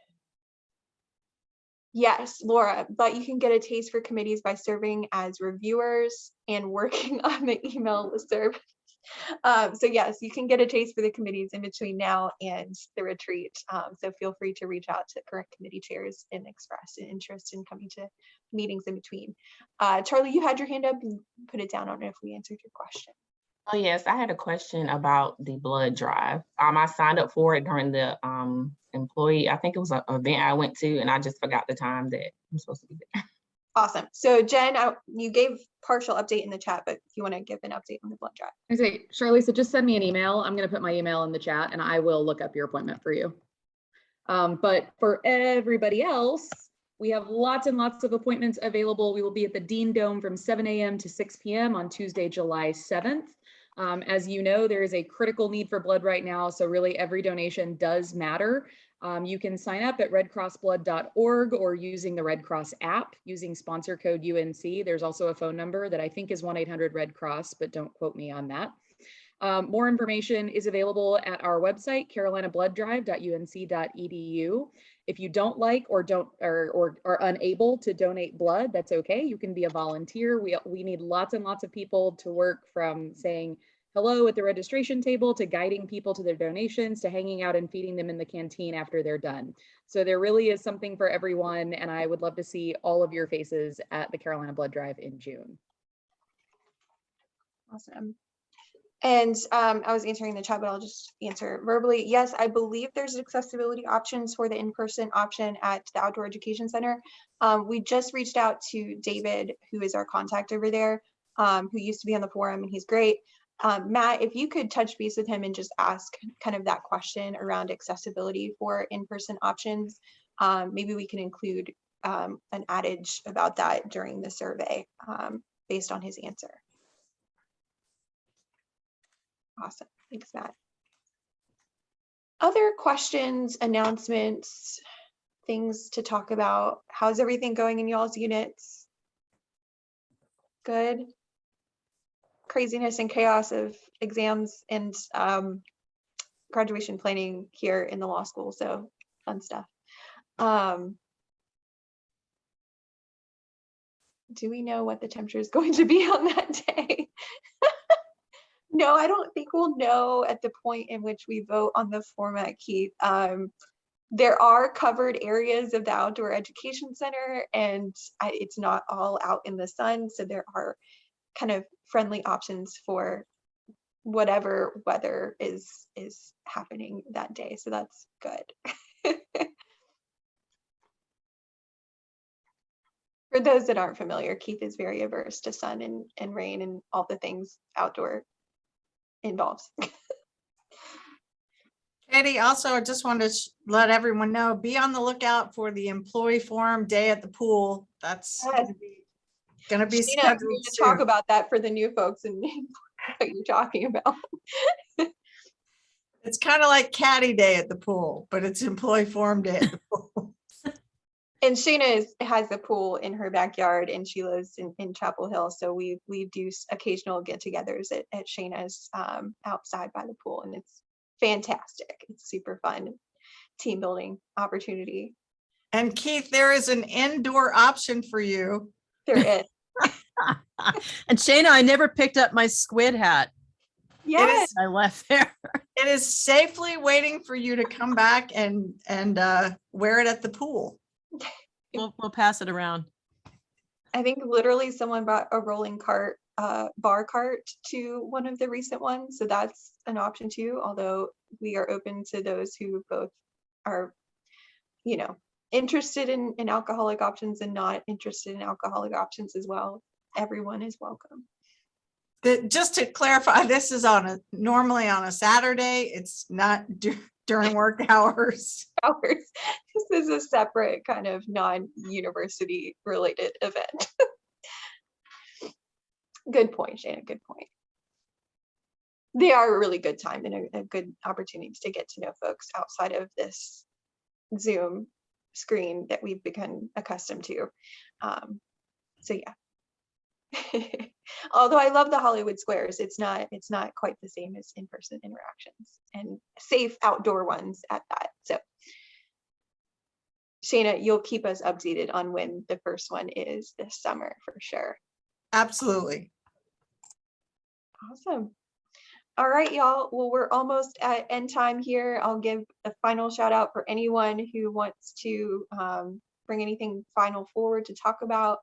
Yes, Laura, but you can get a taste for committees by serving as reviewers and working on the email listserv. So yes, you can get a taste for the committees in between now and the retreat. So feel free to reach out to current committee chairs and express an interest in coming to meetings in between. Charlie, you had your hand up and put it down. I don't know if we answered your question. Oh yes, I had a question about the blood drive. I signed up for it during the employee, I think it was an event I went to, and I just forgot the time that I'm supposed to be there. Awesome. So Jen, you gave partial update in the chat, but if you want to give an update on the blood drive. I say, Charlie, so just send me an email. I'm going to put my email in the chat and I will look up your appointment for you. But for everybody else, we have lots and lots of appointments available. We will be at the Dean Dome from 7 a.m. to 6 p.m. on Tuesday, July 7th. As you know, there is a critical need for blood right now, so really every donation does matter. You can sign up at redcrossblood.org or using the Red Cross app using sponsor code UNC. There's also a phone number that I think is 1-800-RED CROSS, but don't quote me on that. More information is available at our website, carolinabloodDrive.unc.edu. If you don't like or are unable to donate blood, that's okay. You can be a volunteer. We need lots and lots of people to work from saying hello at the registration table to guiding people to their donations to hanging out and feeding them in the canteen after they're done. So there really is something for everyone, and I would love to see all of your faces at the Carolina Blood Drive in June. Awesome. And I was answering the chat, but I'll just answer verbally. Yes, I believe there's accessibility options for the in-person option at the Outdoor Education Center. We just reached out to David, who is our contact over there, who used to be on the forum, and he's great. Matt, if you could touch base with him and just ask kind of that question around accessibility for in-person options, maybe we can include an adage about that during the survey based on his answer. Awesome, thanks, Matt. Other questions, announcements, things to talk about? How's everything going in y'all's units? Good. Craziness and chaos of exams and graduation planning here in the law school, so fun stuff. Do we know what the temperature is going to be on that day? No, I don't think we'll know at the point in which we vote on the format, Keith. There are covered areas of the Outdoor Education Center, and it's not all out in the sun, so there are kind of friendly options for whatever weather is happening that day, so that's good. For those that aren't familiar, Keith is very averse to sun and rain and all the things outdoor involves. Katie, also, I just wanted to let everyone know, be on the lookout for the employee forum day at the pool. That's going to be scheduled to talk about that for the new folks and what you're talking about. It's kind of like caddy day at the pool, but it's employee forum day at the pool. And Shayna has a pool in her backyard, and she lives in Chapel Hill. So we do occasional get-togethers at Shayna's outside by the pool, and it's fantastic. It's super fun team building opportunity. And Keith, there is an indoor option for you. There is. And Shayna, I never picked up my squid hat. Yes, I left there. It is safely waiting for you to come back and wear it at the pool. We'll pass it around. I think literally someone brought a rolling cart, bar cart to one of the recent ones. So that's an option too, although we are open to those who both are, interested in alcoholic options and not interested in alcoholic options as well. Everyone is welcome. Just to clarify, this is normally on a Saturday. It's not during work hours. This is a separate kind of non-university related event. Good point, Shana, good point. They are a really good time and a good opportunity to get to know folks outside of this Zoom screen that we've become accustomed to. So yeah. Although I love the Hollywood Squares, it's not quite the same as in-person interactions, and safe outdoor ones at that. So Shana, you'll keep us updated on when the first one is this summer for sure. Absolutely. Awesome. All right, y'all. Well, we're almost at end time here. I'll give a final shout out for anyone who wants to bring anything final forward to talk about.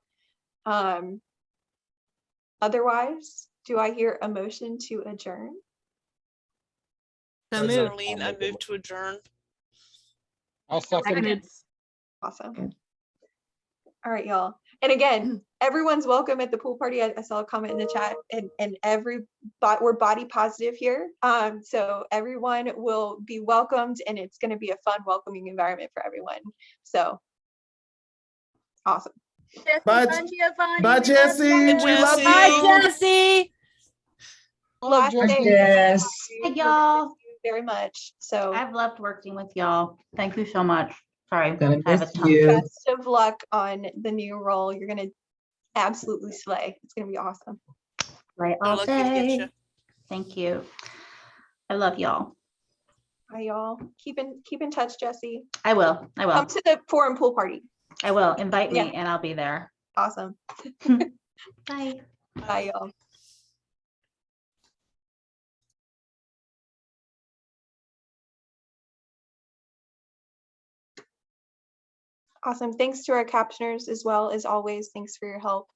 Otherwise, do I hear a motion to adjourn? So This is moved. Arlene. I move to adjourn. I'll second it. Awesome. All right, y'all. And again, everyone's welcome at the pool party. I saw a comment in the chat, and we're body positive here. So everyone will be welcomed, and it's going to be a fun, welcoming environment for everyone. So awesome. Bye, Jesse. We love you. Bye, Jesse. Last Bye, day. Jess. Hey, y'all. Thank you very much. So I've loved working with y'all. Thank you so much. Sorry, Gonna I have a miss tongue. you. best of luck on the new role. You're going to absolutely slay. It's going to be awesome. Right We're all lucky to get day. you. Thank you. I love y'all. Bye, y'all. Keep in touch, Jesse. I will. I will. Come to the forum pool party. I will. Invite me Yeah. and I'll be there. Awesome. Bye. Bye, y'all. Awesome. Thanks to our captioners as well, as always. Thanks for your help.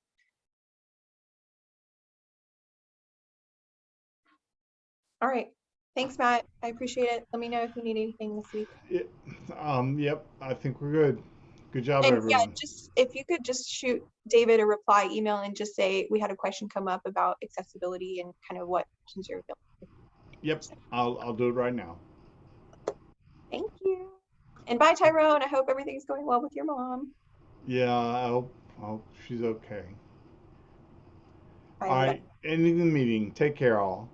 All right. Thanks, Matt. I appreciate it. Let me know if you need anything this week. Yep, I think we're good. Good job, And everyone. yeah, just if you could just shoot David a reply email and just say we had a question come up about accessibility and kind of what questions you're feeling. Yep, I'll do it right now. Thank you. And bye, Tyrone. I hope everything's going well with your mom. Yeah, I hope she's okay. Bye, All right, ending the meeting. Take care, all.